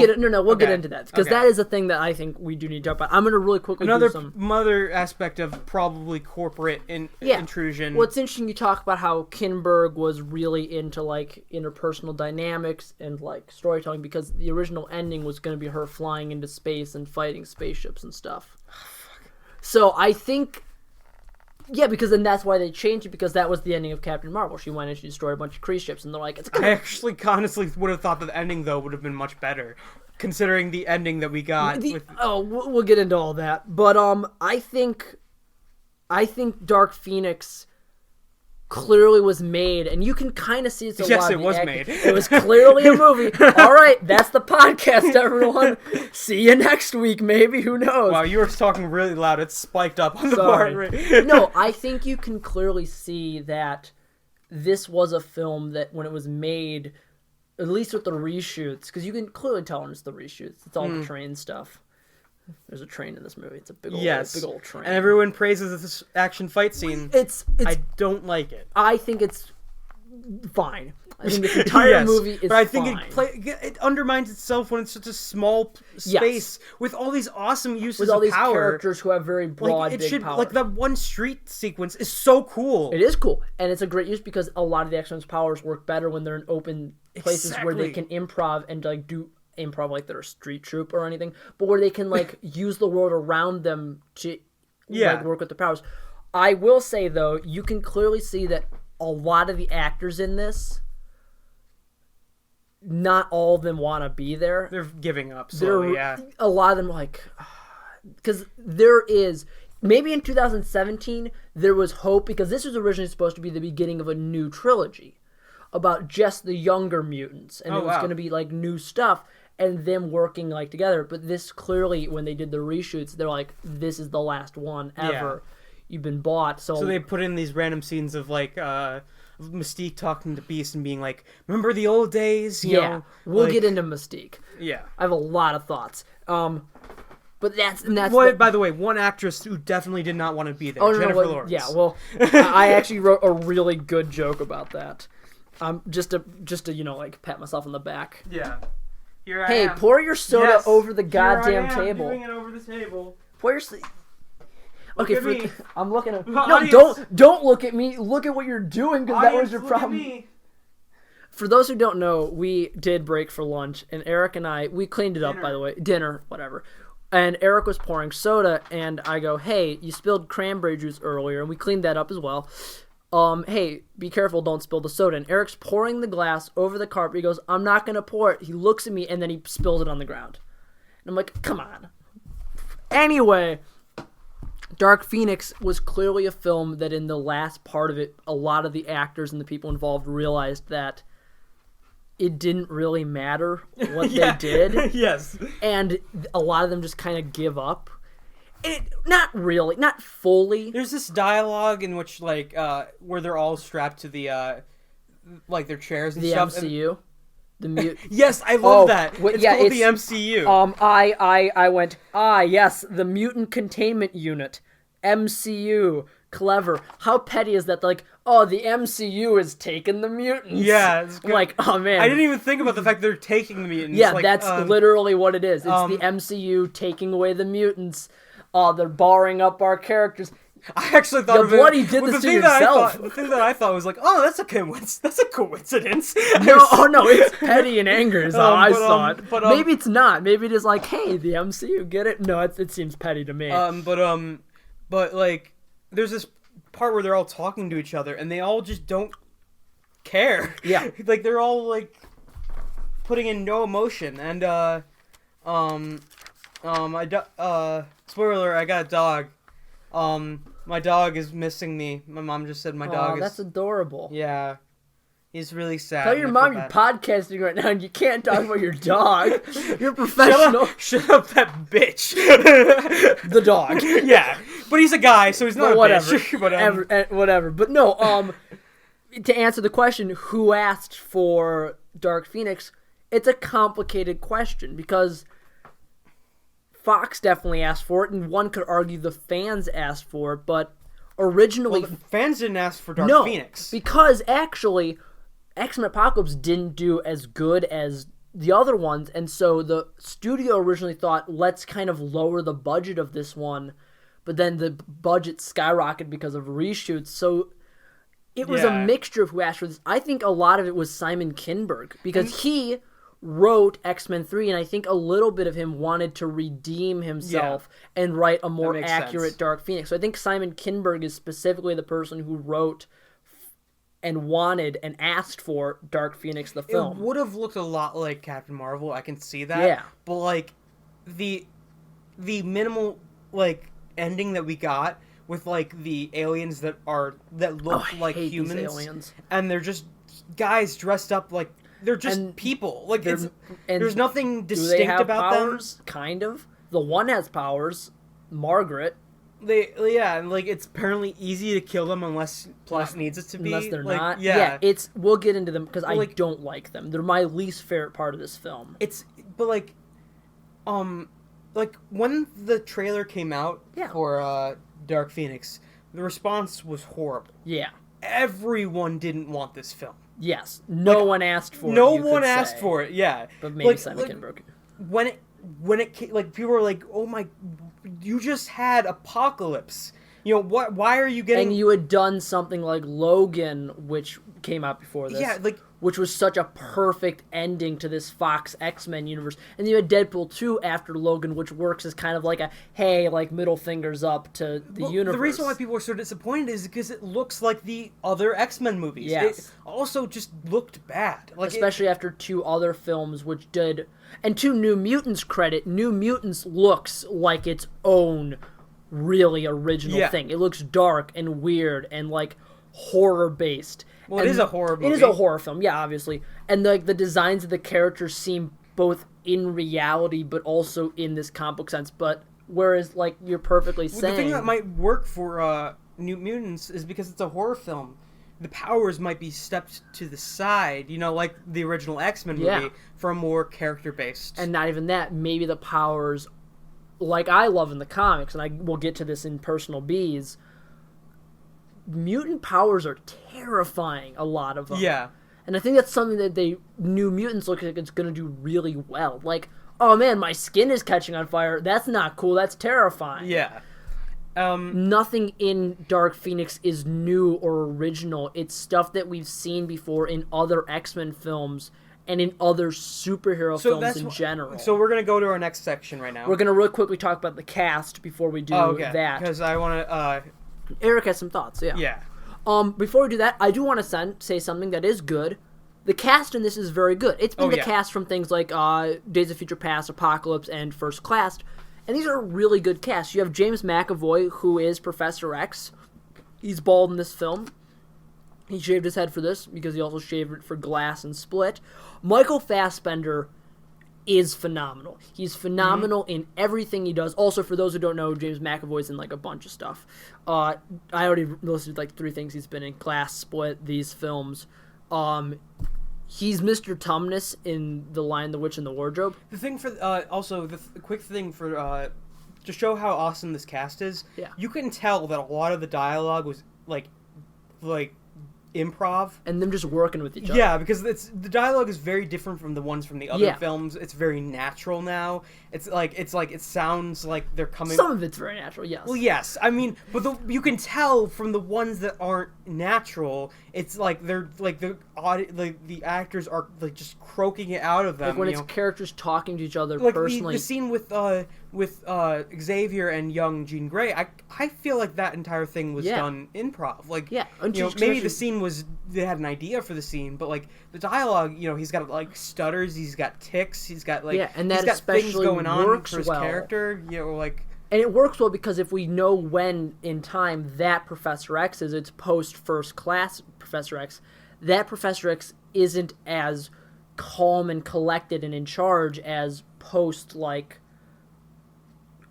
We'll get into that because that is a thing that I think we do need to talk about. I'm gonna really quickly another aspect of probably corporate intrusion. Well, it's interesting you talk about how Kinberg was really into like interpersonal dynamics and like storytelling because the original ending was going to be her flying into space and fighting spaceships and stuff. So I think, because then that's why they changed it, because that was the ending of Captain Marvel. She went and she destroyed a bunch of Kree ships, and they're like, I actually honestly would have thought that the ending, though, would have been much better, considering the ending that we got. We'll get into all that. But I think Dark Phoenix clearly was made, and you can kind of see it's a lot of it was made. It was clearly a movie. All right, that's the podcast, everyone. See you next week, maybe. Who knows? Wow, you were talking really loud. It's spiked up on the part. No, I think you can clearly see that this was a film that when it was made, at least with the reshoots, because you can clearly tell when it's the reshoots. It's all the train stuff. There's a train in this movie. It's a big old train. And everyone praises this action fight scene. I don't like it. I think it's fine. I think this entire movie is fine. But I think it undermines itself when it's such a small space with all these awesome uses of power. With all these characters who have very broad, big power. Like that one street sequence is so cool. It is cool. And it's a great use because a lot of the X-Men's powers work better when they're in open places where they can improv and like do improv like they're a street troupe or anything, but where they can like use the world around them to like work with the powers. I will say though, you can clearly see that a lot of the actors in this, not all of them want to be there. They're giving up slowly, A lot of them like, because there is, maybe in 2017 there was hope because this was originally supposed to be the beginning of a new trilogy about just the younger mutants, and it was going to be like new stuff and them working like together. But this clearly, when they did the reshoots, they're like, this is the last one ever. You've been bought. So they put in these random scenes of like Mystique talking to Beast and being like, remember the old days? You know, we'll get into Mystique. Yeah. I have a lot of thoughts. But that's by the way, one actress who definitely did not want to be there, Jennifer Lawrence. Yeah, well, I actually wrote a really good joke about that. just to like pat myself on the back. Yeah. Here I Hey, am. pour your soda over the goddamn Here I am, table. doing it over the table. Pour your. Okay, at me. I'm looking at. The No, audience. don't look at me. Look at what you're doing, because that was your Look at problem. me. For those who don't know, we did break for lunch, and Eric and I cleaned it up, by the way. Dinner, whatever. And Eric was pouring soda, and I go, hey, you spilled cranberry juice earlier, and we cleaned that up as well. Hey, be careful, don't spill the soda. And Eric's pouring the glass over the carpet. He goes, I'm not going to pour it. He looks at me, and then he spills it on the ground. And I'm like, come on. Anyway, Dark Phoenix was clearly a film that in the last part of it, a lot of the actors and the people involved realized that it didn't really matter what they did. Yes. And a lot of them just kind of give up. Not really, not fully. There's this dialogue in which, like, where they're all strapped to the, like, their chairs and The stuff. MCU. Yes, I love that. It's called the MCU. I went, yes, the Mutant Containment Unit. MCU. Clever. How petty is that? Like, the MCU is taking the mutants. Yeah. It's I'm like, oh man. I didn't even think about the fact they're taking the mutants. Yeah, like, that's literally what it is. It's the MCU taking away the mutants. They're barring up our characters. I actually thought You of it. bloody did this to yourself. The thing that I thought was like, oh, that's a coincidence. No, it's petty and anger is how I saw it. But, maybe it's not. Maybe it is like, hey, the MCU, get it? No, it seems petty to me. But like, there's this part where they're all talking to each other, and they all just don't care. Yeah. Like, they're all, like, putting in no emotion, and, spoiler alert, I got a dog. My dog is missing me. My mom just said my dog is... that's adorable. Yeah. He's really sad. Tell your mom you're podcasting right now and you can't talk about your dog. You're professional. Shut up, that bitch. The dog. Yeah. But he's a guy, so he's not a bitch. Whatever. But no, to answer the question, who asked for Dark Phoenix, it's a complicated question because Fox definitely asked for it, and one could argue the fans asked for it, but originally... Well, the fans didn't ask for Dark Phoenix. Because actually, X-Men Apocalypse didn't do as good as the other ones, and so the studio originally thought, let's kind of lower the budget of this one, but then the budget skyrocketed because of reshoots, so it was a mixture of who asked for this. I think a lot of it was Simon Kinberg, because he wrote X-Men 3, and I think a little bit of him wanted to redeem himself and write a more accurate Dark Phoenix. So I think Simon Kinberg is specifically the person who wrote and wanted and asked for Dark Phoenix the film. It would have looked a lot like Captain Marvel, I can see that. Yeah. But, like, the minimal, like, ending that we got with, like, the aliens that look like humans. These aliens. And they're just guys dressed up like... They're just people. Like, there's nothing distinct about powers? Them. Kind of. The one has powers. Margaret. And, like, it's apparently easy to kill them unless Plus needs it to be. Unless they're like, not. Yeah. We'll get into them because I don't like them. They're my least favorite part of this film. But, like, when the trailer came out for Dark Phoenix, the response was horrible. Yeah. Everyone didn't want this film. Yes. No one asked for it. No one asked for it, yeah. But maybe Simon Kinberg. When it came, like, people were like, oh my, you just had Apocalypse. You know, why are you getting... And you had done something like Logan, which came out before this. Yeah, like... Which was such a perfect ending to this Fox X-Men universe. And you had Deadpool 2 after Logan, which works as kind of like a, hey, like, middle fingers up to the universe. The reason why people are so disappointed is because it looks like the other X-Men movies. Yes. It also just looked bad. Like, especially after two other films, which did... And to New Mutants' credit, New Mutants looks like its own really original thing. It looks dark and weird and, like, horror-based. Well, it is a horror movie. It is a horror film, yeah, obviously. And the designs of the characters seem both in reality but also in this comic book sense. But whereas, like, you're perfectly saying... The thing that might work for New Mutants is because it's a horror film. The powers might be stepped to the side, you know, like the original X-Men movie, for a more character-based... And not even that. Maybe the powers, like I love in the comics, and I will get to this in Personal Bees... Mutant powers are terrifying, a lot of them. Yeah. And I think that's something that New Mutants look like it's going to do really well. Like, oh man, my skin is catching on fire. That's not cool. That's terrifying. Yeah. Nothing in Dark Phoenix is new or original. It's stuff that we've seen before in other X-Men films and in other superhero films in general. So we're going to go to our next section right now. We're going to really quickly talk about the cast before we do that. Because I want to... Erich has some thoughts, yeah. Yeah. Before we do that, I do want to say something that is good. The cast in this is very good. It's been cast from things like Days of Future Past, Apocalypse, and First Class. And these are really good casts. You have James McAvoy, who is Professor X. He's bald in this film. He shaved his head for this because he also shaved it for Glass and Split. Michael Fassbender is phenomenal. He's phenomenal in everything he does. Also, for those who don't know, James McAvoy's in like a bunch of stuff. I already listed like 3 things he's been in: Glass, Split, these films. He's Mr. Tumnus in The Lion, the Witch, and the Wardrobe. The thing for also the quick thing for to show how awesome this cast is. Yeah. You can tell that a lot of the dialogue was like improv, and them just working with each other. Yeah, because the dialogue is very different from the ones from the other films. It's very natural now. It sounds like they're coming. Some of it's very natural, yes. Well, yes, I mean, but you can tell from the ones that aren't natural. It's like they're like the actors are like just croaking it out of them. Like when it's characters talking to each other like personally. The scene with Xavier and young Jean Grey, I feel like that entire thing was done improv. Like, maybe the scene they had an idea for the scene, but like the dialogue, he's got like stutters, he's got tics, he's got like and that he's got especially things going on works for his well. character, And it works well because if we know when in time that Professor X is, it's post First Class Professor X, that Professor X isn't as calm and collected and in charge as post like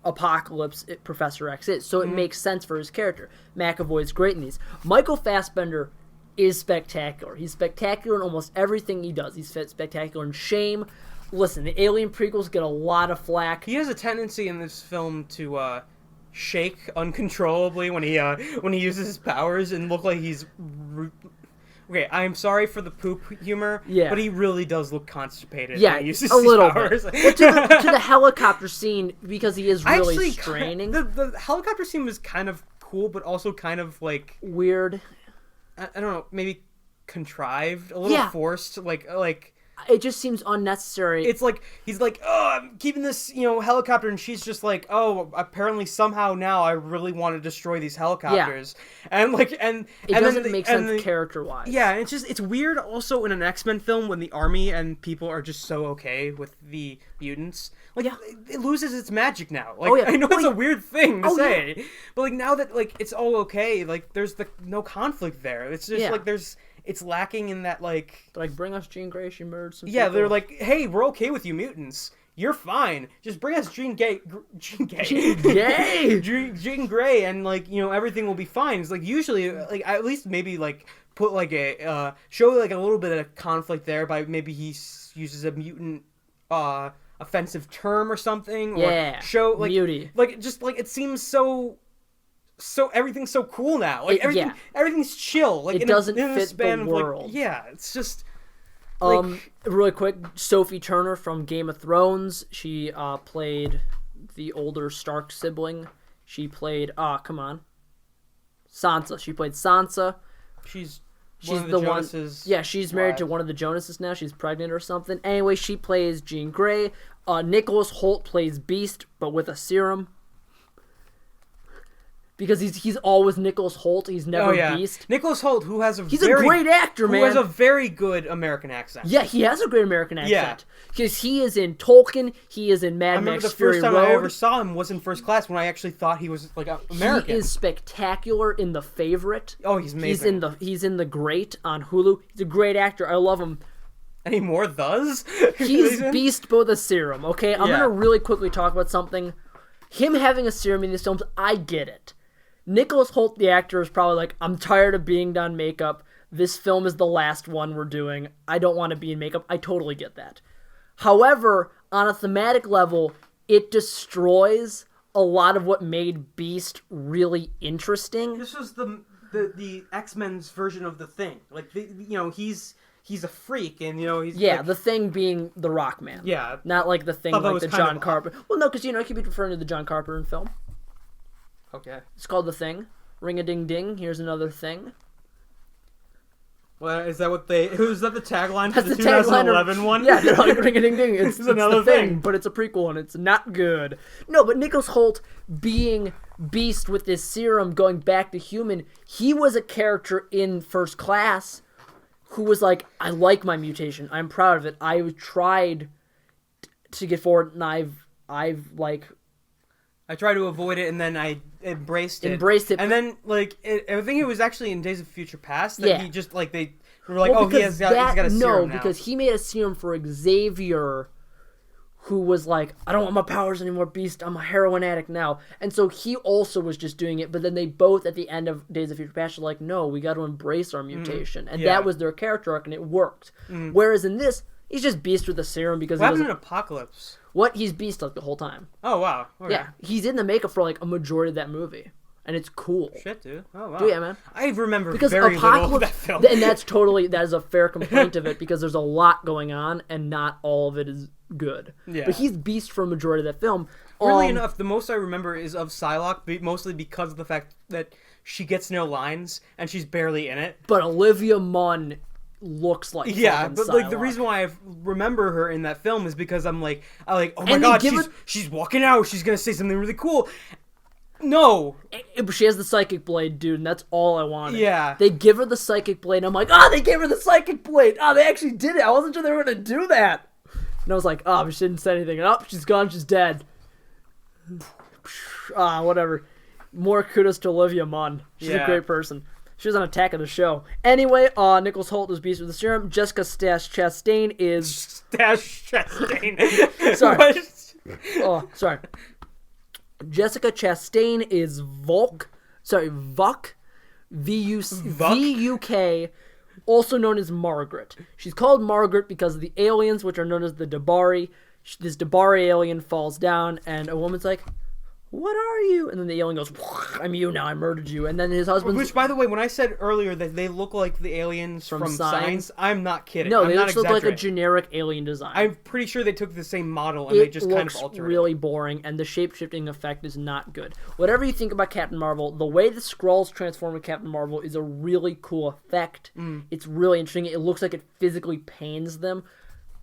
Apocalypse Professor X is. So it makes sense for his character. McAvoy's great in these. Michael Fassbender is spectacular. He's spectacular in almost everything he does. He's spectacular in Shame. Listen, the Alien prequels get a lot of flack. He has a tendency in this film to shake uncontrollably when he uses his powers and look like he's... Okay, I'm sorry for the poop humor, but he really does look constipated when he uses his powers. Bit. to the helicopter scene, because he is really straining. The helicopter scene was kind of cool, but also kind of like... weird. I don't know, maybe contrived, a little forced, like it just seems unnecessary. It's like he's like, oh, I'm keeping this, helicopter, and she's just like, oh, apparently somehow now I really want to destroy these helicopters, and it doesn't make sense character wise. Yeah, it's weird also in an X-Men film when the army and people are just so okay with the mutants. Like, it loses its magic now. Like, I know it's a weird thing to say, but like now that like it's all okay, like there's no conflict there. It's just like it's lacking in that, like... bring us Jean Grey, she murdered some people. They're like, hey, we're okay with you mutants. You're fine. Just bring us Jean Grey, and, like, everything will be fine. It's like, usually, like, at least maybe, like, put, like, show, like, a little bit of conflict there by maybe he uses a mutant, offensive term or something. Or show, like... Muty. Like, just, like, it seems so everything's so cool now. Like everything's chill. Like it doesn't fit the Like, world. it's just like really quick. Sophie Turner from Game of Thrones. She played the older Stark sibling. She played Sansa. She played Sansa. She's the Jonas's one. Yeah, she's married to one of the Jonases now. She's pregnant or something. Anyway, she plays Jean Grey. Nicholas Hoult plays Beast, but with a serum. Because he's always Nicholas Hoult. He's never Beast. Nicholas Hoult, who has he's a great actor, man. Who has a very good American accent. Yeah, he has a great American accent. Because he is in Tolkien. He is in Mad Max Fury Road. The first time I ever saw him was in First Class when I actually thought he was like American. He is spectacular in The Favorite. Oh, he's amazing. He's in The Great on Hulu. He's a great actor. I love him. Any more thus? He's Beast, but with a serum. Okay, I'm gonna really quickly talk about something. Him having a serum in these films, I get it. Nicholas Hoult, the actor, is probably like, I'm tired of being done makeup. This film is the last one we're doing. I don't want to be in makeup. I totally get that. However, on a thematic level, it destroys a lot of what made Beast really interesting. This was the X-Men's version of the Thing. Like, he's he's a freak, and he's the Thing being the Rock Man. Yeah, not like the Thing like the John Carpenter. Well, no, because he could be referring to the John Carpenter film. Okay, it's called The Thing. Ring a ding ding. Here's another thing. Well, is that what who's that the tagline for the 2011 one? Yeah, they're like ring a ding ding. It's another thing, but it's a prequel and it's not good. No, but Nicholas Hoult being Beast with this serum going back to human, he was a character in First Class who was like, I like my mutation. I'm proud of it. I tried to get forward, and I've I tried to avoid it, and then I embraced it. And then, I think it was actually in Days of Future Past that he just, they were like, he's got a serum now. No, because he made a serum for Xavier, who was like, I don't want my powers anymore, Beast. I'm a heroin addict now. And so he also was just doing it, but then they both, at the end of Days of Future Past, are like, no, we got to embrace our mutation. And that was their character arc, and it worked. Whereas in this, he's just Beast with a serum because what happened in Apocalypse? What? He's Beast the whole time. Oh, wow. Okay. Yeah, he's in the makeup for a majority of that movie. And it's cool. Shit, dude. Oh, wow. Dude, yeah, man. I remember very little of that film. And that is a fair complaint of it because there's a lot going on and not all of it is good. Yeah. But he's Beast for a majority of that film. Weirdly enough, the most I remember is of Psylocke, mostly because of the fact that she gets no lines and she's barely in it. But Olivia Munn looks like but Psylocke. The reason why I remember her in that film is because oh my god, she's walking out, she's gonna say something really cool. No, she has the psychic blade, dude, and that's all I wanted. Yeah, they give her the psychic blade, and I'm like, they gave her the psychic blade. They actually did it. I wasn't sure they were gonna do that. And I was like, but she didn't say anything. And she's gone. She's dead. Whatever. More kudos to Olivia Munn. She's a great person. She was on Attack of the Show. Anyway, Nicholas Hoult is Beast with the serum. Jessica Chastain is... Chastain. Sorry. Sorry. Jessica Chastain is Vuk. V-U-K, also known as Margaret. She's called Margaret because of the aliens, which are known as the Dabari. This Dabari alien falls down, and a woman's like, what are you? And then the alien goes, I'm you now, I murdered you. And then his husband... Which, by the way, when I said earlier that they look like the aliens from Signs, I'm not kidding. No, they just look like a generic alien design. I'm pretty sure they took the same model and they just kind of altered it. It looks really boring, and the shape-shifting effect is not good. Whatever you think about Captain Marvel, the way the Skrulls transform in Captain Marvel is a really cool effect. It's really interesting. It looks like it physically pains them.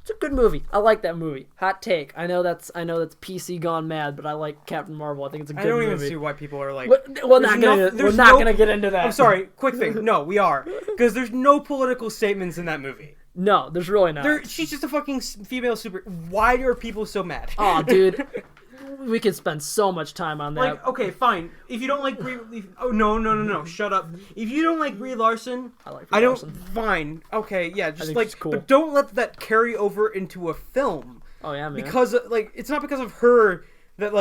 It's a good movie. I like that movie. Hot take. I know that's PC gone mad, but I like Captain Marvel. I think it's a good movie. I don't even see why people are like... We're not going to get into that. I'm sorry. Quick thing. No, we are. Because there's no political statements in that movie. No, there's really not. She's just a fucking female super... Why are people so mad? Oh, dude. We could spend so much time on that. Okay, fine. If you don't like Brie... Oh, no. Shut up. If you don't like Brie Larson... I like Brie Larson. Fine. Okay, yeah, just it's cool. But don't let that carry over into a film. Oh, yeah, man. Because, it's not because of her that,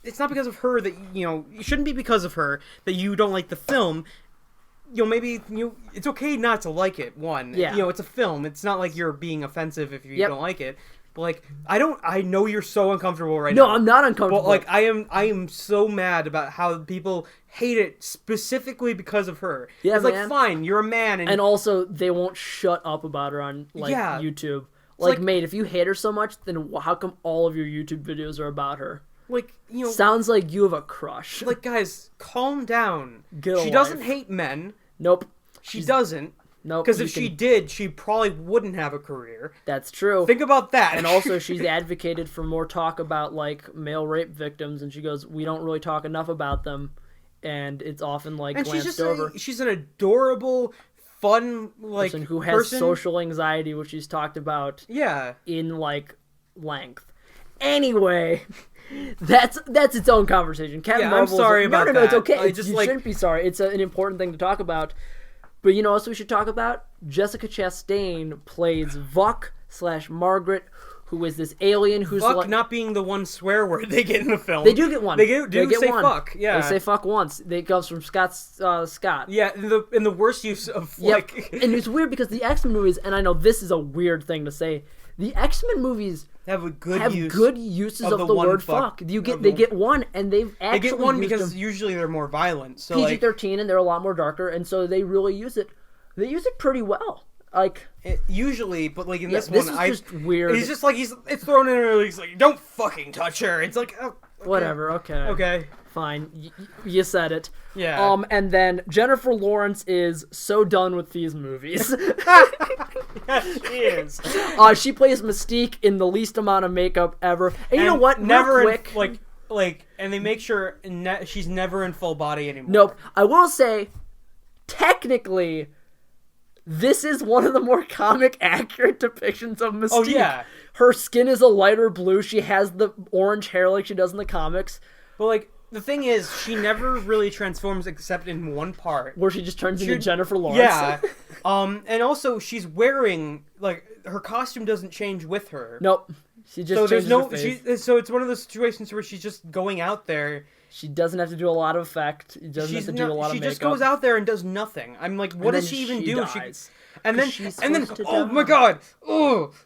it's not because of her that, it shouldn't be because of her that you don't like the film. Maybe, it's okay not to like it, one. Yeah. It's a film. It's not like you're being offensive if you don't like it. But, I know you're so uncomfortable right now. No, I'm not uncomfortable. But, I am so mad about how people hate it specifically because of her. Yeah, it's man. Fine, you're a man. And also, they won't shut up about her on, YouTube. Mate, if you hate her so much, then how come all of your YouTube videos are about her? Sounds like you have a crush. Guys, calm down. She doesn't hate men. Nope. She doesn't. Nope. Because if she did, she probably wouldn't have a career. That's true. Think about that. And also, she's advocated for more talk about, male rape victims, and she goes, we don't really talk enough about them, and it's often, glanced over. She's an adorable, fun, person who has social anxiety, which she's talked about in, length. Anyway... That's its own conversation. Captain Marvel. I'm sorry about that. No, it's okay. You shouldn't be sorry. It's an important thing to talk about. But you know what else we should talk about? Jessica Chastain plays Vuk/Margaret, who is this alien who's fuck not being the one swear word they get in the film. They do get one. They do say one. Fuck. Yeah, they say fuck once. It comes from Scott. Yeah, in the worst use of And it's weird because the X-Men movies, and I know this is a weird thing to say, the X-Men movies have good uses of the word fuck. They get one, and they've actually they get one because usually they're more violent. So PG-13, and they're a lot more darker, and so they really use it. They use it pretty well. Like usually, but like in this this one, is just weird. He's just like it's thrown in her. He's like, don't fucking touch her. It's like, oh, okay. Whatever. Okay. Fine. You said it. Yeah. And then Jennifer Lawrence is so done with these movies. Yes, she is. She plays Mystique in the least amount of makeup ever. And you know what? Never Real quick, and they make sure she's never in full body anymore. Nope. I will say, technically, this is one of the more comic accurate depictions of Mystique. Oh yeah. Her skin is a lighter blue. She has the orange hair like she does in the comics. But like the thing is, she never really transforms except in one part where she just turns into Jennifer Lawrence. Yeah. And also she's wearing like her costume doesn't change with her. Nope. She just changes her face. So it's one of those situations where she's just going out there. She doesn't have to do a lot of effect. She doesn't have to do a lot of makeup. She just goes out there and does nothing. I'm like, what does she even do? Dies. And then, oh my god,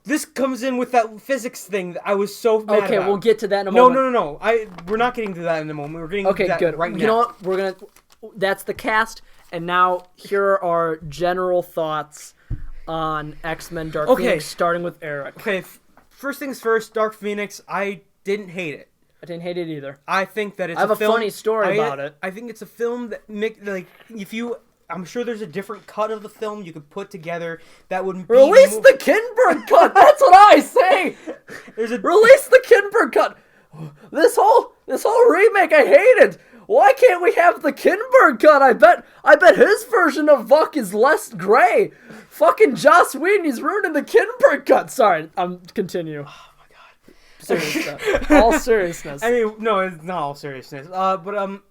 this comes in with that physics thing that I was so mad about. Okay, we'll get to that in a moment. No. We're not getting to that in a moment. We're getting to that good. right now. You know what? That's the cast, and now here are our general thoughts on X-Men Dark Phoenix, starting with Erich. Okay, first things first, Dark Phoenix, I didn't hate it. I didn't hate it either. I think that it's I have a funny story about it. I think it's a film that I'm sure there's a different cut of the film you could put together that would be release the Kinberg cut. That's what I say. Release the Kinberg cut. This whole remake I hated. Why can't we have the Kinberg cut? I bet his version of Vuk is less gray. Fucking Joss Whedon, he's ruining the Kinberg cut. Sorry, continue. Serious stuff. All seriousness. I mean, no, it's not all seriousness. I'm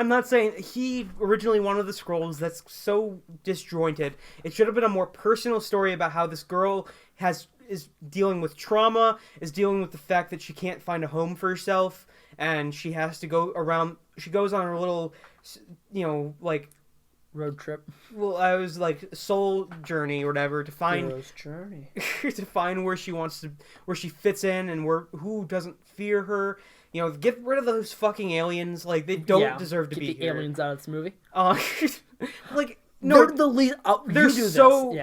not saying he originally wanted the Skrulls. That's so disjointed. It should have been a more personal story about how this girl is dealing with trauma, is dealing with the fact that she can't find a home for herself, and she has to go around. She goes on her little, road trip. Well, I was like soul journey or whatever to find Hero's journey to find where she fits in and who doesn't fear her. Get rid of those fucking aliens. Like they don't deserve to be the aliens out of this movie. No, they're the lead. They're so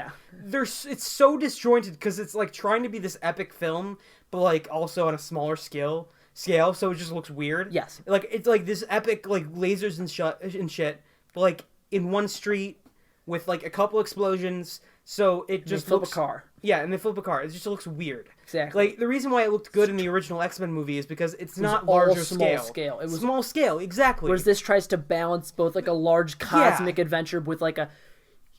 it's so disjointed because it's like trying to be this epic film, but like also on a smaller scale. So it just looks weird. Yes, like it's like this epic like lasers and shit, but like in one street with like a couple explosions. So it just looks... a car. Yeah, and they flip a car. It just looks weird. Exactly. Like, the reason why it looked good in the original X-Men movie is because it's not larger scale. It was small scale, exactly. Whereas this tries to balance both like a large cosmic adventure with like a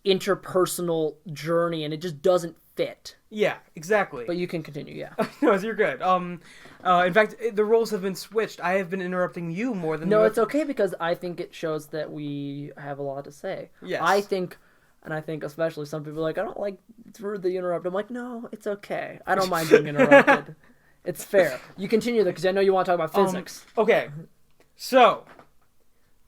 interpersonal journey, and it just doesn't fit. Yeah, exactly. But you can continue, yeah. No, you're good. In fact, the roles have been switched. I have been interrupting you more than... No, it's okay because I think it shows that we have a lot to say. Yes. I think especially some people are like, I don't like it's rude that you interrupt. I'm like, no, it's okay. I don't mind being interrupted. It's fair. You continue though, because I know you want to talk about physics. Okay. So,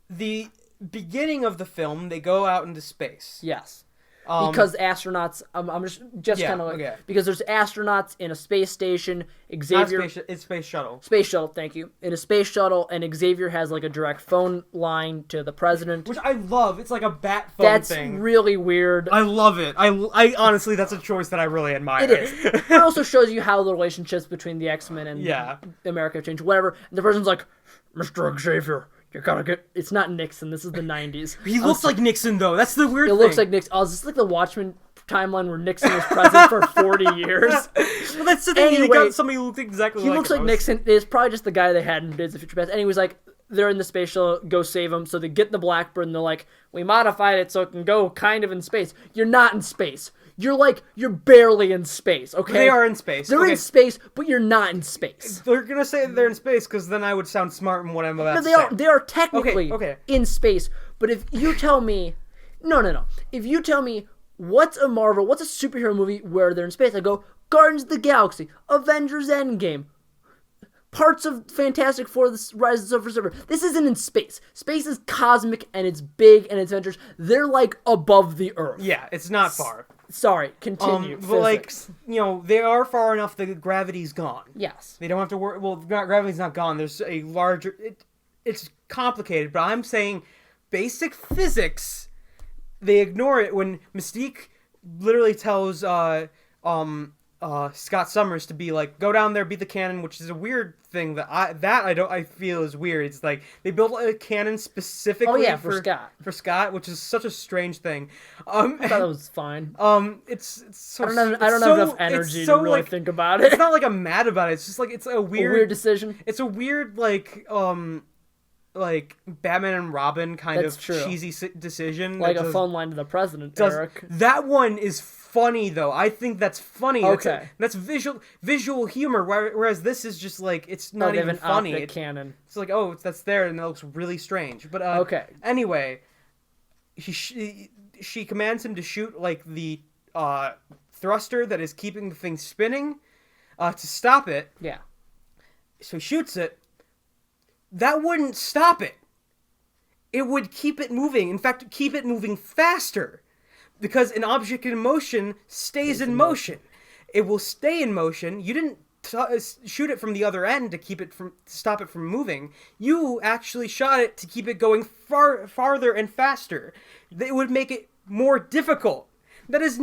the beginning of the film, they go out into space. Yes. Because astronauts, I'm just kind of like, because there's astronauts in a space station. Xavier, it's space shuttle. Space shuttle, thank you. In a space shuttle, and Xavier has like a direct phone line to the president, which I love. It's like a bat phone thing. That's really weird. I love it. I honestly, that's a choice that I really admire. It is. It also shows you how the relationships between the X-Men and America have changed. Whatever. And the person's like, Mr. Xavier. You gotta get... It's not Nixon. This is the 90s. He looks like Nixon, though. That's the weird thing. It looks like Nixon. Oh, is this like the Watchmen timeline where Nixon was president for 40 years? Well, that's the thing. Anyway, you got somebody who looks exactly like him. He looks like Nixon. It's probably just the guy they had in Days of Future Past. And he was like, they're in the space shuttle, go save him. So they get the Blackbird, and they're like, we modified it so it can go kind of in space. You're not in space. You're barely in space, okay? They are in space. They're in space, but you're not in space. They're gonna say they're in space because then I would sound smart in what I'm about to say. They are technically in space, but if you tell me... No. If you tell me, what's a superhero movie where they're in space, I go, Guardians of the Galaxy, Avengers Endgame, parts of Fantastic Four, the Rise of the Silver Surfer. This isn't in space. Space is cosmic, and it's big, and it's adventures. They're, like, above the Earth. Yeah, it's not far. Sorry, continue. But like, they are far enough that gravity's gone. Yes. They don't have to worry. Well, gravity's not gone. There's a larger... It's complicated, but I'm saying basic physics, they ignore it when Mystique literally tells Scott Summers to be like, go down there, beat the cannon, which is a weird thing that I feel is weird. It's like they built a cannon specifically for Scott, which is such a strange thing. I thought it was fine. It's so I don't have enough energy to really think about it. It's not like I'm mad about it. It's just like it's a weird decision. It's a weird like Batman and Robin kind of cheesy decision. Like a phone line to the president, Erich. That one is funny, though. I think that's funny. Okay. That's visual humor, whereas this is just like, it's not even funny. Optic cannon. It's like, oh, that's there, and that looks really strange. But okay. Anyway, she commands him to shoot like the thruster that is keeping the thing spinning to stop it. Yeah. So he shoots it. That wouldn't stop it. It would keep it moving. In fact, keep it moving faster. Because an object in motion stays in motion. It will stay in motion. You didn't shoot it from the other end to stop it from moving. You actually shot it to keep it going farther and faster. It would make it more difficult. That is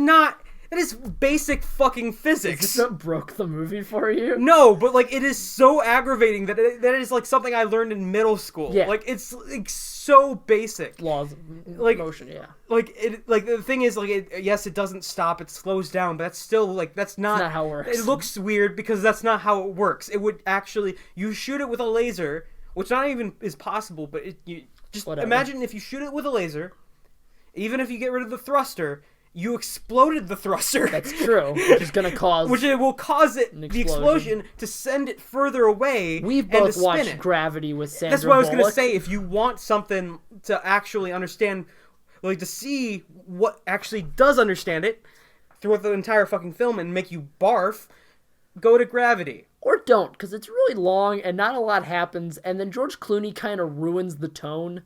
basic fucking physics. Is this what broke the movie for you? No, but like it is so aggravating that that is like something I learned in middle school. Yeah. Like it's like so basic. Laws of motion, yeah. Like the thing is yes, it doesn't stop, it slows down, but that's still like that's not how it works. It looks weird because that's not how it works. It would actually you shoot it with a laser, which not even is possible, but you just imagine if you shoot it with a laser, even if you get rid of the thruster, you exploded the thruster. That's true. Which is going to cause... Which it will cause the explosion to send it further away. We've both watched Gravity with Sandra That's what I was going to say. If you want something to actually understand, like to see what actually does understand it throughout the entire fucking film and make you barf, go to Gravity. Or don't, because it's really long and not a lot happens, and then George Clooney kind of ruins the tone.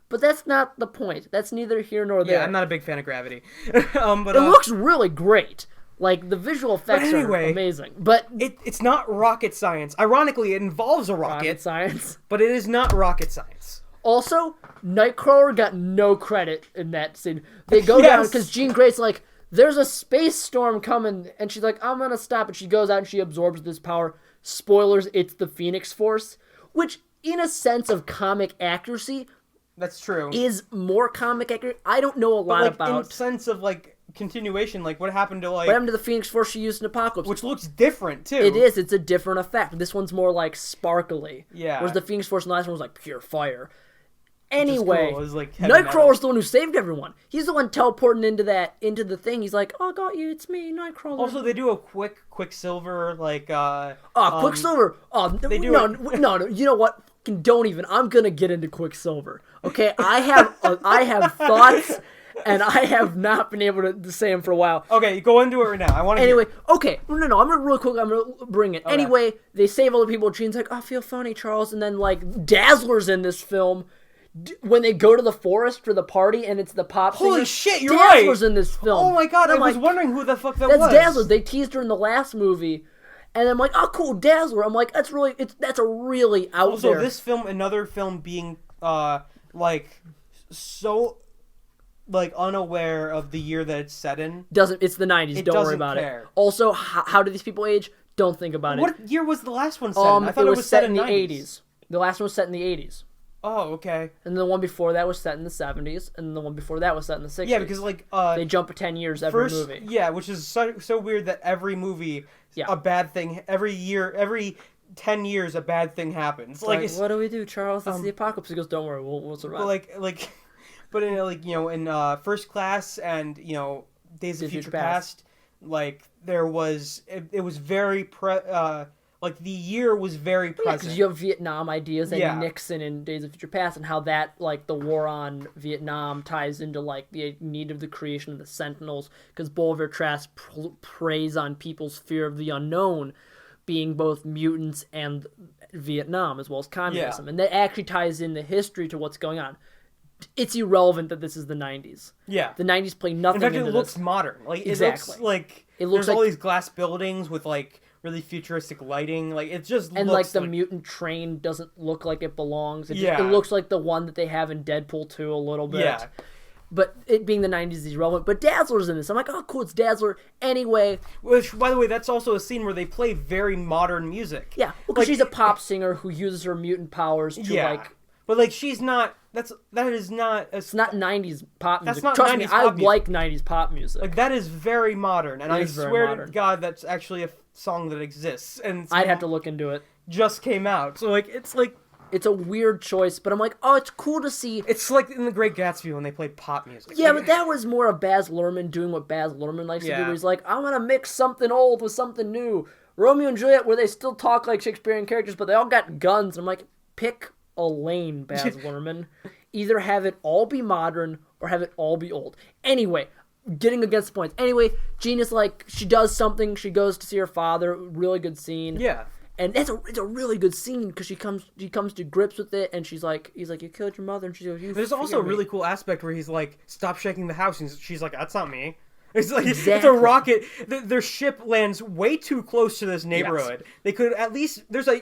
But that's not the point. That's neither here nor there. Yeah, I'm not a big fan of Gravity. But, it looks really great. Like, the visual effects are amazing. But it's not rocket science. Ironically, it involves a rocket science. But it is not rocket science. Also, Nightcrawler got no credit in that scene. They go down because Jean Grey's like, there's a space storm coming. And she's like, I'm going to stop it. She goes out and she absorbs this power. Spoilers, it's the Phoenix Force. Which, in a sense of comic accuracy... That's true. Is more comic accurate. I don't know a lot about. In sense of like continuation, like what happened to what happened to the Phoenix Force she used in Apocalypse, which looks different too. It is. It's a different effect. This one's more like sparkly. Yeah. Whereas the Phoenix Force in the last one was like pure fire. Anyway, cool. It was like Nightcrawler's the one who saved everyone. He's the one teleporting into the thing. He's like, "Oh, I got you. It's me, Nightcrawler." Also, they do a Quicksilver like. Quicksilver. They do no. You know what? Don't even. I'm gonna get into Quicksilver. Okay, I have thoughts, and I have not been able to say them for a while. Okay, go into it right now. I want to. Anyway, okay, no. I'm gonna real quick. I'm gonna bring it. Okay. Anyway, they save all the people. Gene's like, "I feel funny, Charles," and then like Dazzler's in this film. When they go to the forest for the party and it's the pop singer. Holy shit, you're right! Dazzler's in this film. Oh my god, I was wondering who the fuck that was. That's Dazzler. They teased her in the last movie. And I'm like, oh, cool, Dazzler. I'm like, that's a really out there. Also, this film, another film being, so, unaware of the year that it's set in. It's the 90s. Don't worry about it. Also, how do these people age? Don't think about it. What year was the last one set in? I thought it was set in the 80s. The last one was set in the 80s. Oh, okay. And the one before that was set in the 70s, and the one before that was set in the 60s. Yeah, because they jump 10 years every movie. Yeah, which is so weird that every movie, a bad thing every year, every 10 years, a bad thing happens. Like what do we do, Charles? This is the apocalypse. He goes, "Don't worry, we'll survive." But in First Class and Days of Future Past, there was it was very the year was very present. Because you have Vietnam ideas and Nixon in Days of Future Past and how that, the war on Vietnam ties into, the need of the creation of the Sentinels. Because Bolivar Trask preys on people's fear of the unknown, being both mutants and Vietnam, as well as communism. Yeah. And that actually ties in the history to what's going on. It's irrelevant that this is the 90s. Yeah. The 90s play nothing into this. In fact, it looks modern. Exactly. It looks there's all these glass buildings with, really futuristic lighting. Like it just and looks like the mutant train doesn't look like it belongs. It yeah, it looks like the one that they have in Deadpool 2 a little bit. Yeah. But it being the 90s is relevant. But Dazzler's in this. I'm like, oh, cool, it's Dazzler. Anyway. Which, by the way, that's also a scene where they play very modern music. Yeah, well, because she's a pop singer who uses her mutant powers to, like... But, like, she's not... That is not... It's not 90s pop music. That's not Trust 90s me, pop I music. like 90s pop music. Like, that is very modern. And I swear to God, that's actually a song that exists. And I'd have to look into it. Just came out. So, like, it's like... It's a weird choice, but I'm like, oh, it's cool to see. It's like in The Great Gatsby when they played pop music. Yeah, but that was more of Baz Luhrmann doing what Baz Luhrmann likes to do. Where he's like, I'm going to mix something old with something new. Romeo and Juliet, where they still talk like Shakespearean characters, but they all got guns. I'm like, pick a lane, Baz Luhrmann. Either have it all be modern or have it all be old. Anyway, getting against the points. Anyway, Jean is like, she does something. She goes to see her father. Really good scene. Yeah. And it's a really good scene because she comes to grips with it, and he's like, you killed your mother, and she goes, There's also a really cool aspect where he's like, stop shaking the house, and she's like, that's not me. It's like exactly. It's a rocket. Their ship lands way too close to this neighborhood. Yes. They could at least there's a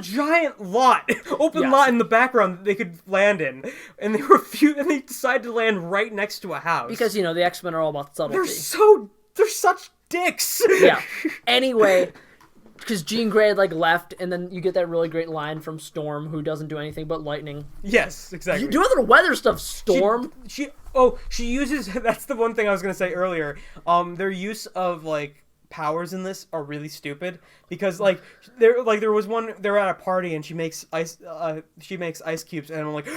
giant lot, open lot in the background that they could land in, and they decide to land right next to a house because the X-Men are all about subtlety. They're such dicks. Yeah. Anyway. Because Jean Grey had, left, and then you get that really great line from Storm, who doesn't do anything but lightning. Yes, exactly. You do other weather stuff, Storm. She uses... That's the one thing I was going to say earlier. Their use of, powers in this are really stupid. Because, there was one... They're at a party, and she makes ice cubes, and I'm like...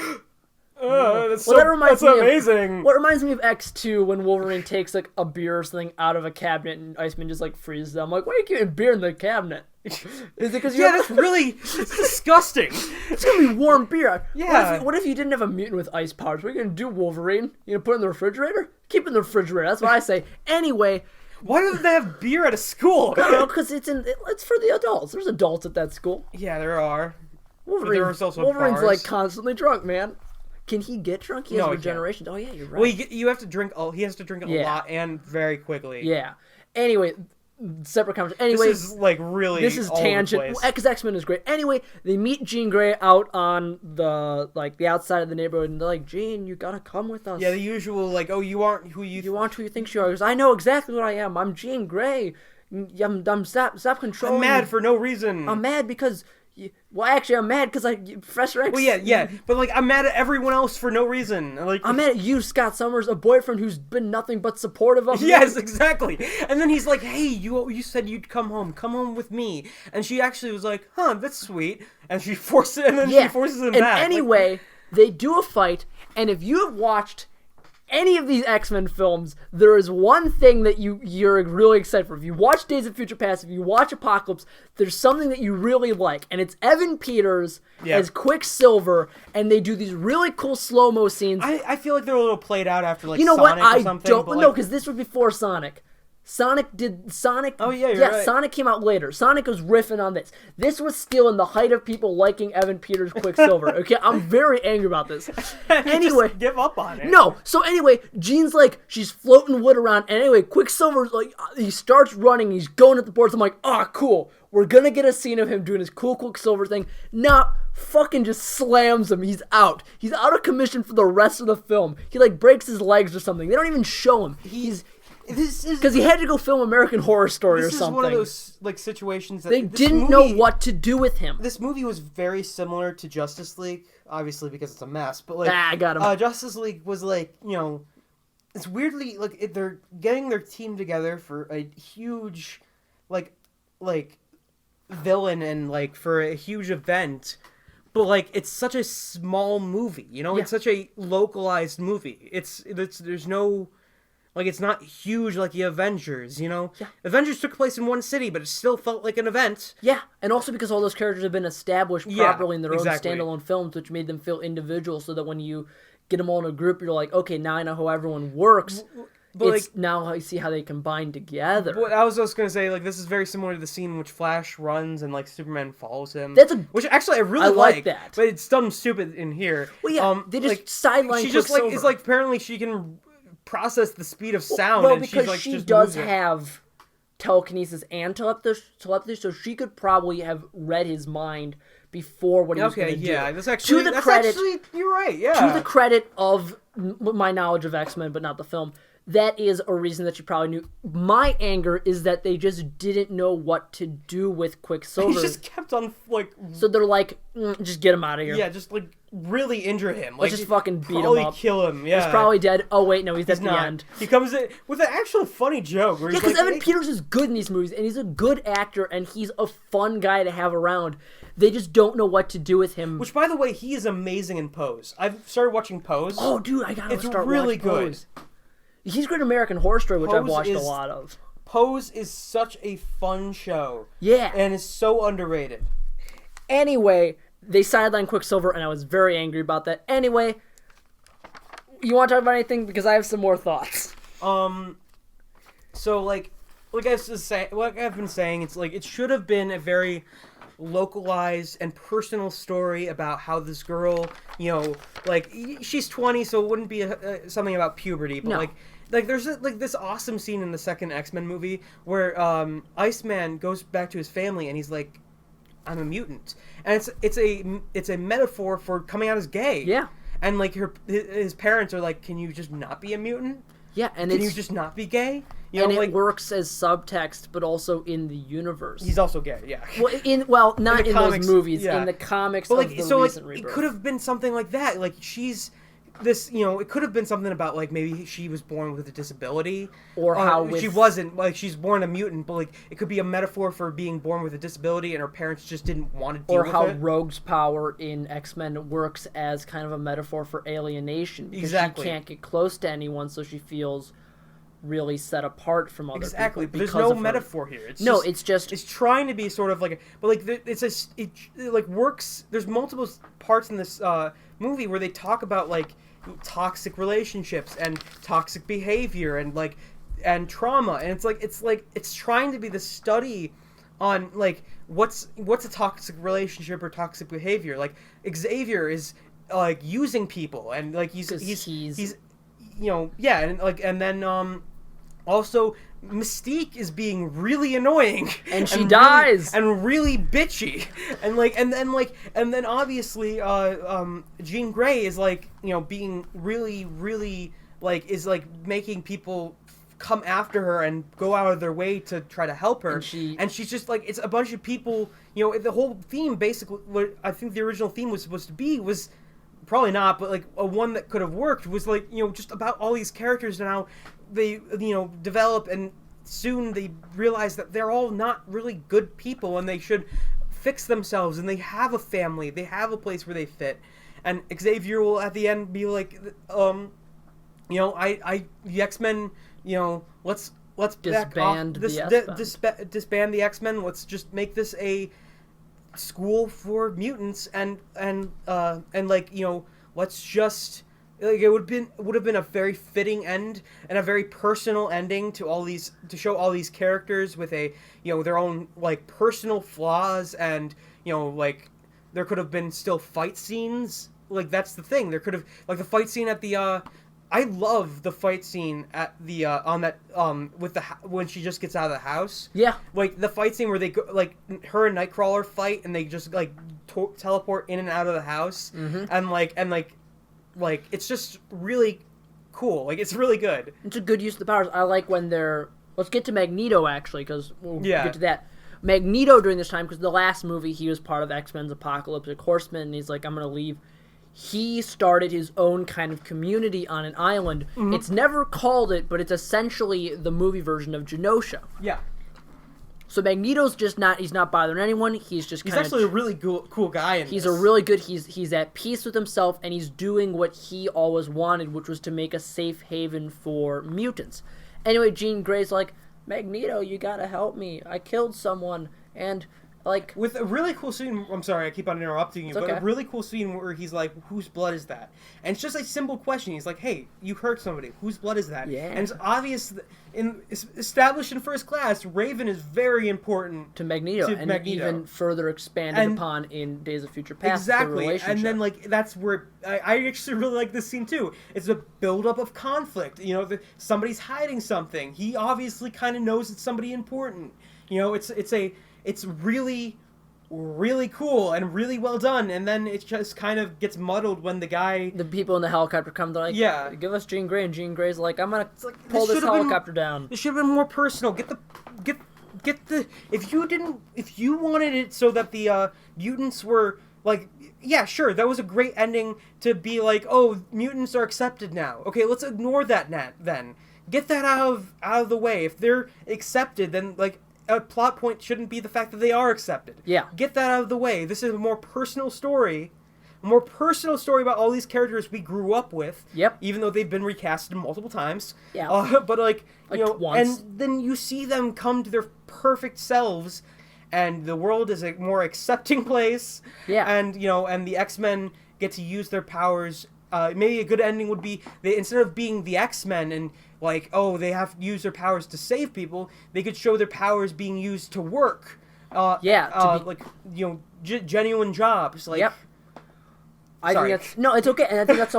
that's amazing. What reminds me of X2 when Wolverine takes a beer or something out of a cabinet and Iceman just freezes them. I'm like, why are you keeping beer in the cabinet? Is it because it's disgusting. It's gonna be warm beer. Yeah. What if you didn't have a mutant with ice powers? What are you gonna do, Wolverine? You gonna put it in the refrigerator? Keep it in the refrigerator. That's what I say. Anyway. Why don't they have beer at a school? I don't know, because it's for the adults. There's adults at that school. Yeah, there are. Wolverine's bars. constantly drunk, man. Can he get drunk? He has regeneration. Oh, yeah, you're right. Well, you have to drink... he has to drink a lot and very quickly. Yeah. Anyway, separate conversation. Anyway... This is, really This is tangent. Because X-Men is great. Anyway, they meet Jean Grey out on the, the outside of the neighborhood, and they're like, Jean, you gotta come with us. Yeah, the usual, you aren't who you... You aren't who you think you are. Because I know exactly what I am. I'm Jean Grey. Stop controlling I'm mad for no reason. I'm mad because... Well, actually, I'm mad because Professor X... Well, yeah, but, I'm mad at everyone else for no reason. I'm mad at you, Scott Summers, a boyfriend who's been nothing but supportive of me. Yes, exactly. And then he's like, hey, you said you'd come home with me. And she actually was like, huh, that's sweet. And she forces him back. Anyway, they do a fight, and if you have watched any of these X-Men films, there is one thing that you're really excited for. If you watch Days of Future Past, if you watch Apocalypse, there's something that you really like, and it's Evan Peters as Quicksilver, and they do these really cool slow-mo scenes. I feel like they're a little played out after you know Sonic what? or something. No, because this was before Sonic. Sonic. Oh yeah, you're right. Sonic came out later. Sonic was riffing on this. This was still in the height of people liking Evan Peters' Quicksilver. Okay, I'm very angry about this. Anyway, just give up on it. No. So anyway, Jean's she's floating wood around. And anyway, Quicksilver's he starts running. He's going at the boards. I'm like, cool. We're gonna get a scene of him doing his cool Quicksilver thing. Nah, fucking just slams him. He's out. He's out of commission for the rest of the film. He breaks his legs or something. They don't even show him. Because he had to go film American Horror Story or something. This is one of those situations that they didn't know what to do with him. This movie was very similar to Justice League, obviously because it's a mess. But I got him. Justice League was it's weirdly they're getting their team together for a huge, villain and for a huge event. But it's such a small movie, It's such a localized movie. There's no. It's not huge like the Avengers, Yeah. Avengers took place in one city, but it still felt like an event. Yeah, and also because all those characters have been established properly in their own standalone films, which made them feel individual, so that when you get them all in a group, you're like, okay, now I know how everyone works. But now I see how they combine together. What I was just going to say, this is very similar to the scene in which Flash runs and, Superman follows him. Which, actually, I really like that. But it's done stupid in here. Well, yeah, they just sideline She just, is apparently she can process the speed of sound. Well, because she does have telekinesis and telepathy, so she could probably have read his mind before what he was going to do. That's actually, you're right, yeah. To the credit of my knowledge of X-Men, but not the film, that is a reason that she probably knew. My anger is that they just didn't know what to do with Quicksilver. He just kept on, like... So they're like, just get him out of here. Yeah, just, like, really injure him. Let's just fucking beat him up. Probably kill him, yeah. He's probably dead. Oh, wait, no, he's at the end. He comes in with an actual funny joke. Where yeah, because Evan Peters is good in these movies, and he's a good actor, and he's a fun guy to have around. They just don't know what to do with him. Which, by the way, he is amazing in Pose. I've started watching Pose. Oh, dude, I gotta start really watching good. Pose. He's great in American Horror Story, which I've watched a lot of. Pose is such a fun show. Yeah. And is so underrated. Anyway, they sidelined Quicksilver, and I was very angry about that. Anyway, you want to talk about anything? Because I have some more thoughts. So, like I've been saying, it's like, it should have been a very localized and personal story about how this girl, you know, like, she's 20, so it wouldn't be something about puberty, but no. Like there's this awesome scene in the second X-Men movie where Iceman goes back to his family and he's like, I'm a mutant, and it's a metaphor for coming out as gay. Yeah. And like his parents are like, can you just not be a mutant? Yeah, and can you just not be gay? You and know, it works as subtext, but also in the universe. He's also gay, yeah. Well, not in comics, those movies, yeah. in the comics but like, of the so recent like, Rebirth. It could have been something like that. Like, she's this, you know, it could have been something about, like, maybe she was born with a disability. Or how she wasn't, like, she's born a mutant, but, like, it could be a metaphor for being born with a disability and her parents just didn't want to deal with it. Or how Rogue's power in X-Men works as kind of a metaphor for alienation. Because exactly. She can't get close to anyone, so she feels really set apart from other people. Exactly, but there's no metaphor here. It's just it's trying to be sort of like, but like it like works. There's multiple parts in this movie where they talk about like toxic relationships and toxic behavior and trauma, and it's trying to be the study on like what's a toxic relationship or toxic behavior. Like Xavier is like using people, and like he's you know, yeah, and then also Mystique is being really annoying, and she dies, and really bitchy, and then obviously Jean Grey is like, you know, being really like, is like making people come after her and go out of their way to try to help her, and she's just like, it's a bunch of people, you know. The whole theme, basically, what I think the original theme was supposed to be was probably not, but like a one that could have worked was like, you know, just about all these characters and how they, you know, develop, and soon they realize that they're all not really good people and they should fix themselves, and they have a family, they have a place where they fit, and Xavier will at the end be like, you know, the X-Men, you know, let's disband disband the X-Men. Let's just make this a school for mutants, and like, you know, let's just, like, it would have been a very fitting end and a very personal ending to show all these characters with a, you know, their own like personal flaws, and, you know, like there could have been still fight scenes. Like, that's the thing, there could have, like, the fight scene at the I love the fight scene at the on that with the when she just gets out of the house. Yeah. Like the fight scene where they go, like, her and Nightcrawler fight, and they just like teleport in and out of the house, and like it's just really cool. Like, it's really good. It's a good use of the powers. I like when they're. Let's get to Magneto, actually, because we'll get to that. Magneto during this time, because the last movie he was part of X-Men's Apocalyptic Horsemen, and he's like, I'm gonna leave. He started his own kind of community on an island. It's never called it, but it's essentially the movie version of Genosha. Yeah. So Magneto's just not, he's not bothering anyone. He's just kind of... He's actually a really cool guy in He's this. a really good... He's at peace with himself, and he's doing what he always wanted, which was to make a safe haven for mutants. Anyway, Jean Grey's like, Magneto, you gotta help me. I killed someone, and Like, with a really cool scene. I'm sorry, I keep on interrupting you, but okay. a really cool scene where he's like, "Whose blood is that?" And it's just a simple question. He's like, "Hey, you hurt somebody. Whose blood is that?" Yeah. And it's obvious established in First Class, Raven is very important to Magneto, and even further expanded upon in Days of Future Past. Exactly, and then like that's where I actually really like this scene too. It's a buildup of conflict. You know, somebody's hiding something. He obviously kind of knows it's somebody important. You know, it's really, really cool and really well done, and then it just kind of gets muddled when the people in the helicopter come. They're like, "Yeah, give us Jean Grey," and Jean Grey's like, "I'm gonna pull this helicopter down." It should have been more personal. Get the if you wanted it so that the mutants were like, yeah, sure, that was a great ending to be like, oh, mutants are accepted now. Okay, let's ignore that then. Get that out of the way. If they're accepted, then like. A plot point shouldn't be the fact that they are accepted. Yeah. Get that out of the way. This is a more personal story. A more personal story about all these characters we grew up with. Yep. Even though they've been recasted multiple times. Yeah. But like you know, once. and then you see them come to their perfect selves, and the world is a more accepting place. Yeah. And you know, and the X-Men get to use their powers. Maybe a good ending would be they instead of being the X-Men and like, oh, they have to use their powers to save people, they could show their powers being used to work. Like, you know, genuine jobs. Like, yep. I think that's it's okay, and I think that's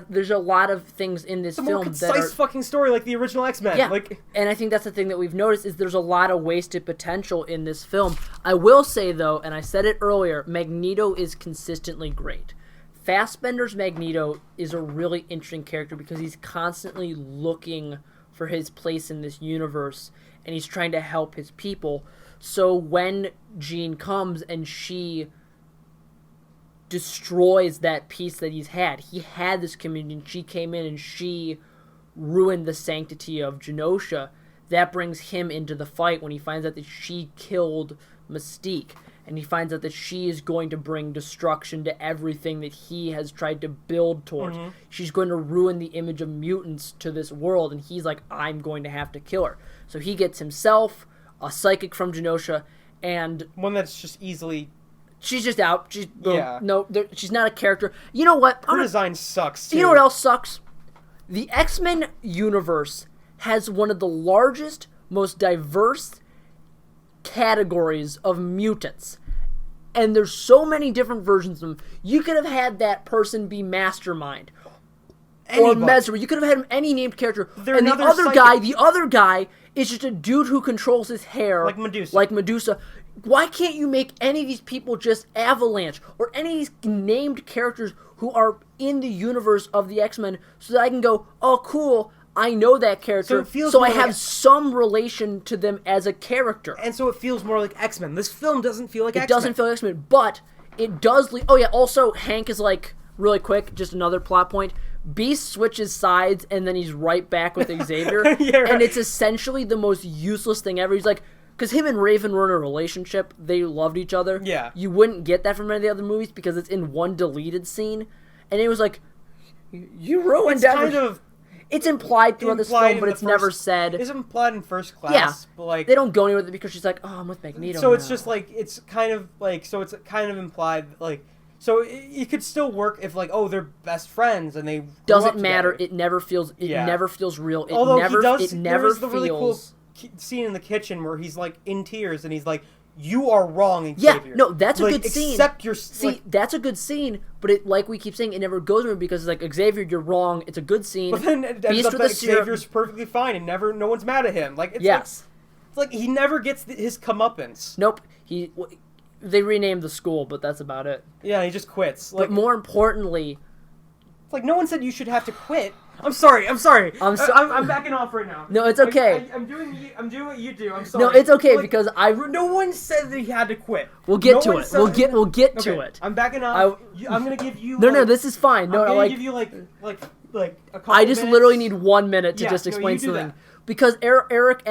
there's a lot of things in this film that are... It's a more concise fucking story like the original X-Men. Yeah, like, and I think that's the thing that we've noticed is there's a lot of wasted potential in this film. I will say, though, and I said it earlier, Magneto is consistently great. Fassbender's Magneto is a really interesting character because he's constantly looking for his place in this universe, and he's trying to help his people. So when Jean comes and she destroys that peace that he had this community, and she came in and she ruined the sanctity of Genosha. That brings him into the fight when he finds out that she killed Mystique. And he finds out that she is going to bring destruction to everything that he has tried to build towards. Mm-hmm. She's going to ruin the image of mutants to this world, and he's like, I'm going to have to kill her. So he gets himself, a psychic from Genosha, and... one that's just easily... She's just out. She's she's not a character. You know what? Her design sucks, too. You know what else sucks? The X-Men universe has one of the largest, most diverse categories of mutants, and there's so many different versions of them. You could have had that person be Mastermind or Mesmer. You could have had any named character. And the other guy is just a dude who controls his hair like Medusa. Why can't you make any of these people just Avalanche or any of these named characters who are in the universe of the X-Men so that I can go, oh cool, I know that character, so I have some relation to them as a character. And so it feels more like X-Men. This film doesn't feel like X-Men. It doesn't feel like X-Men, but it does... also, Hank is like, really quick, just another plot point, Beast switches sides, and then he's right back with Xavier, and it's essentially the most useless thing ever. He's like... Because him and Raven were in a relationship, they loved each other. Yeah. You wouldn't get that from any of the other movies because it's in one deleted scene. And it was like, you ruined everything. It's implied throughout this film, but it's never said. It's implied in First Class. Yeah, but like they don't go anywhere with it because she's like, "Oh, I'm with Magneto." So it's just like it's kind of implied like so it could still work if like they're best friends and they doesn't matter. It never feels never feels real. There is the really cool scene in the kitchen where he's like in tears and he's like, you are wrong, Xavier. Yeah, no, that's a good scene. Accept your... that's a good scene, but it, like we keep saying, it never goes anywhere because it's like, Xavier, you're wrong. It's a good scene. But then it ends up that Xavier's perfectly fine and no one's mad at him. Like, it's like he never gets his comeuppance. Nope. They renamed the school, but that's about it. Yeah, he just quits. But more importantly... It's like, no one said you should have to quit. I'm sorry. I'm backing off right now. No, it's okay. I'm doing what you do. I'm sorry. No, it's okay because no one said that he had to quit. We'll get to it. We'll get to it. I'm backing off. I'm gonna give you. No, this is fine. No, I'm gonna give you like a couple. I just minutes. literally need 1 minute to just explain something. Because Erich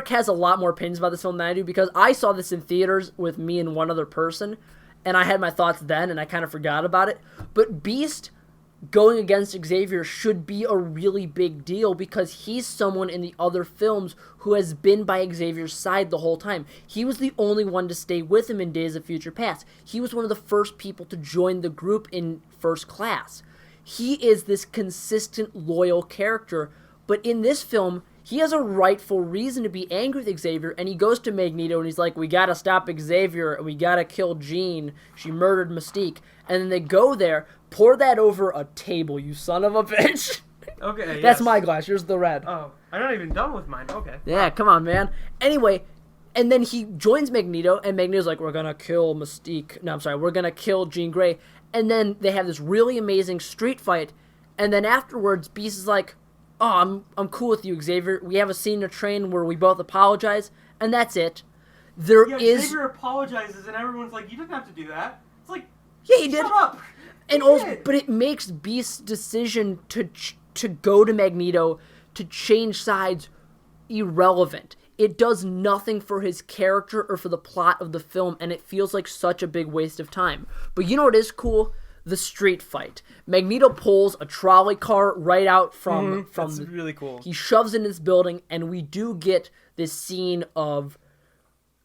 has a lot more opinions about this film than I do because I saw this in theaters with me and one other person, and I had my thoughts then, and I kind of forgot about it. But Beast going against Xavier should be a really big deal because he's someone in the other films who has been by Xavier's side the whole time. He was the only one to stay with him in Days of Future Past. He was one of the first people to join the group in First Class. He is this consistent, loyal character, but in this film, he has a rightful reason to be angry with Xavier, and he goes to Magneto and he's like, we gotta stop Xavier, we gotta kill Jean, she murdered Mystique. And then they go there, pour that over a table, you son of a bitch. Okay, That's my glass, yours the red. Oh, I'm not even done with mine, okay. Yeah, come on, man. Anyway, and then he joins Magneto, and Magneto's like, we're gonna kill Mystique. No, I'm sorry, we're gonna kill Jean Grey. And then they have this really amazing street fight, and then afterwards, Beast is like, oh, I'm cool with you, Xavier. We have a scene in a train where we both apologize, and that's it. Xavier apologizes, and everyone's like, you didn't have to do that. It's like, yeah, he did. Shut up. And also, but it makes Beast's decision to go to Magneto to change sides irrelevant. It does nothing for his character or for the plot of the film, and it feels like such a big waste of time. But you know what is cool? The street fight. Magneto pulls a trolley car right out from that's really cool. He shoves into this building, and we do get this scene of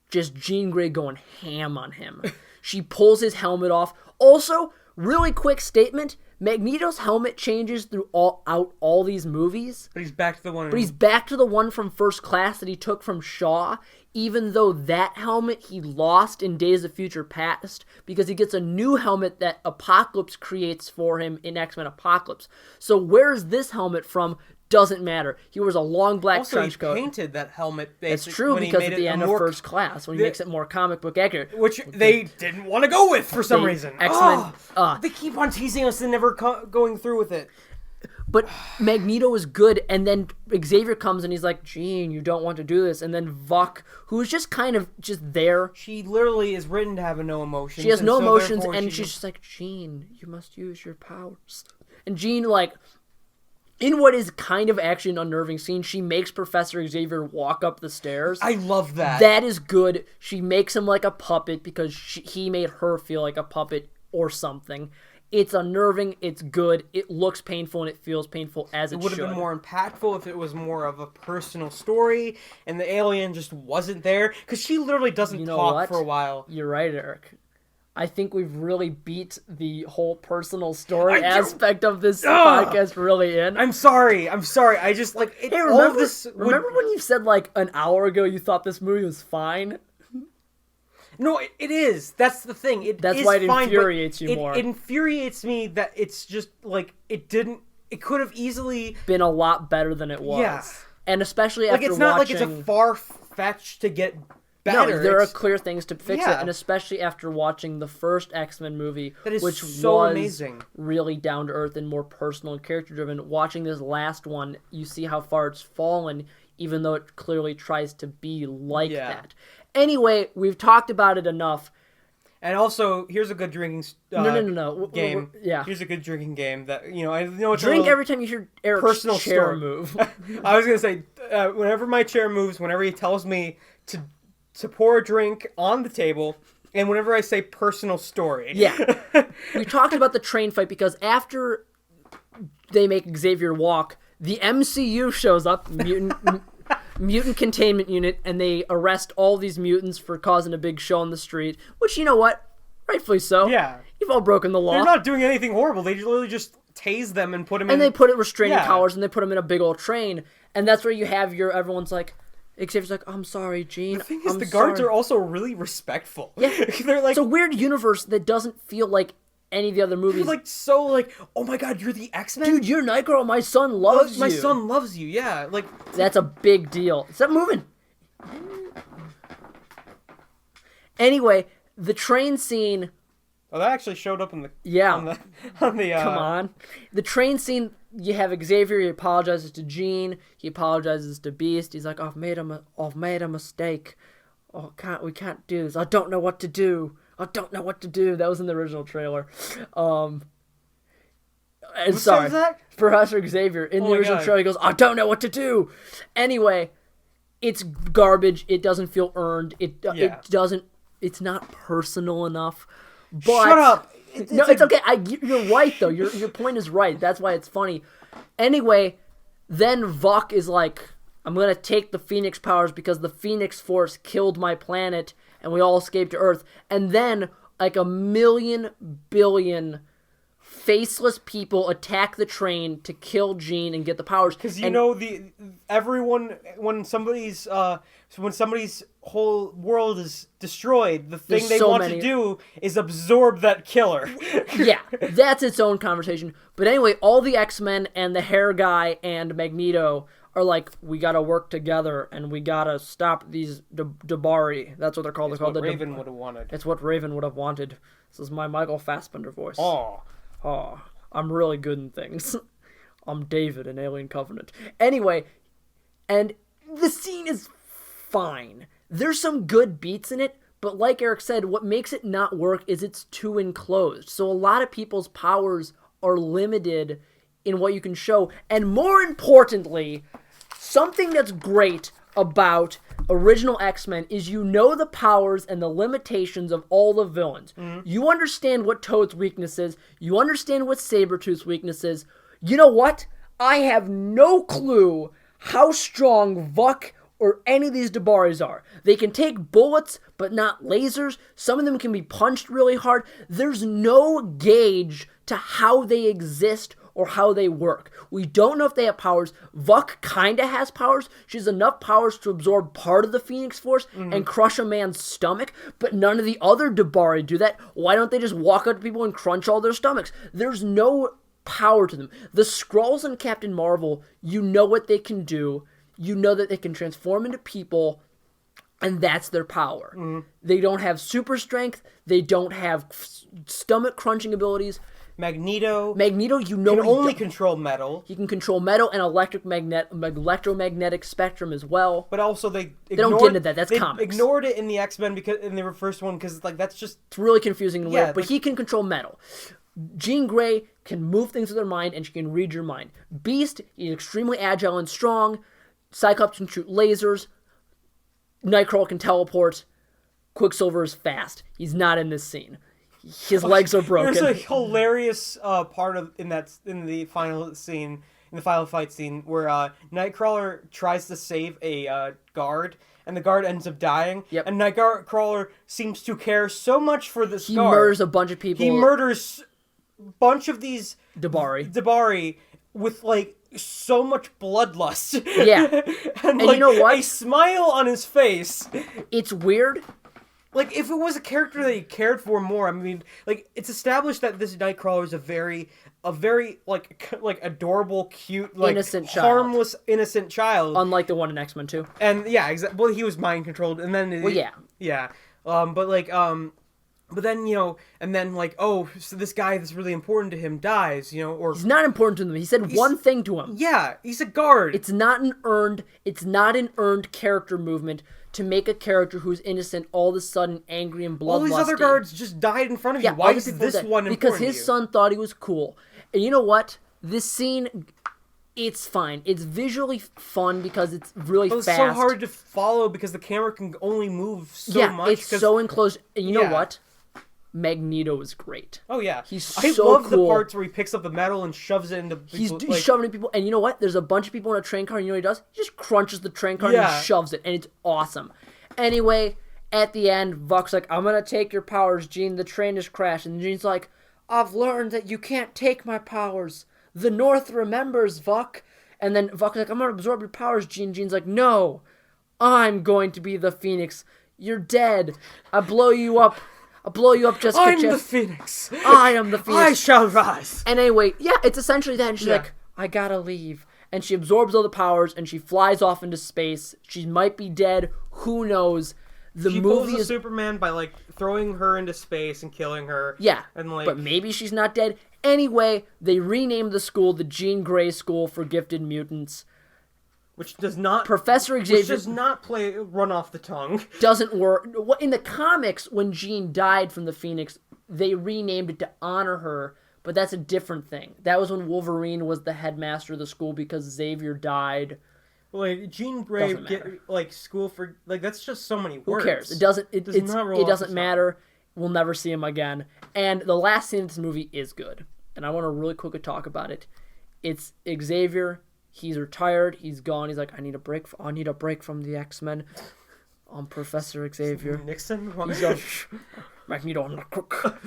just Jean Grey going ham on him. She pulls his helmet off. Also, really quick statement, Magneto's helmet changes throughout all these movies. But he's back to the one. But he's back to the one from First Class that he took from Shaw, even though that helmet he lost in Days of Future Past, because he gets a new helmet that Apocalypse creates for him in X-Men Apocalypse. So where's this helmet from? Doesn't matter. He wears a long black trench coat. Also, he painted that helmet. It's true, because at the end of First Class, when he makes it more comic book accurate. Which they didn't want to go with for some reason. X-Men. They keep on teasing us and never going through with it. But Magneto is good, and then Xavier comes and he's like, Jean, you don't want to do this. And then Vuk, who's just kind of just there. She literally is written to have no emotions. She has no emotions, and she's just like, Jean, you must use your powers. And Jean, like, in what is kind of actually an unnerving scene, she makes Professor Xavier walk up the stairs. I love that. That is good. She makes him like a puppet because he made her feel like a puppet or something. It's unnerving, it's good, it looks painful, and it feels painful as it should. It would have been more impactful if it was more of a personal story, and the alien just wasn't there, because she literally doesn't talk for a while. You're right, Eric. I think we've really beat the whole personal story aspect of this podcast really in. I'm sorry. I just, like... Hey, remember when you said, like, an hour ago you thought this movie was fine? No, it is. That's the thing. That's why it infuriates you more. It infuriates me that it's just, like, it could have easily... been a lot better than it was. Yeah. And especially after it's not like it's a far-fetched to get better. No, there are clear things to fix it, and especially after watching the first X-Men movie, which was amazing. Really down-to-earth and more personal and character-driven. Watching this last one, you see how far it's fallen, even though it clearly tries to be like that. Anyway, we've talked about it enough. And also, here's a good drinking game. Yeah. Here's a good drinking game that, you know, I know it's drink every time you hear Eric's personal chair move. I was going to say, whenever my chair moves, whenever he tells me to pour a drink on the table, and whenever I say personal story. Yeah. We talked about the train fight because after they make Xavier walk, the MCU shows up, mutant containment unit, and they arrest all these mutants for causing a big show on the street, which, you know what? Rightfully so. Yeah. You've all broken the law. They're not doing anything horrible. They literally just tase them and put them in... And they put restraining collars, and they put them in a big old train, and that's where you have everyone's like... Xavier's like, I'm sorry, Jean. The thing is, the guards are also really respectful. Yeah. They're like... It's a weird universe that doesn't feel like any of the other movies. Like, so, like, oh my god, you're the X-Men? Dude, you're Night Girl. My son loves you. My son loves you, yeah. Like, that's a big deal. Stop moving. Anyway, the train scene... Oh, that actually showed up in the... Yeah. On the Come on. The train scene, you have Xavier, he apologizes to Jean, he apologizes to Beast, he's like, I've made a mistake. Oh, we can't do this. I don't know what to do. That was in the original trailer. Who says that? Professor Xavier. In the original trailer, he goes, I don't know what to do. Anyway, it's garbage. It doesn't feel earned. It doesn't... It's not personal enough. But shut up. No, it's okay. You're right though. Your point is right. That's why it's funny. Anyway, then Vuk is like, I'm gonna take the Phoenix powers because the Phoenix Force killed my planet and we all escaped to Earth. And then like 1,000,000,000,000 faceless people attack the train to kill Jean and get the powers. Because everyone when somebody's whole world is destroyed, the thing they want to do is absorb that killer. Yeah, that's its own conversation. But anyway, all the X-Men and the hair guy and Magneto are like, we gotta work together and we gotta stop these Dabari. That's what they're called. It's what Raven would have wanted. It's what Raven would have wanted. This is my Michael Fassbender voice. Oh, I'm really good in things. I'm David in Alien Covenant. Anyway, and the scene is fine. There's some good beats in it, but like Eric said, what makes it not work is it's too enclosed. So a lot of people's powers are limited in what you can show. And more importantly, something that's great about original X-Men is the powers and the limitations of all the villains. Mm-hmm. You understand what Toad's weakness is. You understand what Sabretooth's weakness is. You know what? I have no clue how strong Vuk or any of these Dabaris are. They can take bullets, but not lasers. Some of them can be punched really hard. There's no gauge to how they exist or how they work. We don't know if they have powers. Vuk kinda has powers. She has enough powers to absorb part of the Phoenix Force and crush a man's stomach, but none of the other Dabari do that. Why don't they just walk up to people and crunch all their stomachs? There's no power to them. The Skrulls and Captain Marvel, you know what they can do. You know that they can transform into people, and that's their power. They don't have super strength. They don't have stomach crunching abilities. Magneto, can only control metal. He can control metal and electromagnetic spectrum as well. But also they don't get into that. That's comics. Ignored it in the X-Men because in the first one because like that's just it's really confusing and weird. But he can control metal. Jean Grey can move things with her mind and she can read your mind. Beast, he's extremely agile and strong. Cyclops can shoot lasers. Nightcrawler can teleport. Quicksilver is fast. He's not in this scene. His legs are broken. There's a hilarious part in the final fight scene where Nightcrawler tries to save a guard and the guard ends up dying. Yep. And Nightcrawler seems to care so much for this guard. He murders a bunch of people. He murders a bunch of these Dabari with like so much bloodlust. Yeah. and you know what? A smile on his face. It's weird. Like, if it was a character that he cared for more, I mean, like, it's established that this Nightcrawler is a very, like adorable, cute, like, harmless, innocent child. Unlike the one in X-Men 2. And, yeah, exactly. Well, he was mind-controlled, and then... Yeah. But then, and then, like, oh, so this guy that's really important to him dies, or... He's not important to them. He said one thing to him. Yeah, he's a guard. It's not an earned character movement to make a character who's innocent all of a sudden angry and bloodlusty. All these other guards just died in front of you. Why is this one important? Because his son thought he was cool. And you know what? This scene, it's fine. It's visually fun because it's really fast. It's so hard to follow because the camera can only move so much. Yeah, it's so enclosed. And you know what? Magneto is great. Oh yeah, I love the parts where he picks up the metal and shoves it into people. He's shoving it into people, and you know what? There's a bunch of people in a train car, and you know what he does? He just crunches the train car and he shoves it, and it's awesome. Anyway, at the end, Vuk's like, I'm gonna take your powers, Jean. The train has crashed, and Jean's like, I've learned that you can't take my powers. The North remembers, Vuk. And then Vuk's like, I'm gonna absorb your powers, Jean. Jean's like, no, I'm going to be the Phoenix. You're dead. I blow you up. Jessica. I'm the Phoenix. I am the Phoenix. I shall rise. And anyway, it's essentially that. And she's like, I gotta leave. And she absorbs all the powers and she flies off into space. She might be dead. Who knows? She pulls a Superman by like throwing her into space and killing her. Yeah. And like, but maybe she's not dead. Anyway, they renamed the school the Jean Grey School for Gifted Mutants. Which does not... Professor Xavier... Which does not run off the tongue. Doesn't work. In the comics, when Jean died from the Phoenix, they renamed it to honor her, but that's a different thing. That was when Wolverine was the headmaster of the school because Xavier died. Like, Jean Grey, school for... Like, that's just so many words. Who cares? It doesn't matter. We'll never see him again. And the last scene of this movie is good. And I want to really quickly talk about it. It's Xavier. He's retired. He's gone. He's like, I need a break. I need a break from the X-Men. I'm Professor Xavier. Nixon? He's going, Magneto, I'm not cook.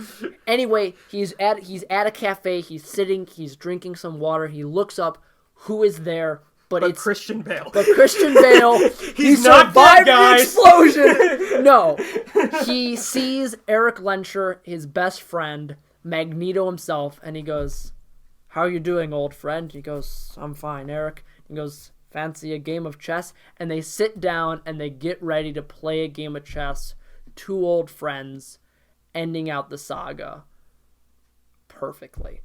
Anyway, he's at a cafe. He's sitting. He's drinking some water. He looks up. Who is there? But it's Christian Bale. But Christian Bale, he not survived dead, the explosion. No, he sees Erich Lenscher, his best friend, Magneto himself, and he goes, "How are you doing, old friend?" He goes, "I'm fine, Erich." He goes, "Fancy a game of chess?" And they sit down and they get ready to play a game of chess. Two old friends, ending out the saga perfectly,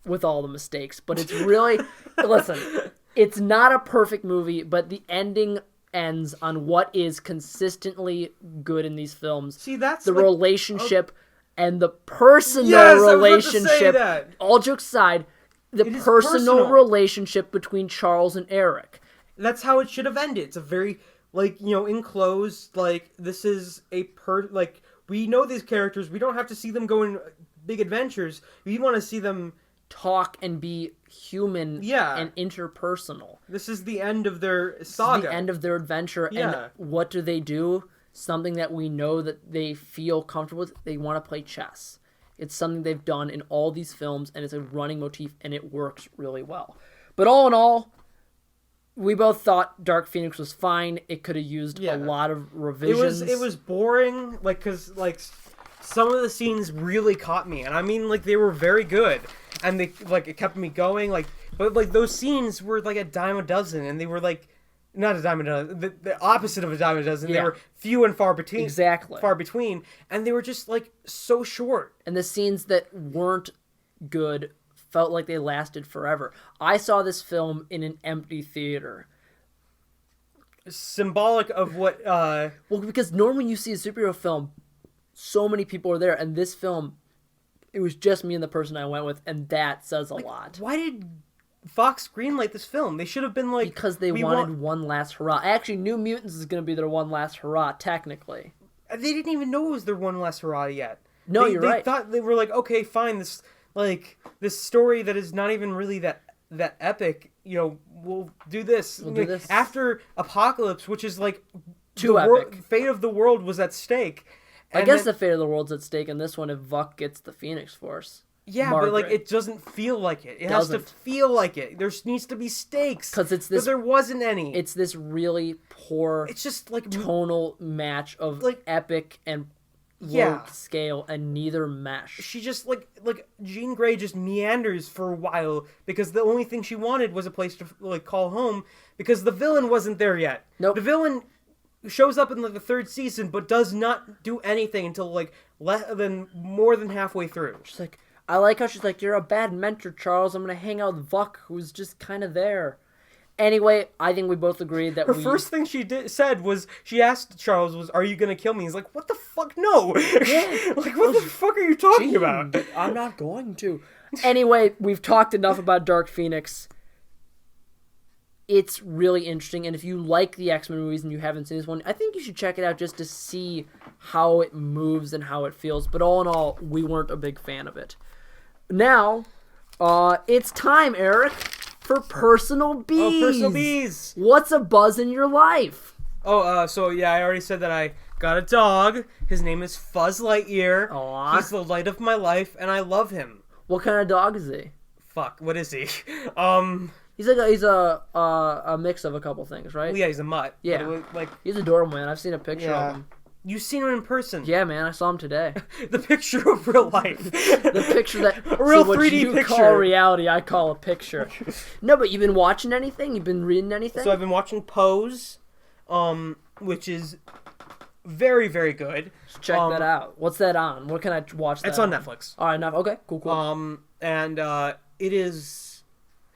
with all the mistakes. But it's really, listen. It's not a perfect movie, but the ending ends on what is consistently good in these films. See, that's the like, relationship and the personal relationship. All jokes aside, the personal relationship between Charles and Erich. That's how it should have ended. It's a very, like, you know, enclosed, like, this is a like, we know these characters. We don't have to see them go in big adventures. We want to see them talk and be human and interpersonal. This is the end of their saga. This is the end of their adventure. And what do? Something that we know that they feel comfortable with. They want to play chess. It's something they've done in all these films, and it's a running motif, and it works really well. But all in all, we both thought Dark Phoenix was fine. It could have used a lot of revisions. It was boring, like, because, like, some of the scenes really caught me, and I mean, like, they were very good. And they, like, it kept me going, like, but, like, those scenes were, like, a dime a dozen, and they were, like, not a dime a dozen, the opposite of a dime a dozen. They were few and far between. Exactly. Far between, and they were just, like, so short. And the scenes that weren't good felt like they lasted forever. I saw this film in an empty theater. Symbolic of what, Well, because normally when you see a superhero film, so many people are there, and this film, it was just me and the person I went with, and that says a lot. Why did Fox greenlight this film? They should have been like... Because they wanted one last hurrah. Actually, New Mutants is going to be their one last hurrah, technically. They didn't even know it was their one last hurrah yet. No, you're right. They thought, they were like, okay, fine, this story that is not even really that epic, you know, we'll do this. We'll do this. After Apocalypse, which is like... Too epic. Fate of the world was at stake. I guess the fate of the world's at stake in this one if Vuk gets the Phoenix Force. Yeah, Margaret. But like it doesn't feel like it. It has to feel like it. There needs to be stakes. Because it's this. But there wasn't any. It's this really poor. It's just like tonal match of like epic and low scale, and neither mesh. She just like Jean Grey just meanders for a while because the only thing she wanted was a place to like call home because the villain wasn't there yet. Nope. The villain shows up in like the third season, but does not do anything until like more than halfway through. She's like, I like how she's like, you're a bad mentor, Charles. I'm gonna hang out with Vuk, who's just kind of there. Anyway, I think we both agreed that her first thing she said was she asked Charles was, "Are you gonna kill me?" He's like, "What the fuck? No!" Yeah. Like, what the fuck are you talking about? I'm not going to. Anyway, we've talked enough about Dark Phoenix. It's really interesting, and if you like the X-Men movies and you haven't seen this one, I think you should check it out just to see how it moves and how it feels. But all in all, we weren't a big fan of it. Now, it's time, Erich, for Personal Bees. Oh, Personal Bees! What's a buzz in your life? So yeah, I already said that I got a dog. His name is Fuzz Lightyear. Aww. He's the light of my life, and I love him. What kind of dog is he? Fuck, what is he? He's a mix of a couple things, right? Well, yeah, he's a mutt. Yeah, he's adorable, man. I've seen a picture of him. You've seen him in person. Yeah, man, I saw him today. The picture of real life. The picture that a real 3D what you picture. Call reality, I call a picture. No, but you've been watching anything? You've been reading anything? So I've been watching Pose, which is very, very good. Check that out. What's that on? What can I watch that It's on Netflix. All right, okay, cool. And it is...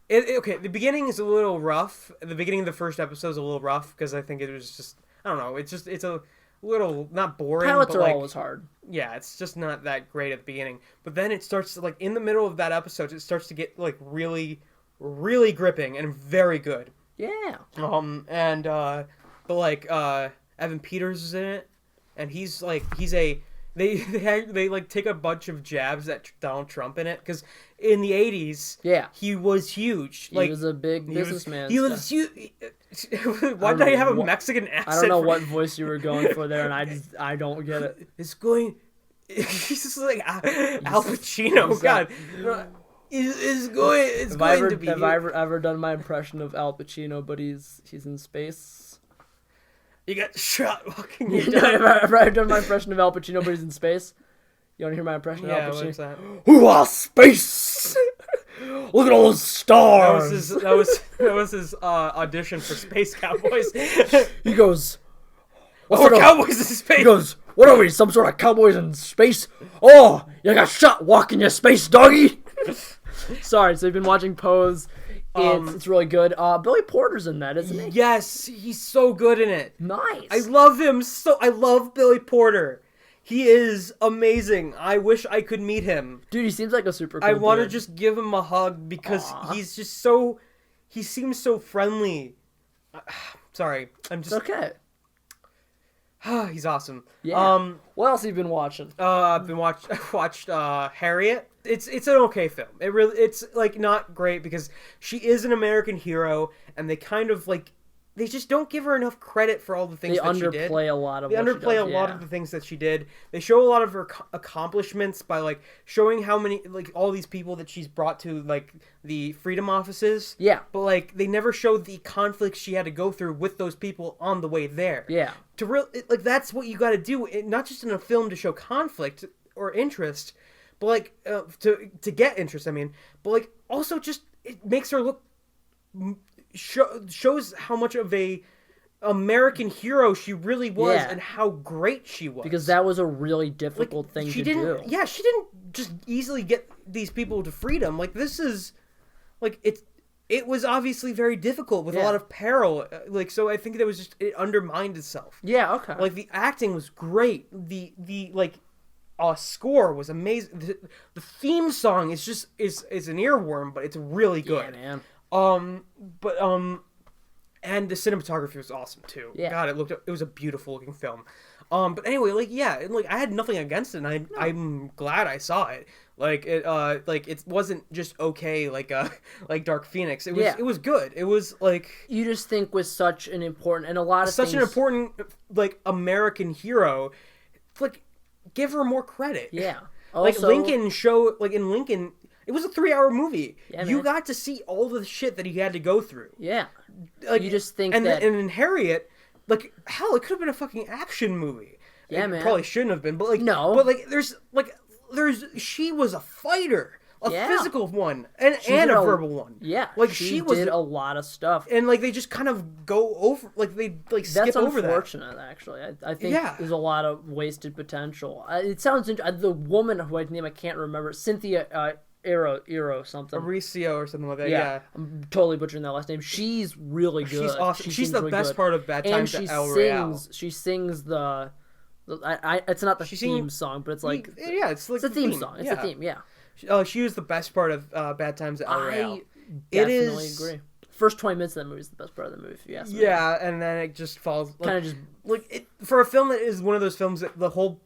okay, the beginning is a little rough. The beginning of the first episode is a little rough because I think it was just... I don't know. It's a little... Not boring, Pilots but are like, always hard. Yeah, it's just not that great at the beginning. But then it starts to, like, in the middle of that episode, it starts to get, like, really, really gripping and very good. Yeah. But, like, Evan Peters is in it. And he's a they like take a bunch of jabs at Donald Trump in it because in the 80s, he was huge. He was a big businessman. He was huge. Why did I have a Mexican accent? I don't know what voice you were going for there, and I don't get it. It's going. He's just like Al Pacino. God. It's going to be. Have I ever done my impression of Al Pacino, but he's in space? You got shot walking. Have I done my impression of Al Pacino, but he's in space? You want to hear my impression of Al Pacino? What's that? Ooh, space! Look at all those stars! That was his audition for Space Cowboys. He goes, "We're cowboys in space." He goes, "What are we, some sort of cowboys in space? Oh, you got shot walking your space, doggy." Sorry, so you've been watching Pose. It's really good. Billy Porter's in that, isn't he? Yes, he's so good in it. Nice. I love him so. I love Billy Porter. He is amazing. I wish I could meet him. Dude, he seems like a super cool I want to just give him a hug because he's just so... He seems so friendly. Sorry, I'm just... Okay. He's awesome. Yeah. What else have you been watching? I've watched Harriet. It's an okay film. It's like not great because she is an American hero and they kind of like they just don't give her enough credit for all the things that she did. They underplay a lot of They underplay a lot of the things that she did. They show a lot of her accomplishments by like showing how many like all these people that she's brought to like the freedom offices. Yeah. But like they never showed the conflicts she had to go through with those people on the way there. Yeah. Like that's what you got to do, not just in a film to show conflict or interest, but like to get interest. I mean, but like also just it makes her look. Shows how much of a American hero she really was and how great she was. Because that was a really difficult thing to do. Yeah, she didn't just easily get these people to freedom. Like this is, like it was obviously very difficult with a lot of peril. Like so, I think that was just it undermined itself. Yeah. Okay. Like the acting was great. The score was amazing. The theme song is just is an earworm, but it's really good. Yeah, man. And the cinematography was awesome too. Yeah. God, it was a beautiful looking film. But anyway, like I had nothing against it. And I'm glad I saw it. Like it wasn't just okay like Dark Phoenix. It was good. It was like you just think with such an important and a lot of such an important like American hero, like give her more credit. Yeah. Also, like in Lincoln. It was a 3-hour movie. Yeah, you got to see all the shit that he had to go through. Yeah. Like, you just think and that... And in Harriet, like, hell, it could have been a fucking action movie. Yeah, it man. Probably shouldn't have been, but like... No. But there's... She was a fighter. A physical one. And a verbal one. Yeah. Like, she did a lot of stuff. And, like, they just kind of go over... Like, they, like, skip over that. That's unfortunate, actually. I think there's a lot of wasted potential. It sounds... The woman whose name I can't remember, Cynthia... Ero something. Aricio or something like that, yeah. I'm totally butchering that last name. She's really good. She's awesome. She's the really best part of Bad Times at El Royale. She sings the it's not the theme song, but it's like... Yeah, it's like it's a theme song. It's a theme, yeah. She was the best part of Bad Times at El Royale. I definitely agree. First 20 minutes of that movie is the best part of the movie, if you ask me. Yeah, and then it just falls... Kind of just... Like, for a film that is one of those films that the whole...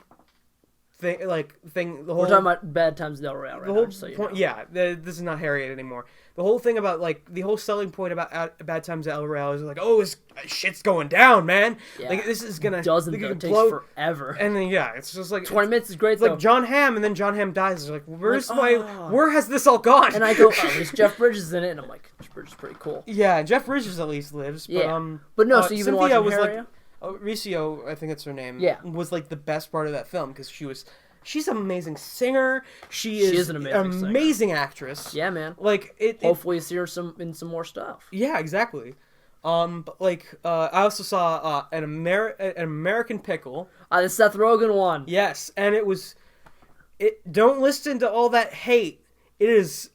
We're talking about Bad Times at El Royale right now, so you know. Yeah, this is not Harriet anymore. The whole thing about, like, the whole selling point about Bad Times at El Royale is like, oh, shit's going down, man. Yeah. Like, this is gonna... Doesn't, though. It takes forever. And then, yeah, it's just like... 20 minutes is great, though. Like, John Hamm, and then John Hamm dies. It's like, where has this all gone? And I go, oh, there's Jeff Bridges in it, and I'm like, Jeff Bridges is pretty cool. Yeah, Jeff Bridges at least lives, but, yeah. But no, so you've been watching Harriet? Ricio, I think that's her name. Yeah. Was, like, the best part of that film, because she's an amazing singer. She is an amazing actress. Yeah, man. Like hopefully see her in some more stuff. Yeah, exactly. But like I also saw an American Pickle. The Seth Rogen one. Yes, and don't listen to all that hate. It is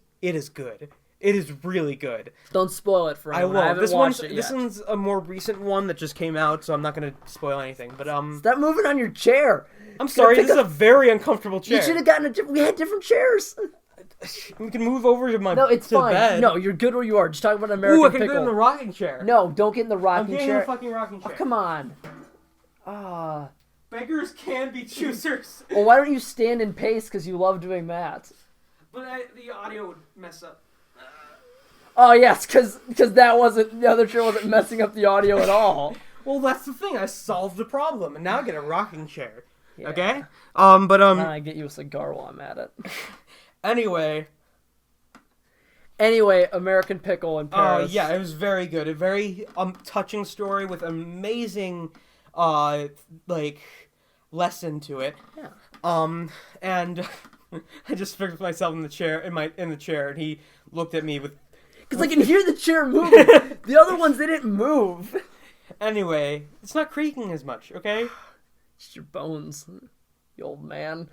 good. It is really good. Don't spoil it for anyone. I won't. I haven't watched it yet. This one's a more recent one that just came out, so I'm not gonna spoil anything. But stop moving on your chair. I'm sorry, this is a very uncomfortable chair. You should have gotten we had different chairs. We can move over to my No, it's fine. bed. No, you're good where you are. Just talk about American Pickle. I can get in the rocking chair. No, don't get in the rocking chair. I'm getting in the fucking rocking chair. Oh, come on. Beggars can be choosers. Well, why don't you stand in pace because you love doing that? But the audio would mess up. Oh, yes, because the other chair wasn't messing up the audio at all. Well, that's the thing. I solved the problem, and now I get a rocking chair. Yeah. Okay? Then I get you a cigar while I'm at it. Anyway, American Pickle in Paris. Yeah, it was very good. A very touching story with amazing, lesson to it. Yeah. And I just fixed myself in the chair, and he looked at me with... Because I can hear the chair moving. The other ones, they didn't move. Anyway, it's not creaking as much, okay? Just your bones, you old man.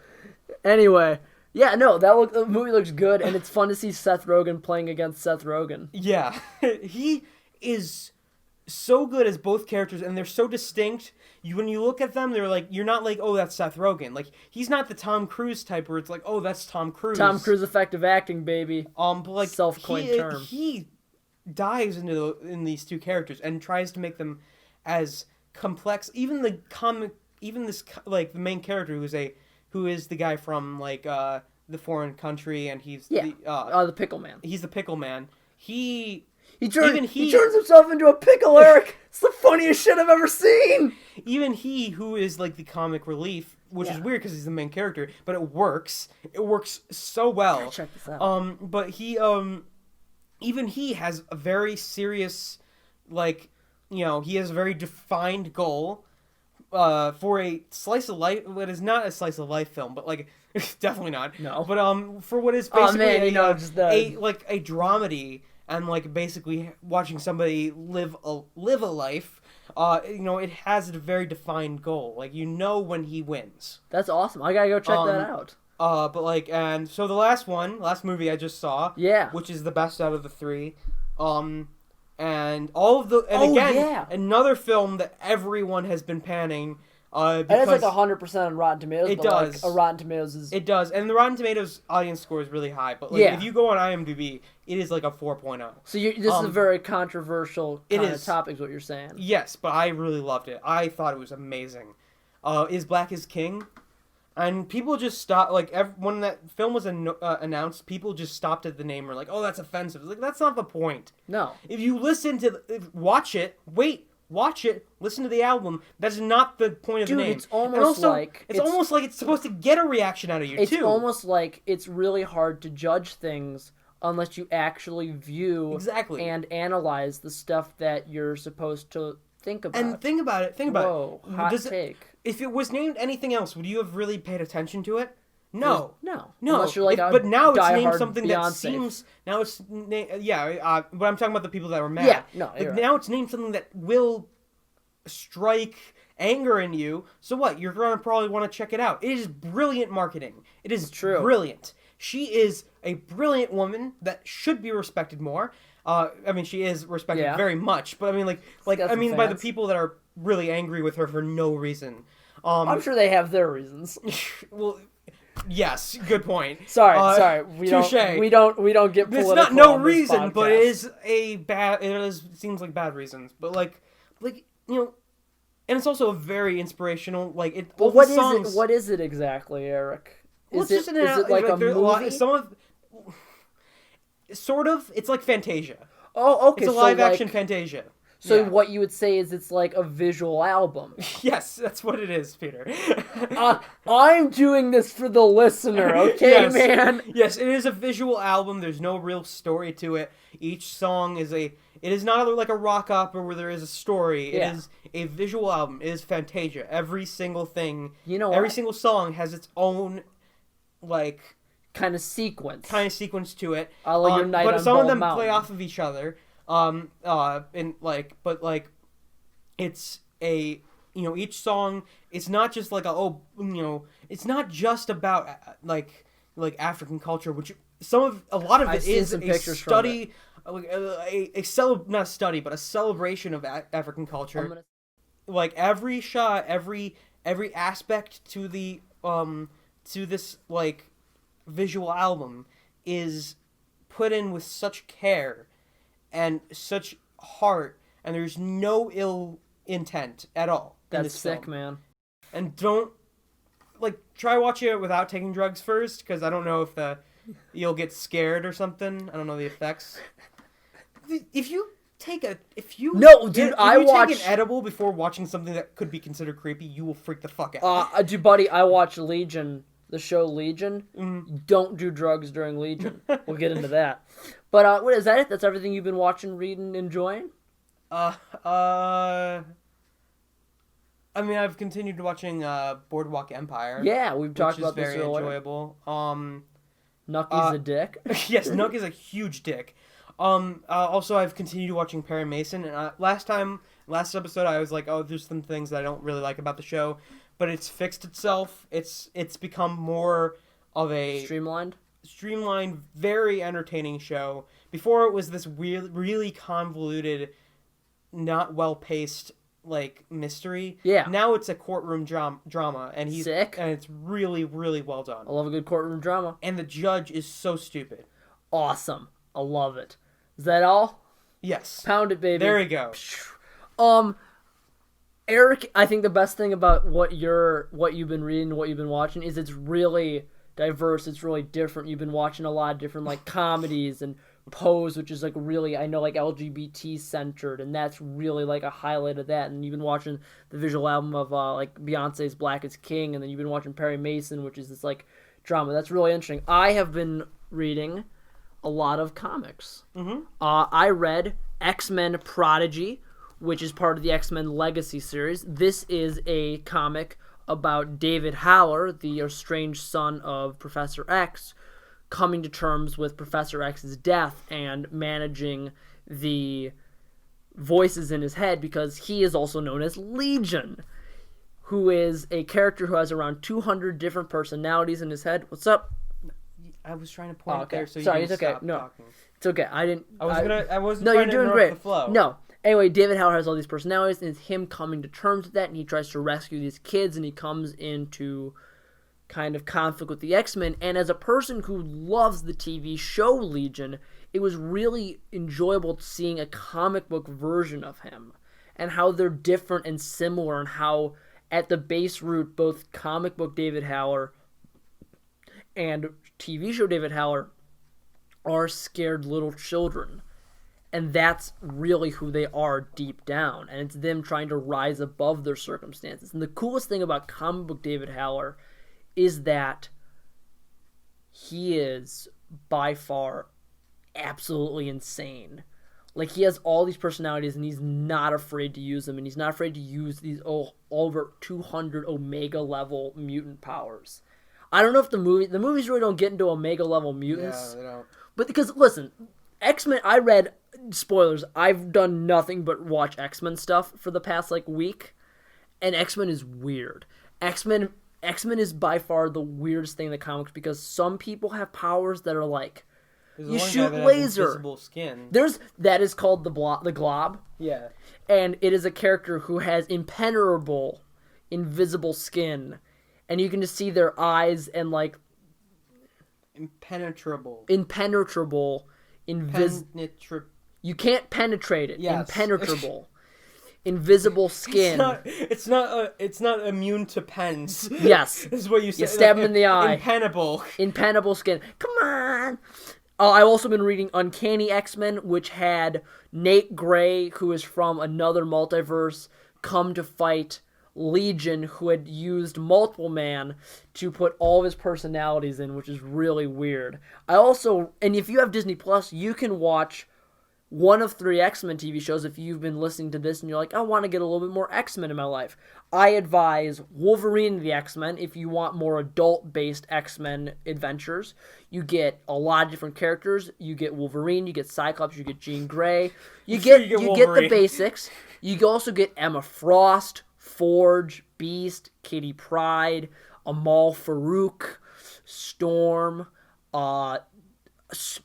Anyway, yeah, no, the movie looks good, and it's fun to see Seth Rogen playing against Seth Rogen. Yeah, he is so good as both characters, and they're so distinct. When you look at them, they're like, you're not like, oh, that's Seth Rogen. Like, he's not the Tom Cruise type where it's like, oh, that's Tom Cruise. Tom Cruise effective acting, baby. But like, self-coined term. He dives in these two characters and tries to make them as complex. Even the main character who is the guy from the foreign country, and he's the pickle man. He's the pickle man. He turns himself into a pickle, Eric. It's the funniest shit I've ever seen. Even he, who is like the comic relief, which is weird because he's the main character, but it works. It works so well. Check this out. But even he has a very serious, he has a very defined goal. For a slice of life, what is not a slice of life film, but definitely not. No. But for what is basically a dramedy. And basically watching somebody live a life, it has a very defined goal. When he wins. That's awesome. I gotta go check that out. And so the last movie I just saw, which is the best out of the three, and another film that everyone has been panning. And it's 100% on Rotten Tomatoes. It does. Rotten Tomatoes is... It does, and the Rotten Tomatoes audience score is really high. But if you go on IMDb, it is a 4.0. So this is a very controversial kind of topic, is what you're saying. Yes, but I really loved it. I thought it was amazing. Is Black is King? And people just stopped, when that film was announced, people just stopped at the name and were like, oh, that's offensive. It's that's not the point. No. If you watch it, listen to the album, that's not the point of the name. It's almost it's supposed to get a reaction out of you, too. It's almost like it's really hard to judge things unless you actually view and analyze the stuff that you're supposed to think about. And think about it. Whoa, hot take. If it was named anything else, would you have really paid attention to it? No. Unless you're but now it's named something Beyonce. That seems... Now it's... but I'm talking about the people that were mad. Yeah, no. Now it's named something that will strike anger in you. So what? You're going to probably want to check it out. It is brilliant marketing. It is true. Brilliant. She is a brilliant woman that should be respected more. She is respected very much. But by the people that are really angry with her for no reason. I'm sure they have their reasons. Well... Yes, good point. Sorry. We don't get political. It's not no reason, but it seems like bad reasons. But and it's also a very inspirational. What is it exactly, Eric? Is it a movie? Sort of. It's like Fantasia. Oh, okay. It's a live action Fantasia. So what you would say is it's like a visual album. Yes, that's what it is, Peter. I'm doing this for the listener, okay, man? Yes, it is a visual album. There's no real story to it. Each song is it is not like a rock opera where there is a story. It is a visual album. It is Fantasia. Every single thing, every single song has its own, kind of sequence to it. Your Night but on some of them Mountain. play off of each other. It's each song, it's not just it's not just about African culture, which a lot of it is a study, not a study, but a celebration of African culture. Every shot, every aspect to the to this visual album is put in with such care and such heart, and there's no ill intent at all. That's sick, man. And don't try watching it without taking drugs first, because I don't know if you'll get scared or something. I don't know the effects. If you take an edible before watching something that could be considered creepy, you will freak the fuck out. Dude, buddy, I watched Legion, the show Legion. Mm-hmm. Don't do drugs during Legion. We'll get into that. But what is that? It? That's everything you've been watching, reading, enjoying? I mean, I've continued watching Boardwalk Empire. Yeah, we've talked about this earlier. Which is very enjoyable. Nucky's a dick. Yes, Nuck is a huge dick. Also, I've continued watching Perry Mason, and last episode, I was like, oh, there's some things that I don't really like about the show, but it's fixed itself. It's become more of a streamlined, very entertaining show. Before, it was this really convoluted, not well-paced mystery. Yeah. Now it's a courtroom drama, and he's sick, and it's really, really well done. I love a good courtroom drama. And the judge is so stupid. Awesome. I love it. Is that all? Yes. Pound it, baby. There we go. Erich, I think the best thing about what you've been reading, what you've been watching, is it's really diverse. It's really different. You've been watching a lot of different comedies and Pose, which is really, I know, LGBT centered, and that's really a highlight of that. And you've been watching the visual album of Beyonce's Black is King, and then you've been watching Perry Mason, which is this drama. That's really interesting. I have been reading a lot of comics. Mm-hmm. I read X-Men Prodigy, which is part of the X-Men Legacy series. This is a comic about David Haller, the estranged son of Professor X, coming to terms with Professor X's death and managing the voices in his head, because he is also known as Legion, who is a character who has around 200 different personalities in his head. What's up? I was trying to point okay. there so you Sorry, didn't it's okay. stop No, talking. it's okay. I wasn't. No, you're doing great. The flow. No. Anyway, David Haller has all these personalities, and it's him coming to terms with that, and he tries to rescue these kids, and he comes into kind of conflict with the X-Men. And as a person who loves the TV show Legion, it was really enjoyable seeing a comic book version of him and how they're different and similar, and how at the base root both comic book David Haller and TV show David Haller are scared little children. And that's really who they are deep down. And it's them trying to rise above their circumstances. And the coolest thing about comic book David Haller is that he is by far absolutely insane. He has all these personalities, and he's not afraid to use them, and he's not afraid to use these over 200 Omega level mutant powers. I don't know if the movies really don't get into Omega level mutants. Yeah, they don't. But because, listen, X-Men, I read, spoilers, I've done nothing but watch X-Men stuff for the past week, and X-Men is weird. X-Men is by far the weirdest thing in the comics, because some people have powers that are you shoot laser. Invisible skin. That is called the Glob. Yeah. And it is a character who has impenetrable, invisible skin, and you can just see their eyes and impenetrable. You can't penetrate it. Yes. Impenetrable. Invisible skin. It's not immune to pens. Yes. This is what you say. You stab him in the eye. Impenetrable Skin. Come on. I've also been reading Uncanny X-Men, which had Nate Gray, who is from another multiverse, come to fight Legion, who had used Multiple Man to put all of his personalities in, which is really weird. And if you have Disney Plus, you can watch one of 3 X-Men TV shows if you've been listening to this and you're like, I want to get a little bit more X-Men in my life. I advise Wolverine and the X-Men if you want more adult-based X-Men adventures. You get a lot of different characters. You get Wolverine, you get Cyclops, you get Jean Grey. You get the basics. You also get Emma Frost, Forge, Beast, Kitty Pryde, Amal Farouk, Storm,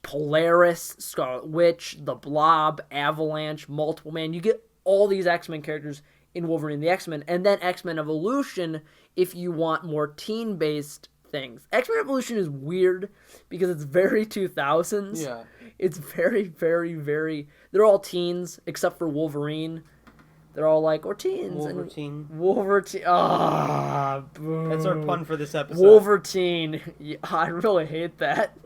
Polaris, Scarlet Witch, The Blob, Avalanche, Multiple Man. You get all these X-Men characters in Wolverine and the X-Men. And then X-Men Evolution if you want more teen-based things. X-Men Evolution is weird because it's very 2000s. Yeah. It's very, very, very... They're all teens except for Wolverine. They're all like, we're teens. Wolverine. Ah, boo. That's our pun for this episode. Wolverine. Yeah, I really hate that.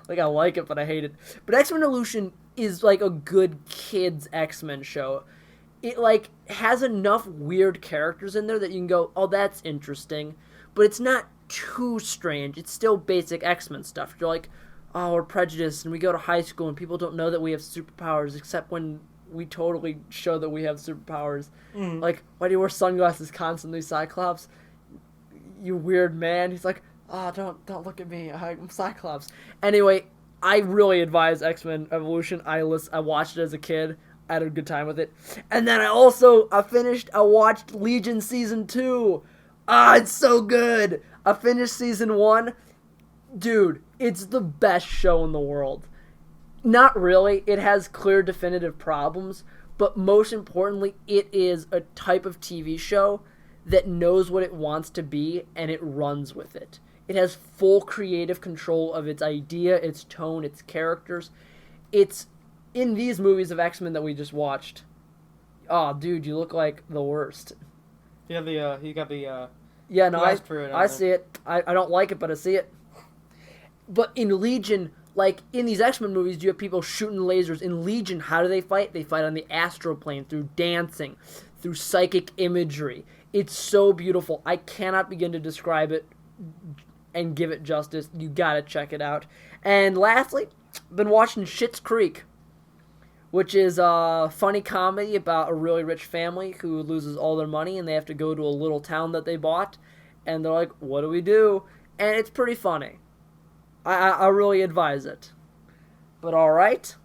Like, I like it, but I hate it. But X-Men Evolution is, like, a good kids X-Men show. It, like, has enough weird characters in there that you can go, oh, that's interesting. But it's not too strange. It's still basic X-Men stuff. You're like, oh, we're prejudiced, and we go to high school, and people don't know that we have superpowers, except when we totally show that we have superpowers. Like, why do you wear sunglasses constantly, Cyclops? You weird man. He's like, oh, don't look at me. I'm Cyclops. Anyway, I really advise X-Men Evolution. I watched it as a kid. I had a good time with it. And then I watched Legion Season 2. Ah, it's so good. I finished Season 1. Dude, it's the best show in the world. Not really. It has clear, definitive problems. But most importantly, it is a type of TV show that knows what it wants to be, and it runs with it. It has full creative control of its idea, its tone, its characters. It's in these movies of X-Men that we just watched. Oh, dude, you look like the worst. You got the yeah, no, I see it. I don't like it, but I see it. But in Legion, like, in these X-Men movies, you have people shooting lasers. In Legion, how do they fight? They fight on the astral plane, through dancing, through psychic imagery. It's so beautiful. I cannot begin to describe it and give it justice. You gotta check it out. And lastly, I've been watching Schitt's Creek, which is a funny comedy about a really rich family who loses all their money, and they have to go to a little town that they bought, and they're like, what do we do? And it's pretty funny. I really advise it. But alright,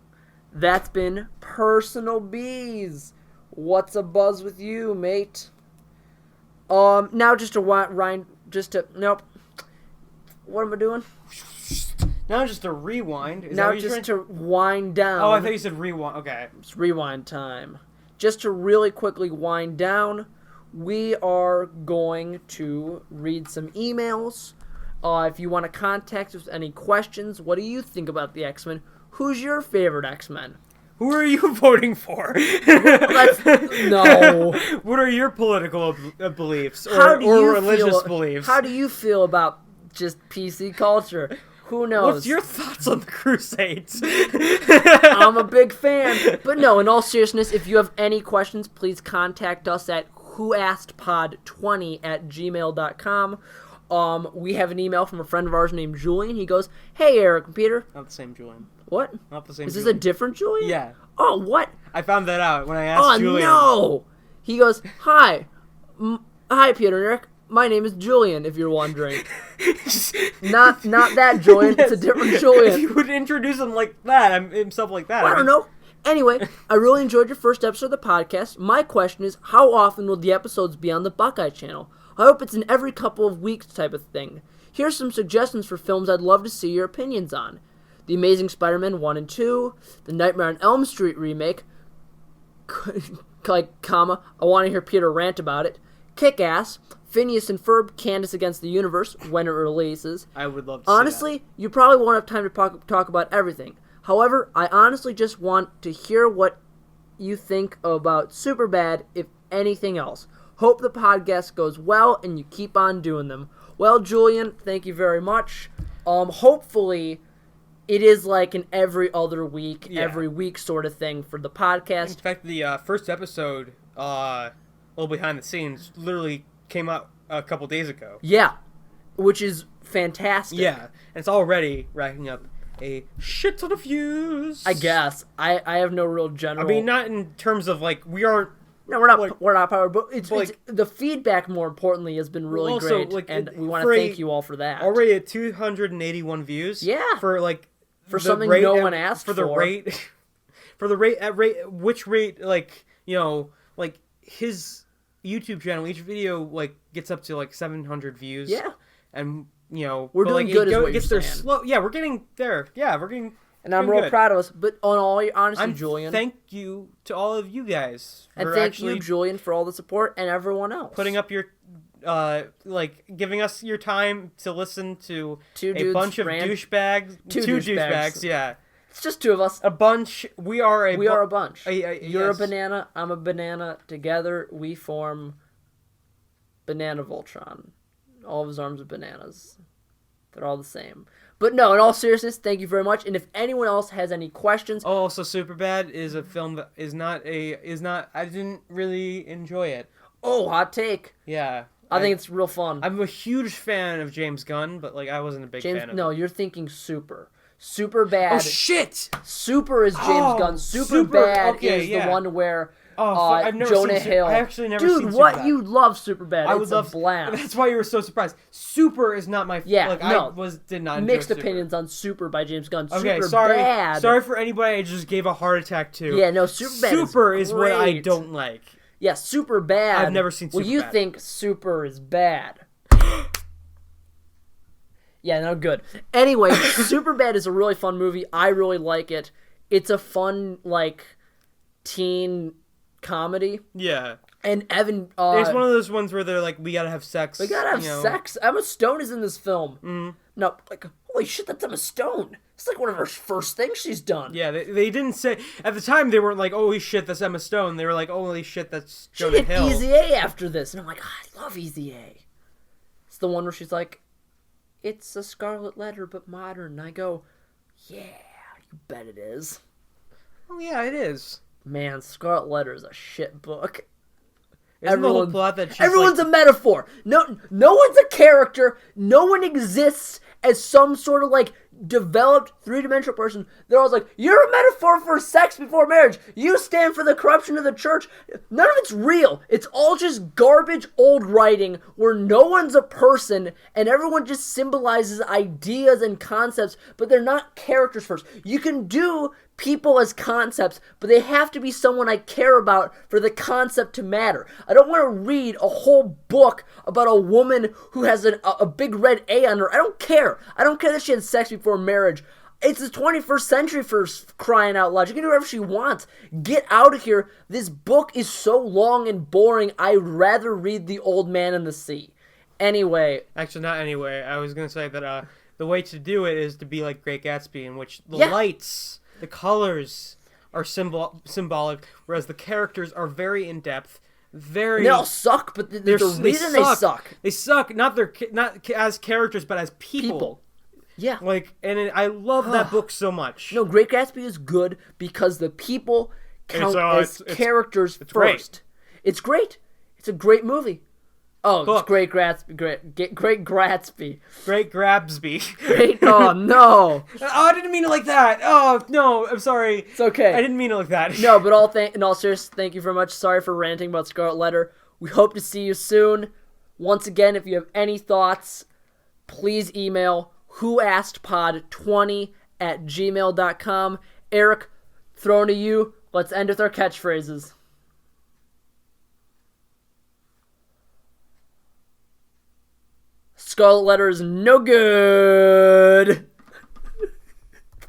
that's been Personal Bees. What's a buzz with you, mate? Now nope. What am I doing? Now just a rewind. Now just to wind down. Oh, I thought you said rewind. Okay. It's rewind time. Just to really quickly wind down, we are going to read some emails. If you want to contact us with any questions, what do you think about the X-Men? Who's your favorite X-Men? Who are you voting for? No. What are your political beliefs or religious beliefs? How do you feel about just PC culture? Who knows? What's your thoughts on the Crusades? I'm a big fan. But no, in all seriousness, if you have any questions, please contact us at whoaskedpod20@gmail.com. We have an email from a friend of ours named Julian. He goes, hey, Eric and Peter. Not the same Julian. What? Not the same Is this Julian. a different Julian? Yeah. Oh, what? I found that out when I asked Julian. Oh, no! He goes, hi. Hi, Peter and Eric. My name is Julian, if you're wondering. not that Julian. Yes. It's a different Julian. If you would introduce him like that, himself like that. I don't know. Anyway, I really enjoyed your first episode of the podcast. My question is, how often will the episodes be on the Buckeye channel? I hope it's an every couple of weeks type of thing. Here's some suggestions for films I'd love to see your opinions on. The Amazing Spider-Man 1 and 2, the Nightmare on Elm Street remake, I want to hear Peter rant about it, Kick-Ass, Phineas and Ferb, Candace Against the Universe, when it releases. I would love to honestly, see that. You probably won't have time to talk about everything. However, I honestly just want to hear what you think about Superbad, if anything else. Hope the podcast goes well and you keep on doing them. Well, Julian, thank you very much. Hopefully it is like an every other week, every week sort of thing for the podcast. In fact, the first episode, a little behind the scenes, literally came out a couple days ago. Yeah, which is fantastic. Yeah, and it's already racking up a shit ton of views. I guess. I have no real general... I mean, not in terms of, like, we aren't... No, we're not powered, but it's the feedback, more importantly, has been really great, and we want to thank you all for that. Already at 281 views. Yeah. For something no one asked for. Which rate, like, you know, like, his YouTube channel, each video, like, gets up to, like, 700 views. Yeah. And, you know... We're doing good, is what you're saying. Slow. Yeah, we're getting there. Yeah, we're getting... And I'm real proud of us. But on all your honesty, Julian... Thank you to all of you guys. And thank you, Julian, for all the support, and everyone else. Putting up your... giving us your time to listen to a bunch of douchebags. Two douchebags, yeah. It's just two of us. A bunch. We are a bunch. You're yes. a banana. I'm a banana. Together we form Banana Voltron. All of his arms are bananas. They're all the same. But no, in all seriousness, thank you very much. And if anyone else has any questions, also Superbad is a film that is not. I didn't really enjoy it. Oh, hot take. Yeah. I think it's real fun. I'm a huge fan of James Gunn, but I wasn't a big fan of him. No, you're thinking Super. Superbad. Oh shit! Super is James Gunn. Superbad is the one where I've never Jonah seen Hill. I actually never seen Superbad. Dude, what? You love Superbad. I would love a blast. That's why you were so surprised. Super is not my I did not enjoy mixed Super. opinions on Super by James Gunn. Okay, Superbad. Sorry for anybody I just gave a heart attack to. Yeah, no, Superbad Super is what I don't like. Yeah, Superbad. I've never seen Superbad. Well, you think Super is bad. Yeah, no, good. Anyway, Superbad is a really fun movie. I really like it. It's a fun, teen comedy. Yeah. And Evan... it's one of those ones where they're like, we gotta have sex. We gotta have sex. Emma Stone is in this film. Mm-hmm. No, holy shit, that's Emma Stone. It's one of her first things she's done. Yeah, they didn't say... At the time, they weren't like, holy shit, that's Emma Stone. They were like, holy shit, that's Jonah Hill. She did Easy A after this. And I'm like, I love Easy A. It's the one where she's like, it's a Scarlet Letter, but modern. And I go, yeah, you bet it is. Oh, yeah, it is. Man, Scarlet Letter is a shit book. Isn't the whole plot that she's everyone's a metaphor. No one's a character. No one exists as some sort of developed three-dimensional person. They're all like, you're a metaphor for sex before marriage. You stand for the corruption of the church. None of it's real. It's all just garbage old writing where no one's a person and everyone just symbolizes ideas and concepts, but they're not characters first. You can do people as concepts, but they have to be someone I care about for the concept to matter. I don't want to read a whole book about a woman who has a big red A on her. I don't care. I don't care that she had sex before marriage. It's the 21st century, for crying out loud. She can do whatever she wants. Get out of here. This book is so long and boring, I'd rather read The Old Man and the Sea. Anyway. Actually, not anyway. I was going to say that the way to do it is to be like Great Gatsby, in which the lights... The colors are symbolic, whereas the characters are very in-depth, very... They all suck, but there's a reason they suck. They suck, not as characters, but as people. Yeah. I love that book so much. No, Great Gatsby is good because the people count as characters first. Great. It's great. It's a great movie. Oh, book. It's Great Gatsby. Great Gatsby. Great Grabsby. Great. Oh, no. Oh, I didn't mean it like that. Oh, no. I'm sorry. It's okay. I didn't mean it like that. No, but in all seriousness, thank you very much. Sorry for ranting about Scarlet Letter. We hope to see you soon. Once again, if you have any thoughts, please email whoaskedpod20@gmail.com. Eric, thrown to you. Let's end with our catchphrases. Scarlet Letter is no good.